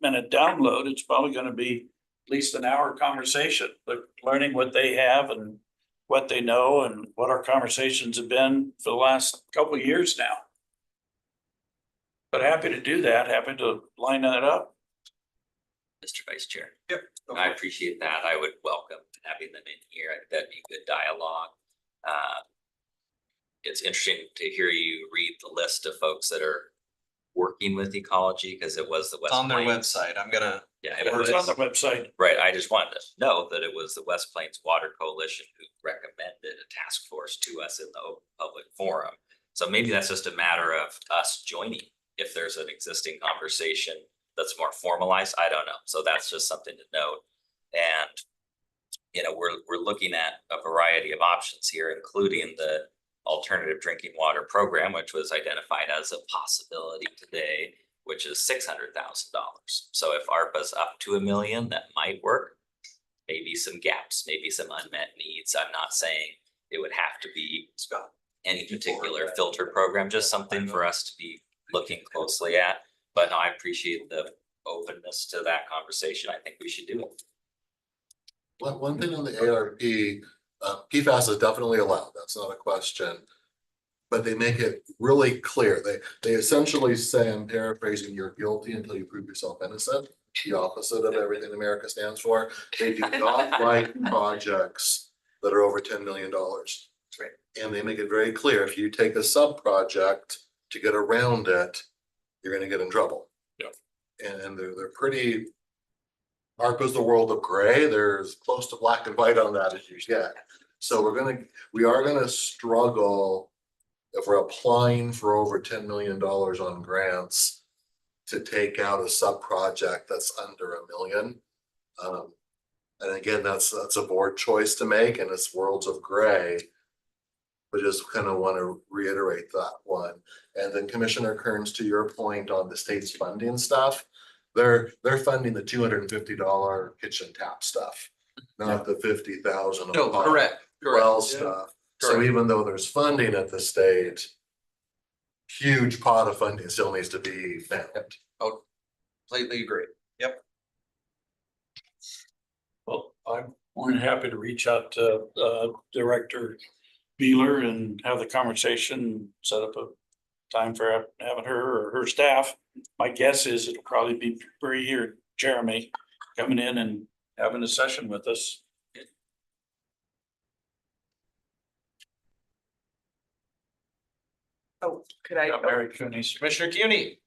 Speaker 17: minute download. It's probably going to be at least an hour conversation, but learning what they have and what they know and what our conversations have been for the last couple of years now. But happy to do that, happy to line that up.
Speaker 4: Mr. Vice Chair.
Speaker 11: Yep.
Speaker 4: I appreciate that. I would welcome having them in here. I think that'd be good dialogue. It's interesting to hear you read the list of folks that are working with ecology, because it was the West
Speaker 14: It's on their
Speaker 4: Plains.
Speaker 14: website. I'm gonna.
Speaker 4: Yeah,
Speaker 17: It's on the website.
Speaker 4: Right, I just wanted to know that it was the West Plains Water Coalition who recommended a task force to us in the open public forum. So maybe that's just a matter of us joining, if there's an existing conversation that's more formalized, I don't know. So that's just something to note. And, you know, we're looking at a variety of options here, including the alternative drinking water program, which was identified as a possibility today, which is $600,000. So if ARPA's up to $1 million, that might work. Maybe some gaps, maybe some unmet needs. I'm not saying it would have to be any particular filter program, just something for us to be looking closely at. But no, I appreciate the openness to that conversation. I think we should do it.
Speaker 20: One thing on the ARP, PFAS is definitely allowed, that's not a question. But they make it really clear, they essentially say, I'm paraphrasing, you're guilty until you prove yourself innocent. The opposite of everything America stands for. They do not like projects that are over $10 million.
Speaker 5: Right.
Speaker 20: And they make it very clear, if you take a sub-project to get around it, you're gonna get in trouble.
Speaker 17: Yeah.
Speaker 20: And they're pretty, ARPA's the world of gray, there's close to black and white on that as you get. So we are gonna struggle if we're applying for over $10 million on grants to take out a sub-project that's under $1 million. And again, that's a board choice to make, and it's worlds of gray. But just kind of want to reiterate that one. And then Commissioner Kearns, to your point on the state's funding stuff, they're funding the $250 kitchen tap stuff, not the 50,000.
Speaker 14: No, correct.
Speaker 20: Well stuff. So even though there's funding at the state, huge pot of funding still needs to be found.
Speaker 14: Oh, completely agree. Yep.
Speaker 17: Well, I'm more than happy to reach out to Director Beeler and have the conversation, set up a time for having her or her staff. My guess is it'll probably be Bree or Jeremy coming in and having a session with us.
Speaker 5: Oh, could I?
Speaker 17: Mary Cooney.
Speaker 14: Commissioner CUNY.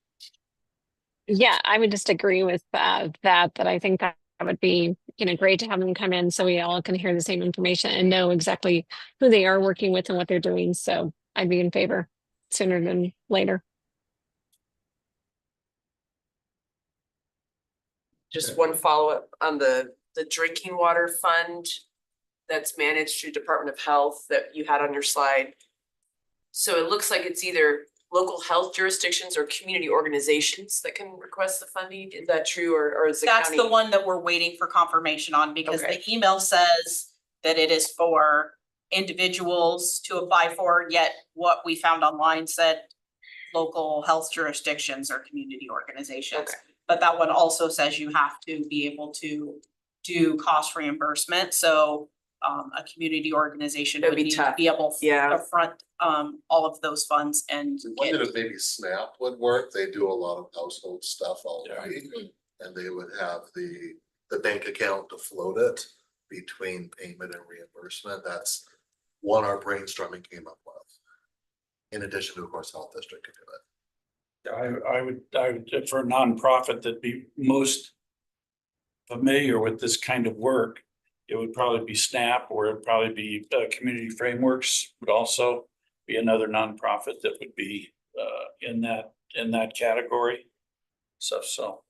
Speaker 3: Yeah, I would just agree with that I think that would be, great to have them come in so we all can hear the same information and know exactly who they are working with and what they're doing. So I'd be in favor sooner than later.
Speaker 5: Just one follow-up on the drinking water fund that's managed through Department of Health that you had on your slide. So it looks like it's either local health jurisdictions or community organizations that can request the funding. Is that true, or is the
Speaker 19: That's
Speaker 5: county?
Speaker 19: the one that we're waiting for confirmation on, because
Speaker 5: Okay.
Speaker 19: the email says that it is for individuals to apply for, yet what we found online said local health jurisdictions or community organizations.
Speaker 5: Okay.
Speaker 19: But that one also says you have to be able to do cost reimbursement, so a community organization
Speaker 5: That'd
Speaker 19: would
Speaker 5: be
Speaker 19: need to
Speaker 5: tough.
Speaker 19: be able
Speaker 5: Yeah.
Speaker 19: to front all of those funds and
Speaker 20: I
Speaker 19: get.
Speaker 20: wondered if maybe SNAP would work. They do a lot of household stuff already. And they would have the bank account to float it between payment and reimbursement. That's one our brainstorming came up with. In addition to, of course, Health District could do it.
Speaker 17: I would, for a nonprofit that'd be most familiar with this kind of work, it would probably be SNAP, or it'd probably be Community Frameworks would also be another nonprofit that would be in that category. So.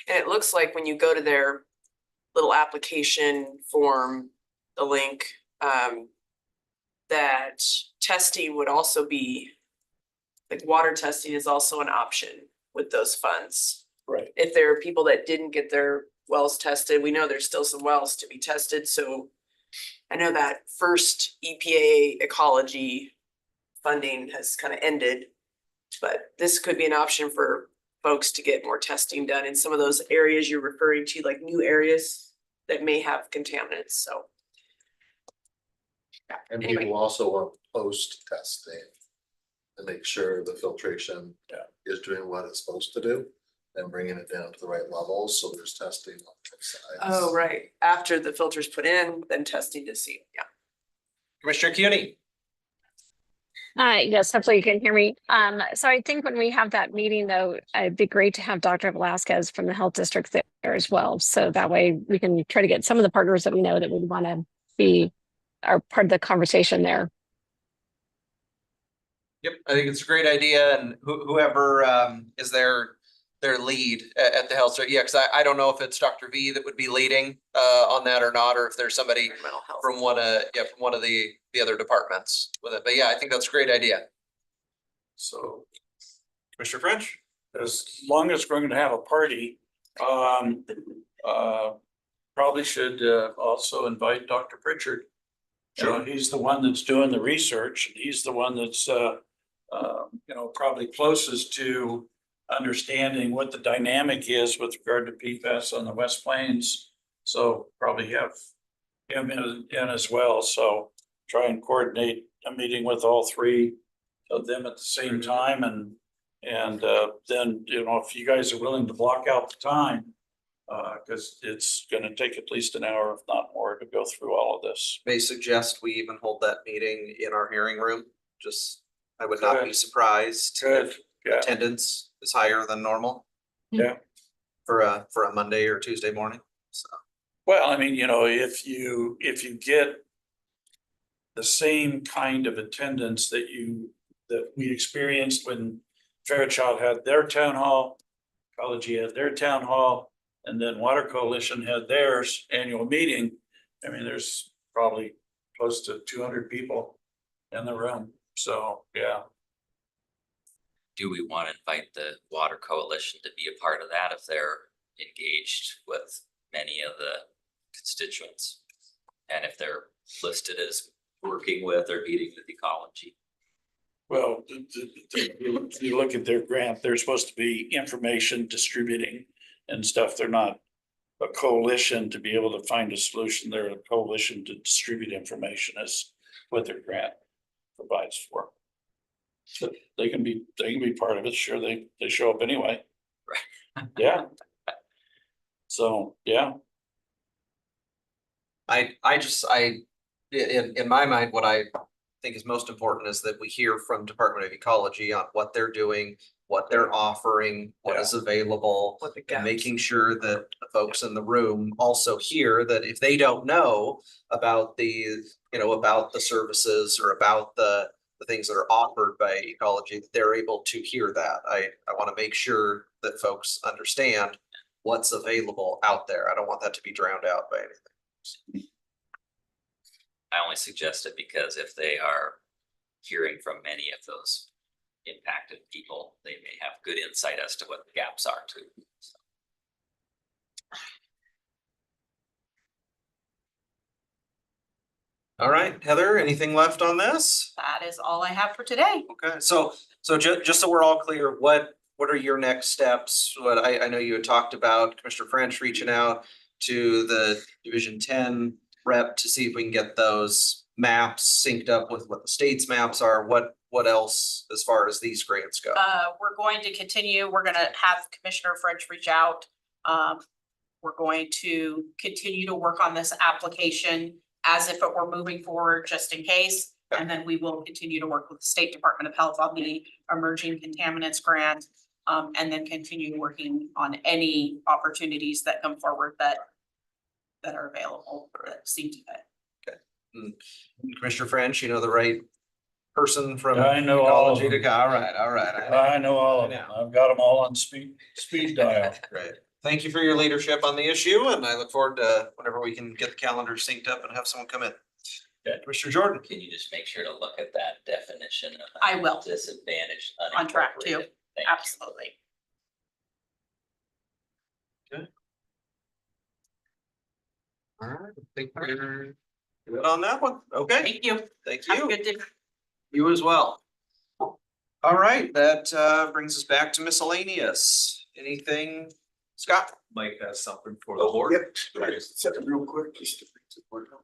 Speaker 5: And it looks like when you go to their little application form, the link, that testing would also be, like water testing is also an option with those funds.
Speaker 17: Right.
Speaker 5: If there are people that didn't get their wells tested, we know there's still some wells to be tested, so I know that first EPA ecology funding has kind of ended, but this could be an option for folks to get more testing done in some of those areas you're referring to, like new areas that may have contaminants, so. Yeah,
Speaker 20: And
Speaker 5: anyway.
Speaker 20: people also want post testing to make sure the filtration is doing what it's supposed to do. and bringing it down to the right levels, so there's testing on both sides.
Speaker 5: Oh, right. After the filter's put in, then testing to see, yeah.
Speaker 14: Commissioner CUNY.
Speaker 3: Yes, hopefully you can hear me. So I think when we have that meeting though, it'd be great to have Dr. Velasquez from the health district there as well. So that way we can try to get some of the partners that we know that would want to be are part of the conversation there.
Speaker 11: Yep, I think it's a great idea, and whoever is their lead at the health, yeah, because I don't know if it's Dr. V that would be leading on that or not, or if there's somebody
Speaker 5: Mental health.
Speaker 11: from one of the other departments with it, but yeah, I think that's a great idea.
Speaker 17: So
Speaker 14: Commissioner French?
Speaker 17: as long as we're gonna have a party, probably should also invite Dr. Pritchard. He's the one that's doing the research, and he's the one that's probably closest to understanding what the dynamic is with regard to PFAS on the West Plains. So probably have him in as well, so try and coordinate a meeting with all three of them at the same time, and then, if you guys are willing to block out the time, because it's gonna take at least an hour, if not more, to go through all of this.
Speaker 11: May suggest we even hold that meeting in our hearing room, just, I would not be surprised if
Speaker 17: Yeah.
Speaker 11: attendance is higher than normal.
Speaker 17: Yeah.
Speaker 11: For a Monday or Tuesday morning, so.
Speaker 17: Well, I mean, if you get the same kind of attendance that we experienced when Fairchild had their town hall, Ecology had their town hall, and then Water Coalition had theirs annual meeting. I mean, there's probably close to 200 people in the room, so, yeah.
Speaker 4: Do we want to invite the Water Coalition to be a part of that if they're engaged with many of the constituents? And if they're listed as working with or meeting with ecology?
Speaker 17: Well, if you look at their grant, they're supposed to be information distributing and stuff. They're not a coalition to be able to find a solution. They're a coalition to distribute information is what their grant provides for. So they can be part of it. Sure, they show up anyway.
Speaker 4: Right.
Speaker 17: Yeah. So, yeah.
Speaker 11: In my mind, what I think is most important is that we hear from Department of Ecology on what they're doing, what they're offering, what is available.
Speaker 5: What the
Speaker 11: And
Speaker 5: gaps.
Speaker 11: making sure that the folks in the room also hear that if they don't know about about the services or about the things that are offered by Ecology, that they're able to hear that. I want to make sure that folks understand what's available out there. I don't want that to be drowned out by anything.
Speaker 4: I only suggest it because if they are hearing from many of those impacted people, they may have good insight as to what the gaps are too. So.
Speaker 11: All right, Heather, anything left on this?
Speaker 19: That is all I have for today.
Speaker 11: Okay, so just so we're all clear, what are your next steps? What I know you had talked about Commissioner French reaching out to the Division 10 rep to see if we can get those maps synced up with what the state's maps are. What else as far as these grants go?
Speaker 19: We're going to continue. We're gonna have Commissioner French reach out. We're going to continue to work on this application as if it were moving forward, just in case. And then we will continue to work with the State Department of Health on the emerging contaminants grant. And then continue working on any opportunities that come forward that are available that seem to fit.
Speaker 11: Commissioner French, you know the right person from
Speaker 17: I know all of
Speaker 11: Ecology
Speaker 17: them.
Speaker 11: to, all right.
Speaker 17: I know all of them. I've got them all on speed dial.
Speaker 11: Great. Thank you for your leadership on the issue, and I look forward to whenever we can get the calendar synced up and have someone come in.
Speaker 17: Yeah.
Speaker 11: Commissioner Jordan.
Speaker 4: Can you just make sure to look at that definition of
Speaker 19: I will.
Speaker 4: disadvantaged
Speaker 19: On track too.
Speaker 4: unincorporated? Thank you.
Speaker 19: Absolutely.
Speaker 11: All right, I think we're good on that one. Okay.
Speaker 19: Thank you.
Speaker 11: Thank
Speaker 19: Have a
Speaker 11: you.
Speaker 19: good day.
Speaker 11: You as well. All right, that brings us back to miscellaneous. Anything, Scott?
Speaker 12: Mike has something for the board.
Speaker 15: Set it real quick, just to make it work out.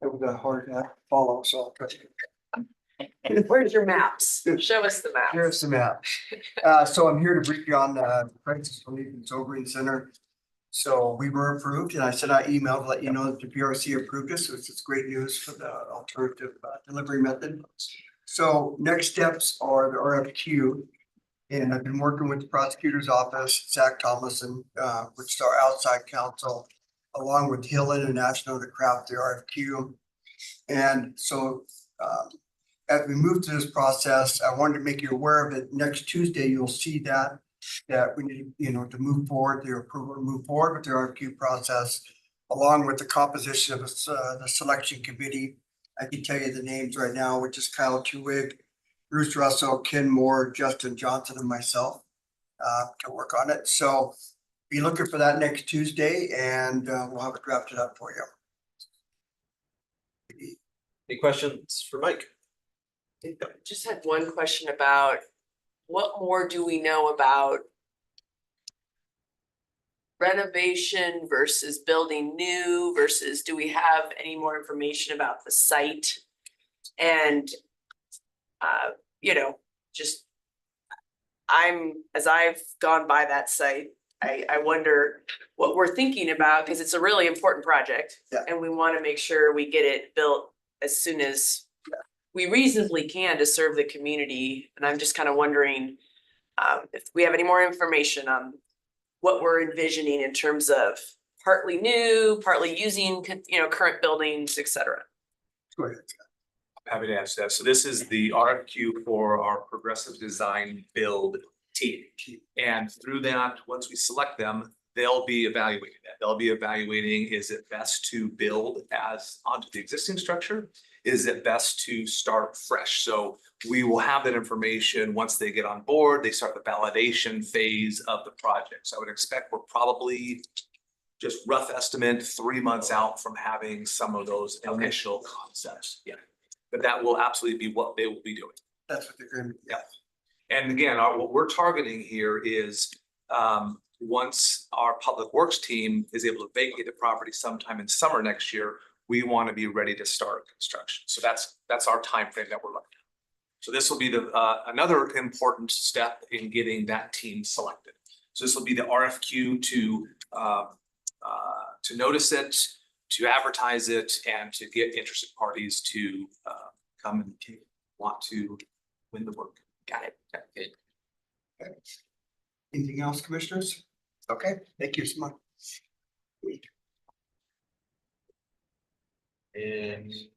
Speaker 15: It was a hard act to follow, so I'll try to.
Speaker 5: Where's your maps? Show us the maps.
Speaker 6: Here's the map. So I'm here to brief you on Francis Williams Sobering Center. So we were approved, and I sent out email to let you know that the PRC approved us, so it's great news for the alternative delivery method. So next steps are the RFQ. And I've been working with the prosecutor's office, Zach Thomason, which is our outside counsel, along with Hill International to craft the RFQ. And so as we move through this process, I wanted to make you aware of it. Next Tuesday, you'll see that we need, to move forward, their approval to move forward with the RFQ process, along with the composition of the selection committee. I can tell you the names right now, which is Kyle Tuwig, Bruce Russell, Ken Moore, Justin Johnson, and myself to work on it. So be looking for that next Tuesday, and we'll have it drafted up for you.
Speaker 14: Any questions for Mike?
Speaker 5: Just had one question about what more do we know about renovation versus building new versus do we have any more information about the site? And just as I've gone by that site, I wonder what we're thinking about because it's a really important project.
Speaker 6: Yeah.
Speaker 5: And we want to make sure we get it built as soon as we reasonably can to serve the community. And I'm just kind of wondering if we have any more information on what we're envisioning in terms of partly new, partly using, current buildings, et cetera.
Speaker 6: Go ahead.
Speaker 12: Happy to answer that. So this is the RFQ for our progressive design build team. And through that, once we select them, they'll be evaluating that. They'll be evaluating, is it best to build as onto the existing structure? Is it best to start fresh? So we will have that information once they get on board, they start the validation phase of the project. So I would expect we're probably just rough estimate, 3 months out from having some of those initial concepts. Yeah. But that will absolutely be what they will be doing.
Speaker 6: That's what they're going to do.
Speaker 12: Yeah. And again, what we're targeting here is once our public works team is able to vacate the property sometime in summer next year, we want to be ready to start construction. So that's our time frame that we're looking at. So this will be the another important step in getting that team selected. So this will be the RFQ to notice it, to advertise it, and to get interested parties to come and want to win the work.
Speaker 5: Got it.
Speaker 12: Good.
Speaker 6: Okay. Anything else, commissioners? Okay, thank you so much.
Speaker 14: Anything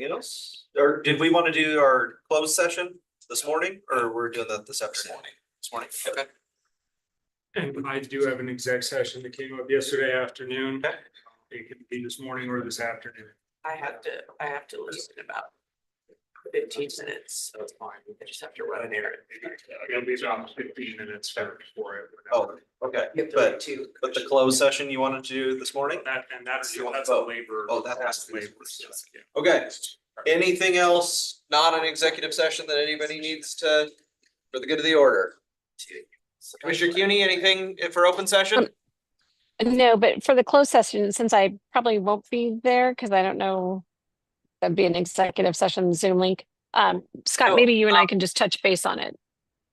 Speaker 14: else? Or did we want to do our closed session this morning or we're doing that this afternoon? This morning, okay.
Speaker 13: And I do have an exec session that came up yesterday afternoon. It could be this morning or this afternoon.
Speaker 5: I have to listen in about 15 minutes.
Speaker 13: So it's fine.
Speaker 5: I just have to run an errand.
Speaker 13: It'll be about 15 minutes for it.
Speaker 14: Oh, okay, but the closed session you wanted to do this morning?
Speaker 13: That's
Speaker 14: You want
Speaker 13: a
Speaker 14: vote?
Speaker 13: labor.
Speaker 14: Oh, that has to be.
Speaker 13: labor.
Speaker 14: Okay, anything else, not an executive session that anybody needs to, for the good of the order? Commissioner CUNY, anything for open session?
Speaker 3: No, but for the closed session, since I probably won't be there, because I don't know, that'd be an executive session Zoom link. Scott, maybe you and I can just touch base on it.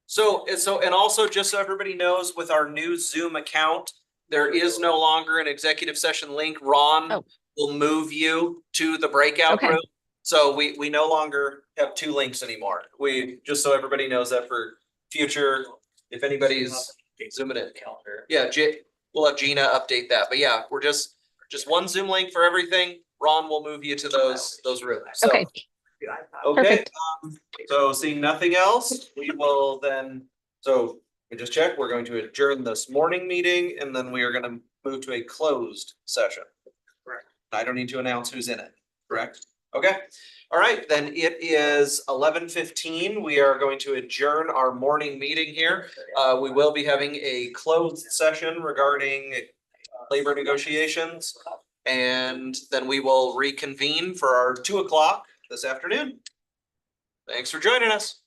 Speaker 14: So, and also just so everybody knows, with our new Zoom account, there is no longer an executive session link. Ron will move you to the breakout room. So we no longer have two links anymore. Just so everybody knows that for future, if anybody's zooming in. Yeah, we'll have Gina update that. But yeah, we're just one Zoom link for everything. Ron will move you to those rooms. So,
Speaker 3: Okay.
Speaker 14: Okay, so seeing nothing else, we will then, so we just check, we're going to adjourn this morning meeting and then we are gonna move to a closed session.
Speaker 13: Correct.
Speaker 14: I don't need to announce who's in it, correct? Okay, all right, then it is 11:15. We are going to adjourn our morning meeting here. We will be having a closed session regarding labor negotiations. And then we will reconvene for our 2 o'clock this afternoon. Thanks for joining us.